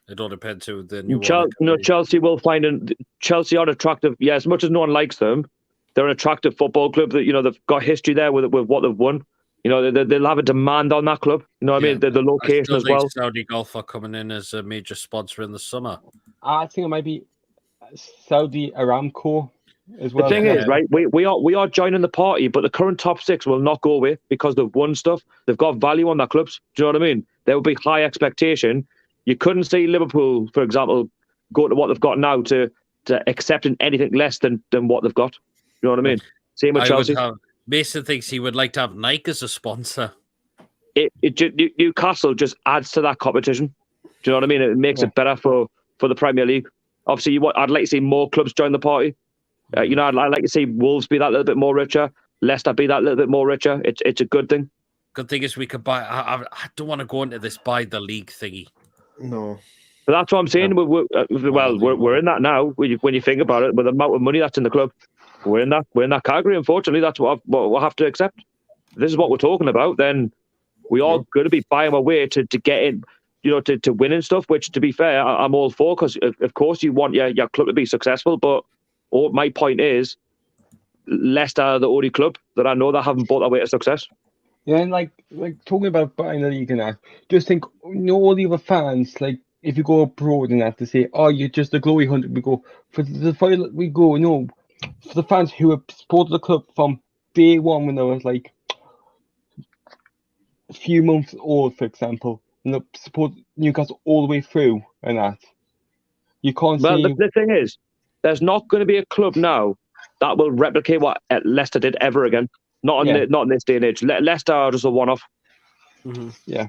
Speaker 1: It all depends who the new owner.
Speaker 6: Chelsea will find Chelsea are attractive. Yeah, as much as no one likes them, they're an attractive football club that they've got history there with what they've won. They'll have a demand on that club. You know what I mean? The location as well.
Speaker 1: Saudi Golf are coming in as a major sponsor in the summer.
Speaker 3: I think it might be Saudi Aramco as well.
Speaker 6: The thing is, right, we are joining the party, but the current top 6 will not go away because they've won stuff. They've got value on their clubs. Do you know what I mean? There will be high expectation. You couldn't see Liverpool, for example, go to what they've got now to accepting anything less than what they've got. You know what I mean? Same with Chelsea.
Speaker 1: Mason thinks he would like to have Nike as a sponsor.
Speaker 6: Newcastle just adds to that competition. Do you know what I mean? It makes it better for the Premier League. Obviously, I'd like to see more clubs join the party. I'd like to see Wolves be that little bit more richer, Leicester be that little bit more richer. It's a good thing.
Speaker 1: Good thing is we could buy. I don't want to go into this buy the league thingy.
Speaker 5: No.
Speaker 6: But that's what I'm saying. We're in that now. When you think about it, with the amount of money that's in the club, we're in that category. Unfortunately, that's what we'll have to accept. If this is what we're talking about, then we are going to be buying our way to get in, to win and stuff. Which, to be fair, I'm all for, because of course you want your club to be successful. But my point is, Leicester are the only club that I know that haven't bought their way to success.
Speaker 3: Yeah, and like talking about buying the league and that, just think, all the other fans, like, if you go abroad and that, to say, oh, you're just a glory hunter, we go, for the final, we go, no, for the fans who have supported the club from day one when they was like a few months old, for example, and they support Newcastle all the way through and that. You can't say...
Speaker 6: The thing is, there's not going to be a club now that will replicate what Leicester did ever again. Not in this day and age. Leicester are just a one-off.
Speaker 3: Mm-hmm. Yeah.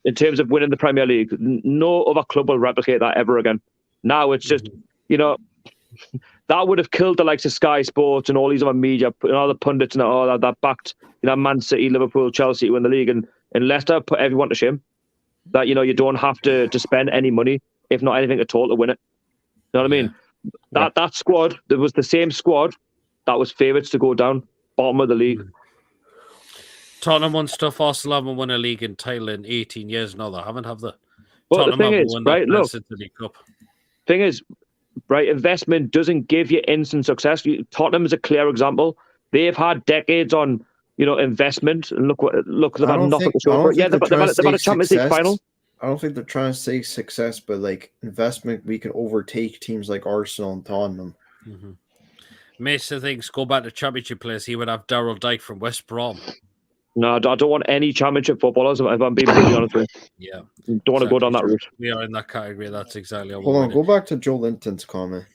Speaker 6: In terms of winning the Premier League, no other club will replicate that ever again. Now it's just, that would have killed the likes of Sky Sports and all these other media, and all the pundits and all that backed, Man City, Liverpool, Chelsea to win the league, and Leicester put everyone to shame. That, you don't have to spend any money, if not anything at all, to win it. You know what I mean? That squad, there was the same squad that was favourites to go down, bottom of the league.
Speaker 1: Tottenham won stuff. Arsenal haven't won a league in title in 18 years. No, they haven't, have they?
Speaker 6: But
Speaker 1: Tottenham
Speaker 6: the thing is, right, look,
Speaker 1: Cup.
Speaker 6: Investment doesn't give you instant success. Tottenham is a clear example. They've had decades on, investment, and look, they've had nothing to show for it. Yeah, they've had a Champions League final.
Speaker 5: I don't think they're trying to say success, but like investment, we can overtake teams like Arsenal and Tottenham.
Speaker 1: Mm-hmm. Mason thinks, go back to Championship players, he would have Daryl Dyke from West Brom.
Speaker 6: No, I don't want any Championship footballers, if I'm being brutally honest with you.
Speaker 1: Yeah.
Speaker 6: Don't want to go down that route.
Speaker 1: We are in that category. That's exactly how
Speaker 5: Hold on, go back to Joe Linton's comment.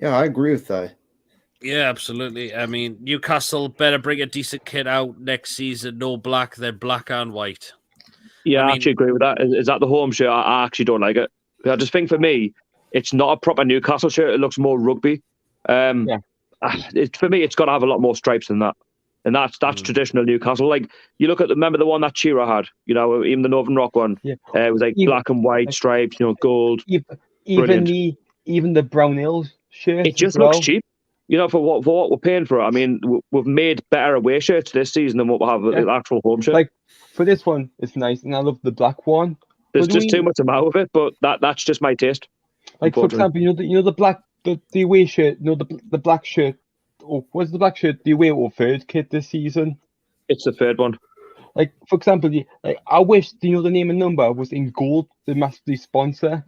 Speaker 5: Yeah, I agree with that.
Speaker 1: Yeah, absolutely. I mean, Newcastle better bring a decent kit out next season. No black, they're black and white.
Speaker 6: Yeah, I actually agree with that. Is that the home shirt? I actually don't like it. I just think, for me, it's not a proper Newcastle shirt. It looks more rugby. For me, it's got to have a lot more stripes than that. And that's traditional Newcastle. Like, you look at, remember the one that Chira had, even the Northern Rock one. Yeah. It was like black and white stripes, gold.
Speaker 3: Even the Brown Hills shirt.
Speaker 6: It just looks cheap. For what we're paying for it. I mean, we've made better away shirts this season than what we have the actual home shirt.
Speaker 3: Like, for this one, it's nice, and I love the black one.
Speaker 6: There's just too much amount of it, but that's just my taste.
Speaker 3: Like, for example, the black, the away shirt, the black shirt. Oh, what's the black shirt? The away or third kit this season?
Speaker 6: It's the third one.
Speaker 3: Like, for example, I wish the name and number was in gold, the Matchday sponsor.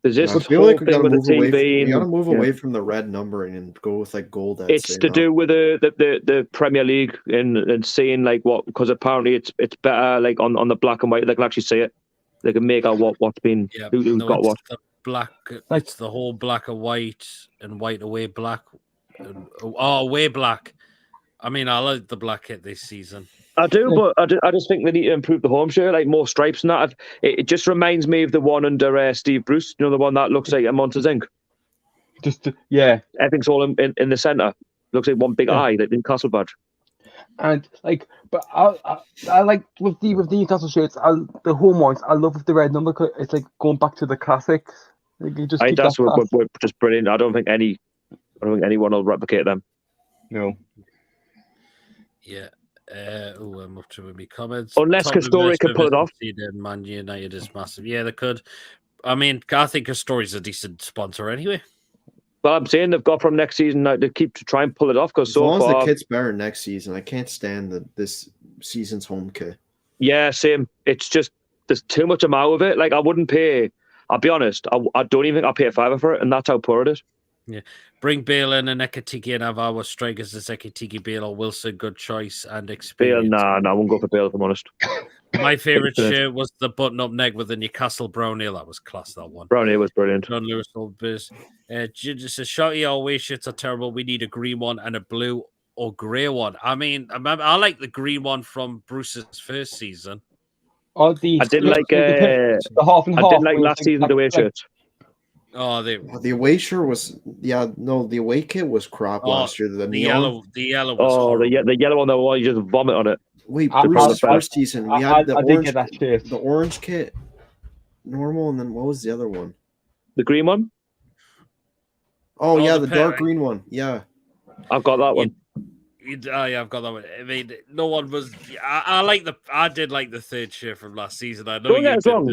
Speaker 6: There's this whole thing with the team being...
Speaker 5: You gotta move away from the red numbering and go with like gold.
Speaker 6: It's to do with the Premier League and seeing like what, because apparently it's better like on the black and white. They can actually see it. They can make out what's been who's got what.
Speaker 1: Black, it's the whole black and white away black. Away black. I mean, I like the black kit this season.
Speaker 6: I do, but I just think they need to improve the home shirt, like more stripes and that. It just reminds me of the one under Steve Bruce, the one that looks like a Monsters Inc. Everything's all in the centre. Looks like one big eye, like the Newcastle badge.
Speaker 3: And but I like with the Newcastle shirts, the home ones. I love the red number. It's like going back to the classics. Like,
Speaker 6: that's we're just brilliant. I don't think anyone will replicate them.
Speaker 3: No.
Speaker 1: Yeah. I'm up to my comments.
Speaker 6: Unless Castori can pull it off.
Speaker 1: Man United is massive. Yeah, they could. I mean, I think Castori's a decent sponsor anyway.
Speaker 6: Well, I'm saying they've got from next season now to keep to try and pull it off. Because
Speaker 5: as long as the kit's better next season, I can't stand this season's home kit.
Speaker 6: Yeah, same. It's just there's too much amount of it. Like, I wouldn't pay. I'll be honest. I don't even think I'll pay a $5 for it, and that's how poor it is.
Speaker 1: Yeah, bring Bale in and Ekatike and have our strikers as Ekatike, Bale or Wilson. Good choice and experience.
Speaker 6: Bale, I won't go for Bale if I'm honest.
Speaker 1: My favourite shirt was the button-up neck with the Newcastle brown ale. That was class, that one.
Speaker 6: Brown ale was brilliant.
Speaker 1: John Lewis old biz. Just says, shorty, our away shirts are terrible. We need a green one and a blue or grey one. I mean, I like the green one from Bruce's first season.
Speaker 3: I
Speaker 6: didn't like the half and half. I didn't like last season's away shirts.
Speaker 5: The away shirt was the away kit was crap last year. The neon,
Speaker 1: the yellow was horrible.
Speaker 6: the yellow one, the one you just vomit on it.
Speaker 5: Wait, Bruce's first season we had the orange kit, normal, and then what was the other one?
Speaker 6: The green one.
Speaker 5: Oh yeah, the dark green one. Yeah,
Speaker 6: I've got that one.
Speaker 1: Yeah, I've got that one. I mean, no one was. I did like the third shirt from last season. I know
Speaker 6: don't get us wrong.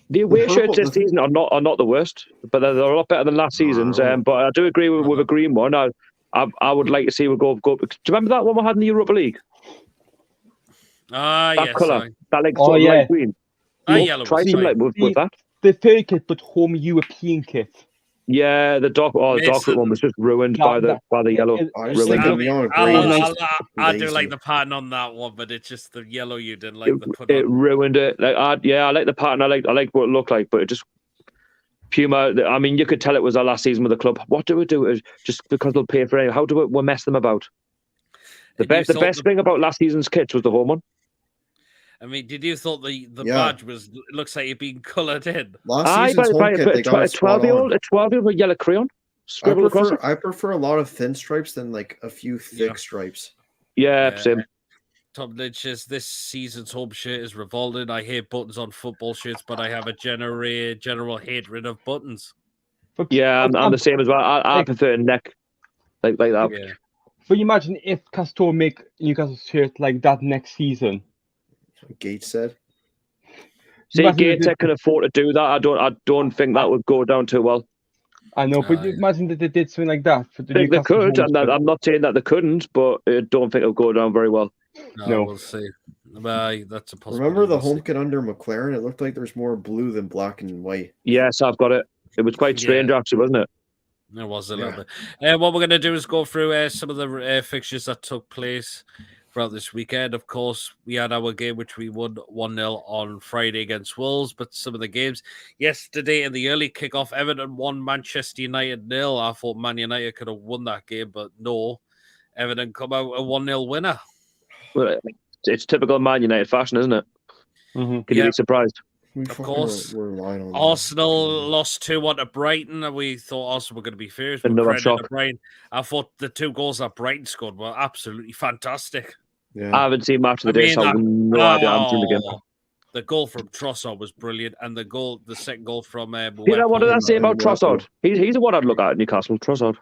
Speaker 6: The away shirts this season are not the worst, but they're a lot better than last season's. But I do agree with a green one. I would like to see we go. Do you remember that one we had in the Europa League? That colour, that light green.
Speaker 1: Yellow.
Speaker 6: Try something like with that.
Speaker 3: The third kit, but home European kit.
Speaker 6: Yeah, the dark one was just ruined by the yellow.
Speaker 1: I do like the pattern on that one, but it's just the yellow you didn't like.
Speaker 6: It ruined it. I like the pattern. I like what it looked like, but it just Puma. I mean, you could tell it was our last season with the club. What do we do? Just because they'll pay for it? How do we mess them about? The best thing about last season's kits was the home one.
Speaker 1: I mean, did you thought the badge looks like it being coloured in?
Speaker 5: Last season's home kit, they got a
Speaker 6: 12-year-old with yellow crayon.
Speaker 5: I prefer a lot of thin stripes than like a few thick stripes.
Speaker 6: Yeah, same.
Speaker 1: Tom Lynch says this season's home shirt is revolting. I hate buttons on football shirts, but I have a general hatred of buttons.
Speaker 6: Yeah, I'm the same as well. I prefer a neck like that.
Speaker 3: Yeah. But you imagine if Castor make Newcastle shirt like that next season.
Speaker 5: Gates said.
Speaker 6: See, Gates can afford to do that. I don't think that would go down too well.
Speaker 3: I know, but imagine that they did something like that. For the
Speaker 6: they could, and I'm not saying that they couldn't, but I don't think it would go down very well.
Speaker 1: No. We'll see. That's a possibility.
Speaker 5: Remember the home kit under McLaren? It looked like there's more blue than black and white.
Speaker 6: Yes, I've got it. It was quite strange, actually, wasn't it?
Speaker 1: It was a little bit. What we're going to do is go through some of the fixtures that took place throughout this weekend. Of course, we had our game, which we won 1-0 on Friday against Wolves, but some of the games yesterday in the early kickoff, Everton won Manchester United 0. I thought Man United could have won that game, but no. Everton come out a 1-0 winner.
Speaker 6: Well, it's typical Man United fashion, isn't it? Mm-hmm. Can you be surprised?
Speaker 1: Of course. Arsenal lost 2-1 to Brighton, and we thought Arsenal were going to be fierce.
Speaker 6: Another shock.
Speaker 1: I thought the 2 goals that Brighton scored were absolutely fantastic.
Speaker 6: Yeah. I haven't seen Match of the Day, so I have no idea. I'm seen the game.
Speaker 1: The goal from Trossard was brilliant, and the second goal from
Speaker 6: what did I say about Trossard? He's the one I'd look at Newcastle. Trossard.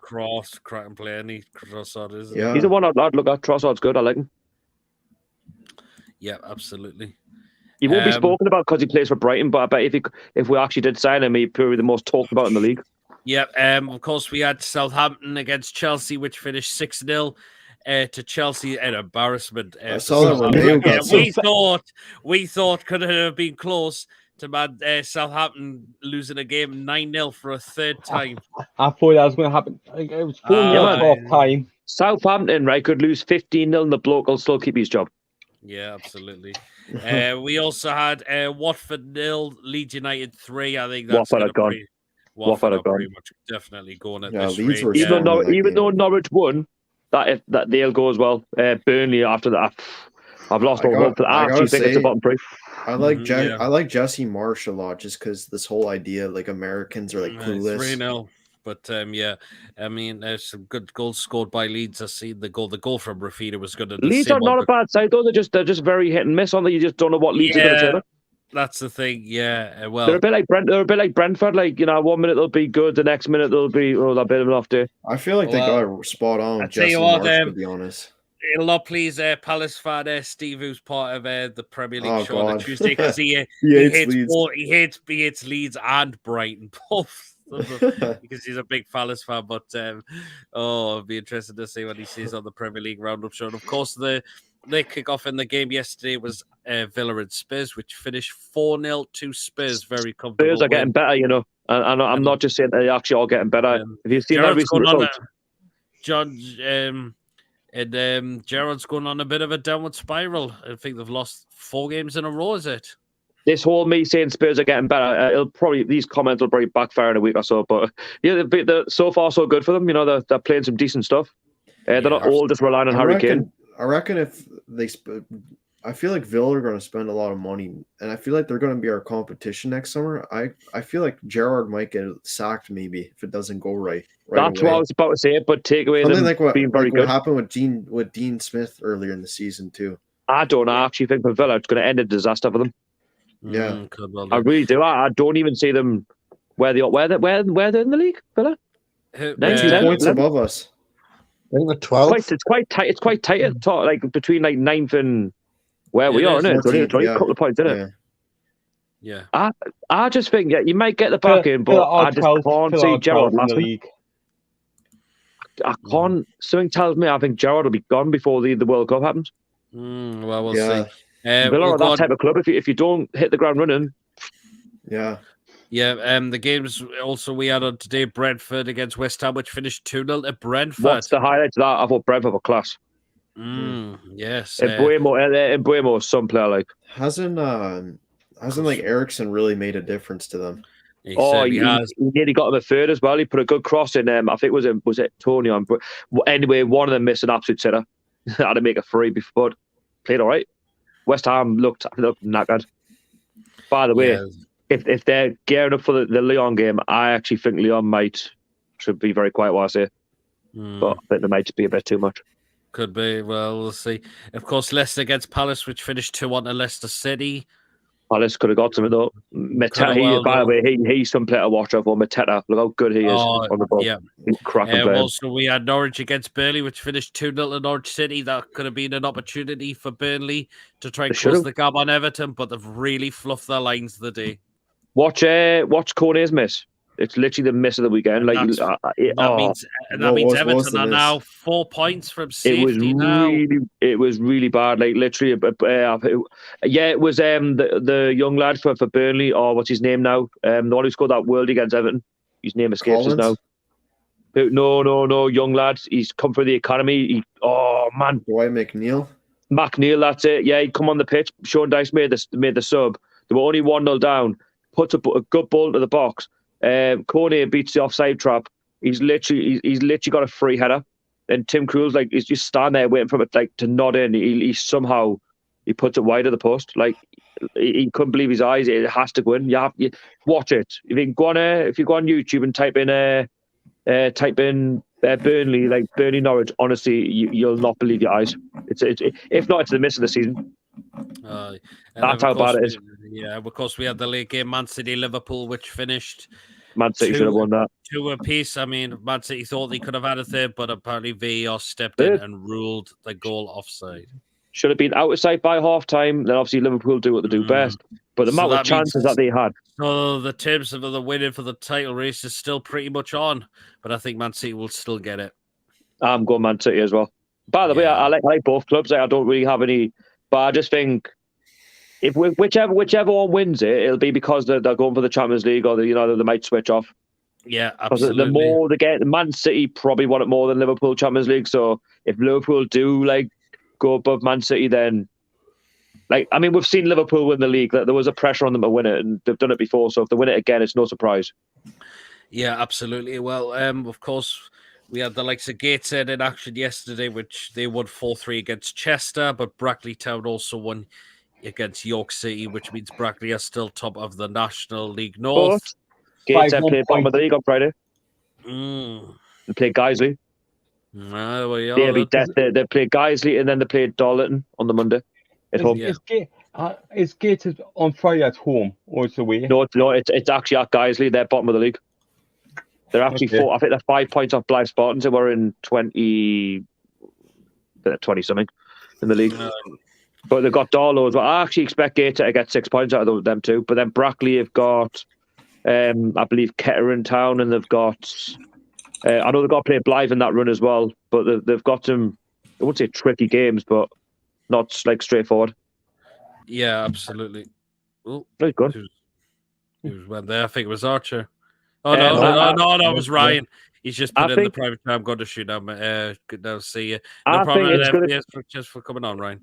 Speaker 1: Cracking player, and Trossard is.
Speaker 6: Yeah. He's the one I'd look at. Trossard's good. I like him.
Speaker 1: Yeah, absolutely.
Speaker 6: He won't be spoken about because he plays for Brighton, but I bet if we actually did sign him, he'd probably be the most talked about in the league.
Speaker 1: Yeah. Of course, we had Southampton against Chelsea, which finished 6-0. To Chelsea, an embarrassment.
Speaker 5: I saw that
Speaker 1: we thought could have been close to Southampton losing a game 9-0 for a third time.
Speaker 3: I thought that was going to happen. It was 4-0 off time.
Speaker 6: Southampton, right, could lose 15-0 and the bloke will still keep his job.
Speaker 1: Yeah, absolutely. We also had Watford 0, Leeds United 3. I think that's
Speaker 6: Watford gone.
Speaker 1: Watford are pretty much definitely going at this
Speaker 5: Leeds
Speaker 1: rate.
Speaker 6: Even though Norwich won, that they'll go as well. Burnley after that. I've lost all hope. I actually think it's a bottom three.
Speaker 5: I like Jesse Marsh a lot just because this whole idea like Americans are like clueless.
Speaker 1: 3-0. But I mean, there's some good goals scored by Leeds. I see the goal from Rafida was good.
Speaker 6: Leeds are not a bad side though. They're just very hit and miss on that. You just don't know what Leeds are going to turn up.
Speaker 1: That's the thing. Yeah, well,
Speaker 6: they're a bit like Brentford. Like 1 minute they'll be good, the next minute they'll be that bit of an off day.
Speaker 5: I feel like they got spot on. Jesse Marsh, to be honest.
Speaker 1: It'll not please Palace fan Steve, who's part of the Premier League show on Tuesday, because he hates Leeds and Brighton both. Because he's a big Palace fan, but it'll be interesting to see what he sees on the Premier League roundup show. And of course, the kick-off in the game yesterday was Villa and Spurs, which finished 4-0 to Spurs. Very comfortable.
Speaker 6: Spurs are getting better, I'm not just saying they're actually all getting better. Have you seen that recent results?
Speaker 1: Gerrard's going on a bit of a downward spiral. I think they've lost 4 games in a row, is it?
Speaker 6: This whole me saying Spurs are getting better, these comments will probably backfire in a week or so. But yeah, they're so far so good for them. They're playing some decent stuff. They're not all just relying on Harry Kane.
Speaker 5: I reckon if I feel like Villa are going to spend a lot of money, and I feel like they're going to be our competition next summer. I feel like Gerrard might get sacked maybe if it doesn't go right.
Speaker 6: That's
Speaker 5: away.
Speaker 6: what I was about to say, but take away
Speaker 5: something
Speaker 6: them
Speaker 5: like what
Speaker 6: being very good.
Speaker 5: What happened with Dean Smith earlier in the season too.
Speaker 6: I don't know. I actually think for Villa it's going to end a disaster for them.
Speaker 5: Yeah,
Speaker 6: I really do. I don't even see them where they're in the league. Villa,
Speaker 5: 2 points above us.
Speaker 4: I think we're 12.
Speaker 6: It's quite tight. It's quite tight at the top, like between like 9th and where we are, isn't it? It's only a couple of points, isn't it?
Speaker 1: Yeah.
Speaker 6: I just think you might get the back in, but I just can't see Gerrard in the league. I can't. Something tells me I think Gerrard will be gone before the World Cup happens.
Speaker 1: Well, we'll see.
Speaker 6: Villa are that type of club. If you don't hit the ground running,
Speaker 1: the games also we had on today: Brentford against West Ham, which finished 2-0 to Brentford.
Speaker 6: What's the highlights of that? I thought Brentford were class.
Speaker 1: Yes,
Speaker 6: Mbuemo, some player like
Speaker 5: hasn't like Ericsson really made a difference to them.
Speaker 1: He
Speaker 6: nearly got him a third as well. He put a good cross in. I think was it Tony on? But anyway, one of them missed an absolute sitter. Had to make a free before, but played all right. West Ham looked knackered. By the way, if they're gearing up for the Lyon game, I actually think Lyon should be very quiet while I say, but I think they might be a bit too much.
Speaker 1: Could be. Well, we'll see. Of course, Leicester against Palace, which finished 2-1 to Leicester City.
Speaker 6: Palace could have got something though. Mateta, by the way, he's some player to watch out for. Mateta, look how good he is on the ball. Yeah, cracking player.
Speaker 1: Also, we had Norwich against Burnley, which finished 2-0 to Norwich City. That could have been an opportunity for Burnley to try and close the gap on Everton, but they've really fluffed their lines today.
Speaker 6: Watch Kone's miss. It's literally the miss of the weekend. Like
Speaker 1: that means Everton are now 4 points from safety now.
Speaker 6: It was really bad. Like literally, it was the young lad for Burnley, or what's his name now? The one who scored that world against Everton. His name escapes us now. No, young lad. He's come for the academy.
Speaker 5: Why McNeil?
Speaker 6: McNeil, that's it. Yeah, he come on the pitch. Sean Dice made the sub. They were only 1-0 down. Puts a good ball into the box. Kone beats the offside trap. He's literally got a free header, and Tim Krul's he's just standing there waiting for it to nod in. He somehow puts it wide of the post. Like he couldn't believe his eyes. It has to go in. You watch it. If you go on YouTube and type in Burnley, like Burnley Norwich, honestly, you'll not believe your eyes. It's if not, it's the miss of the season. That's how bad it is.
Speaker 1: Yeah, of course, we had the late game, Man City Liverpool, which finished.
Speaker 6: Man City should have won that.
Speaker 1: 2 apiece. I mean, Man City thought they could have had a third, but apparently VAR stepped in and ruled the goal offside.
Speaker 6: Should have been out of sight by half time. Then obviously Liverpool do what they do best. But the amount of chances that they had.
Speaker 1: So the terms of the winning for the title race is still pretty much on. But I think Man City will still get it.
Speaker 6: I'm going Man City as well. By the way, I like both clubs. I don't really have any, but I just think if whichever one wins it, it'll be because they're going for the Champions League, or they might switch off.
Speaker 1: Yeah, absolutely.
Speaker 6: The more they get, Man City probably want it more than Liverpool Champions League. So if Liverpool do go above Man City, then we've seen Liverpool win the league. There was a pressure on them to win it, and they've done it before. So if they win it again, it's no surprise.
Speaker 1: Yeah, absolutely. Well, of course, we had the likes of Gateshead in action yesterday, which they won 4-3 against Chester, but Brackley Town also won against York City, which means Brackley are still top of the National League North.
Speaker 6: Gateshead played bottom of the league on Friday. They played Guiseley. They played Guiseley, and then they played Darlington on the Monday at home.
Speaker 3: Is Gateshead on Friday at home or it's away?
Speaker 6: No, it's actually at Guiseley. They're bottom of the league. They're actually I think they're 5 points off Blythe Spartans, who were in 20 something in the league. But they've got Darlow as well. I actually expect Gateshead to get 6 points out of them too. But then Brackley have got, I believe, Kettering Town, and they've got. I know they've got to play Blythe in that run as well. But they've got some, I won't say tricky games, but not straightforward.
Speaker 1: Yeah, absolutely. Oh,
Speaker 6: very good.
Speaker 1: Who went there? I think it was Archer. Oh no, it was Ryan. He's just put in the private time. I'm going to shoot him. Good now, see you. No problem. Just for coming on, Ryan.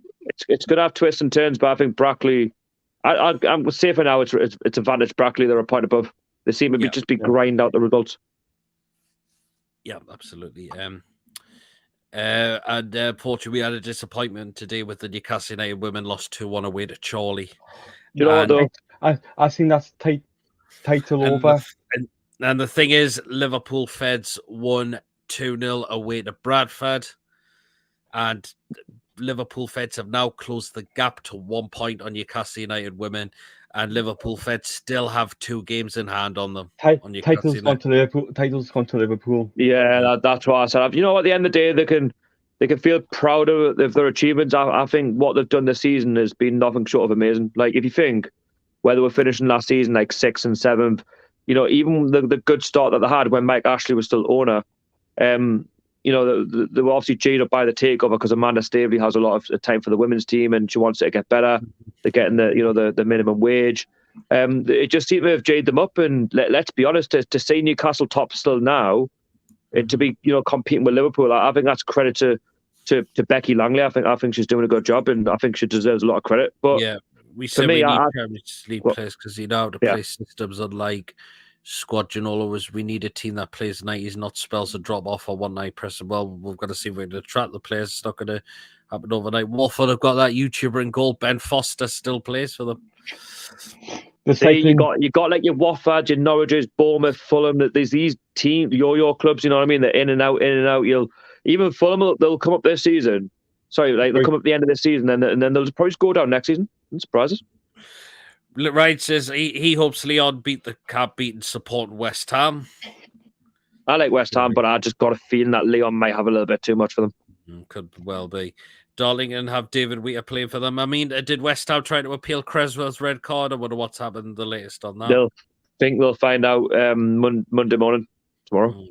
Speaker 6: It's going to have twists and turns, but I think Brackley. I'm safer now. It's advantage Brackley. They're a point above. They seem to be grind out the results.
Speaker 1: Yeah, absolutely. And Portugal, we had a disappointment today with the Newcastle United women lost 2-1 away to Chorley.
Speaker 6: You know what though?
Speaker 3: I think that's title over.
Speaker 1: And the thing is, Liverpool Feds won 2-0 away to Bradford, and Liverpool Feds have now closed the gap to 1 point on Newcastle United women, and Liverpool Feds still have 2 games in hand on them.
Speaker 3: Titles gone to Liverpool. Titles gone to Liverpool.
Speaker 6: Yeah, that's what I said. You know, at the end of the day, they can feel proud of their achievements. I think what they've done this season has been nothing short of amazing. Like, if you think where they were finishing last season, like 6th and 7th, you know, even the good start that they had when Mike Ashley was still owner, you know, they were obviously G'd up by the takeover because Amanda Staveley has a lot of time for the women's team and she wants it to get better. They're getting the minimum wage. It just seemed to have G'd them up. And let's be honest, to see Newcastle top still now, and to be competing with Liverpool, I think that's credit to Becky Langley. I think she's doing a good job, and I think she deserves a lot of credit. But
Speaker 1: yeah, we say we need Premier League players because how to play systems unlike squad Ginola was. We need a team that plays 90s, not spells a drop off or one night press. Well, we've got to see if we can attract the players. It's not going to happen overnight. Watford have got that YouTuber in goal. Ben Foster still plays for them.
Speaker 6: You got like your Watford, your Norwiches, Bournemouth, Fulham. There's these teams, your clubs. You know what I mean? They're in and out. Even Fulham, they'll come up this season. Sorry, they'll come up at the end of this season, and then they'll probably just go down next season. Surprises.
Speaker 1: Right says he hopes Leon beat the beaten supporting West Ham.
Speaker 6: I like West Ham, but I just got a feeling that Leon might have a little bit too much for them.
Speaker 1: Could well be. Darlington have David Wheater playing for them. I mean, did West Ham try to appeal Creswell's red card? I wonder what's happened the latest on that.
Speaker 6: They'll find out Monday morning, tomorrow.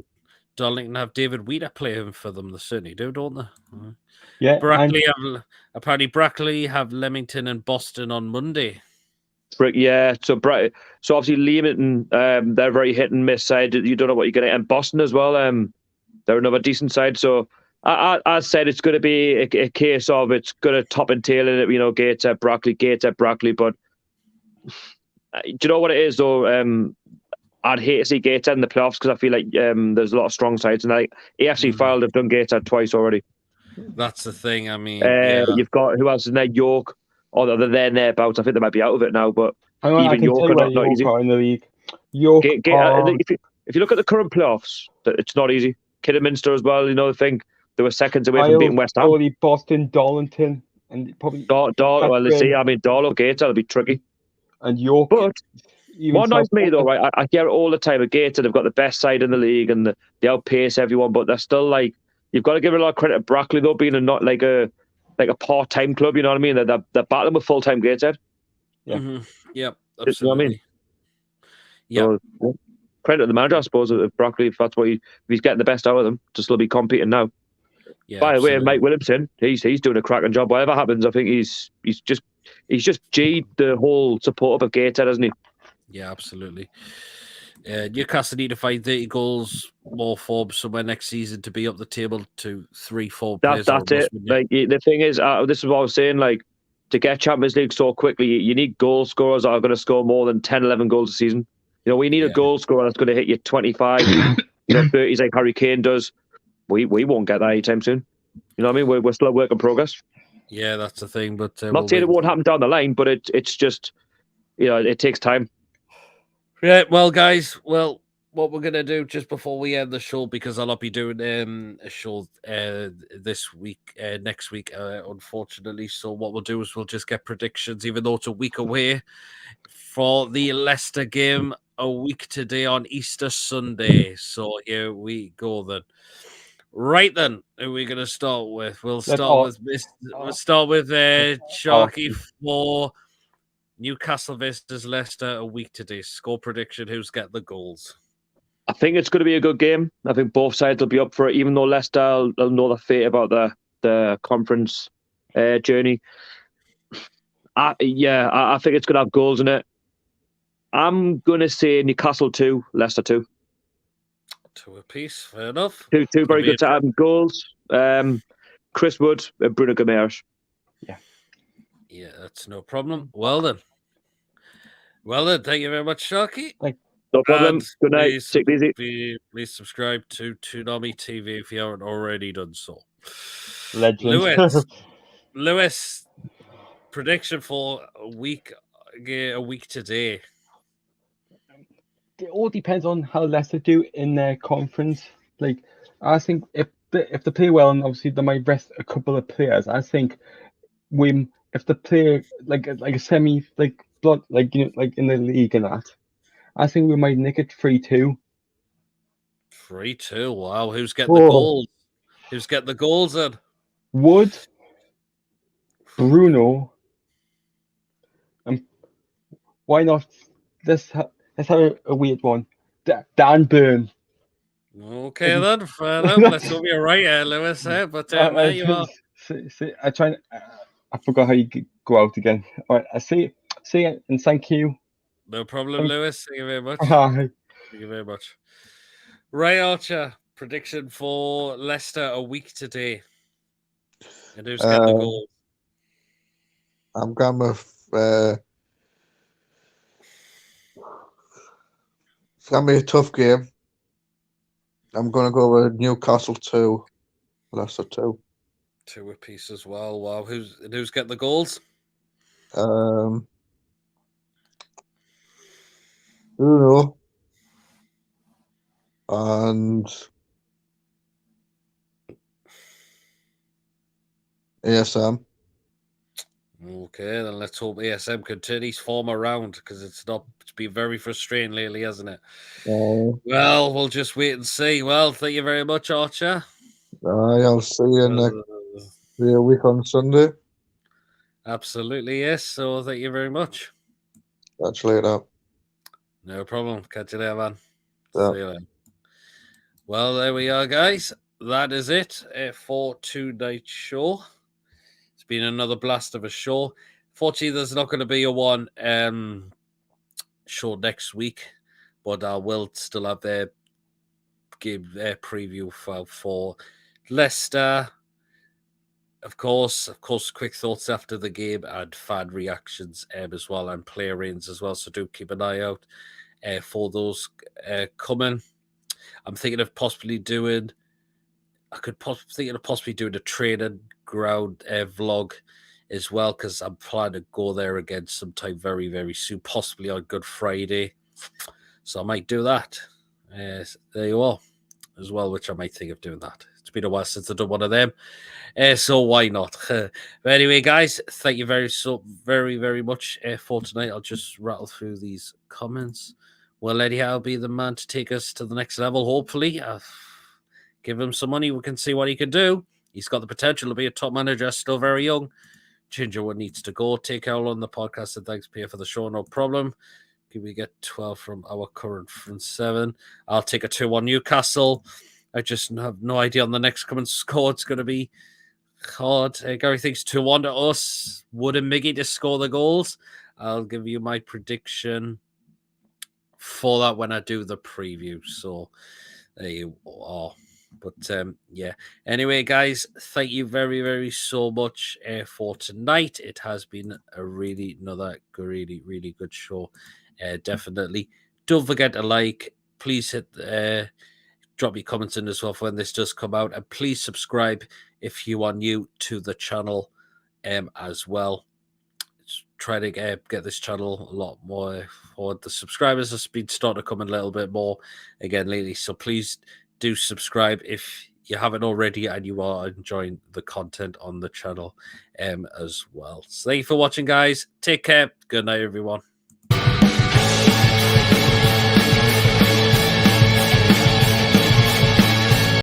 Speaker 1: Darlington have David Wheater playing for them. They certainly do, don't they?
Speaker 3: Yeah.
Speaker 1: Apparently Brackley have Leamington and Boston on Monday.
Speaker 6: Yeah, so obviously Leamington, they're very hit and miss side. You don't know what you're going to get. And Boston as well, they're another decent side. So I said it's going to be a case of it's going to top and tail in it, Gateshead, Brackley. But do you know what it is, though? I'd hate to see Gateshead in the playoffs because I feel like there's a lot of strong sides. And like AFC Fylde have done Gateshead twice already.
Speaker 1: That's the thing. I mean,
Speaker 6: you've got, who else is there? York. Or they're thereabouts. I think they might be out of it now, but even York are not easy.
Speaker 3: In the league. York,
Speaker 6: if you look at the current playoffs, it's not easy. Kidderminster as well, I think they were seconds away from beating West Ham.
Speaker 3: Probably Boston, Darlington, and probably
Speaker 6: let's see. I mean, Gateshead will be tricky.
Speaker 3: And York.
Speaker 6: But what annoys me though, right? I hear it all the time. At Gateshead, they've got the best side in the league and they outpace everyone, but they're still like, you've got to give it a lot of credit to Brackley though, being not like a part-time club, you know what I mean? They're battling with full-time Gateshead.
Speaker 1: Yeah. Mm-hmm. Yep,
Speaker 6: absolutely. You know what I mean?
Speaker 1: Yeah.
Speaker 6: So, credit to the manager, I suppose, of Brackley, if that's what if he's getting the best out of them to still be competing now. Yeah, by the way, Mike Williamson, he's doing a cracking job. Whatever happens, I think he's just G'd the whole support of Gateshead, hasn't he?
Speaker 1: Yeah, absolutely. Newcastle need to find 30 goals more for somewhere next season to be up the table to 3-4 players.
Speaker 6: That's it. Like the thing is, this is what I was saying. Like, to get Champions League so quickly, you need goal scorers that are going to score more than 10, 11 goals a season. We need a goal scorer that's going to hit you 25, 30s like Harry Kane does. We won't get that anytime soon. You know what I mean? We're still a work in progress.
Speaker 1: Yeah, that's the thing. But
Speaker 6: not saying it won't happen down the line, but it's just it takes time.
Speaker 1: Yeah, well, guys, what we're going to do just before we end the show, because I'll not be doing a show this week, next week, unfortunately. So what we'll do is we'll just get predictions, even though it's a week away, for the Leicester game a week today on Easter Sunday. So here we go then. Right then, who are we going to start with? We'll start with Sharky for Newcastle versus Leicester a week today. Score prediction, who's got the goals?
Speaker 6: I think it's going to be a good game. I think both sides will be up for it, even though Leicester will know the fate about the conference journey. I think it's going to have goals in it. I'm going to say Newcastle 2, Leicester 2.
Speaker 1: 2 apiece, fair enough.
Speaker 6: Two very good goals. Chris Wood and Bruno Guimaraes.
Speaker 1: Yeah, that's no problem. Well then, thank you very much, Sharky.
Speaker 6: No problem. Good night. Take it easy.
Speaker 1: Please subscribe to Toonami TV if you haven't already done so.
Speaker 3: Legend.
Speaker 1: Lewis, prediction for a week today.
Speaker 3: It all depends on how Leicester do in their conference. Like, I think if they play well, and obviously they might rest a couple of players, I think if they play like a semi like in the league and that, I think we might nick it 3-2.
Speaker 1: 3-2. Wow, who's getting the goals? Who's getting the goals in?
Speaker 3: Wood, Bruno, and why not? Let's have a weird one. Dan Burn.
Speaker 1: Okay then, fair enough. Let's hope you're right, Lewis. But there you are.
Speaker 3: I forgot how you go out again. All right, I see it, and thank you.
Speaker 1: No problem, Lewis. Thank you very much.
Speaker 3: Thank
Speaker 1: you very much. Ray Archer, prediction for Leicester a week today. And who's getting the goal?
Speaker 4: I'm going with it's going to be a tough game. I'm going to go with Newcastle 2, Leicester 2.
Speaker 1: 2 apiece as well. Wow, who's getting the goals?
Speaker 4: Bruno and ASM.
Speaker 1: Okay, then let's hope ASM continues form around, because it's been very frustrating lately, hasn't it? Well, we'll just wait and see. Well, thank you very much, Archer.
Speaker 4: I'll see you next week on Sunday.
Speaker 1: Absolutely, yes. So thank you very much.
Speaker 4: Catch you later.
Speaker 1: No problem. Catch you later, man.
Speaker 4: Yeah.
Speaker 1: See you later. Well, there we are, guys. That is it for tonight's show. It's been another blast of a show. Fortunately, there's not going to be a one show next week, but I will still have their game preview for Leicester. Of course, quick thoughts after the game and fan reactions as well, and player ratings as well. So do keep an eye out for those coming. I'm thinking of possibly doing. Thinking of possibly doing a training ground vlog as well, because I'm planning to go there again sometime very, very soon, possibly on Good Friday. So I might do that. There you are, as well, which I might think of doing that. It's been a while since I've done one of them. So why not? But anyway, guys, thank you very, very much for tonight. I'll just rattle through these comments. Well, Eddie Howe will be the man to take us to the next level, hopefully. Give him some money, we can see what he can do. He's got the potential to be a top manager, still very young. Gingerwood needs to go. Take care on the podcast, and thanks, Pierre, for the show, no problem. Can we get 12 from our current front 7? I'll take a 2-1 Newcastle. I just have no idea on the next coming score. It's going to be hard. Gary thinks 2-1 to us. Wood and Miggy to score the goals. I'll give you my prediction for that when I do the preview. So there you are. But yeah. Anyway, guys, thank you very, very so much for tonight. It has been another really, really good show. Definitely. Don't forget to like. Please hit drop your comments in as well for when this does come out, and please subscribe if you are new to the channel as well. Try to get this channel a lot more for the subscribers. Has been starting to come in a little bit more again lately, so please do subscribe if you haven't already and you are enjoying the content on the channel as well. So thank you for watching, guys. Take care. Good night, everyone.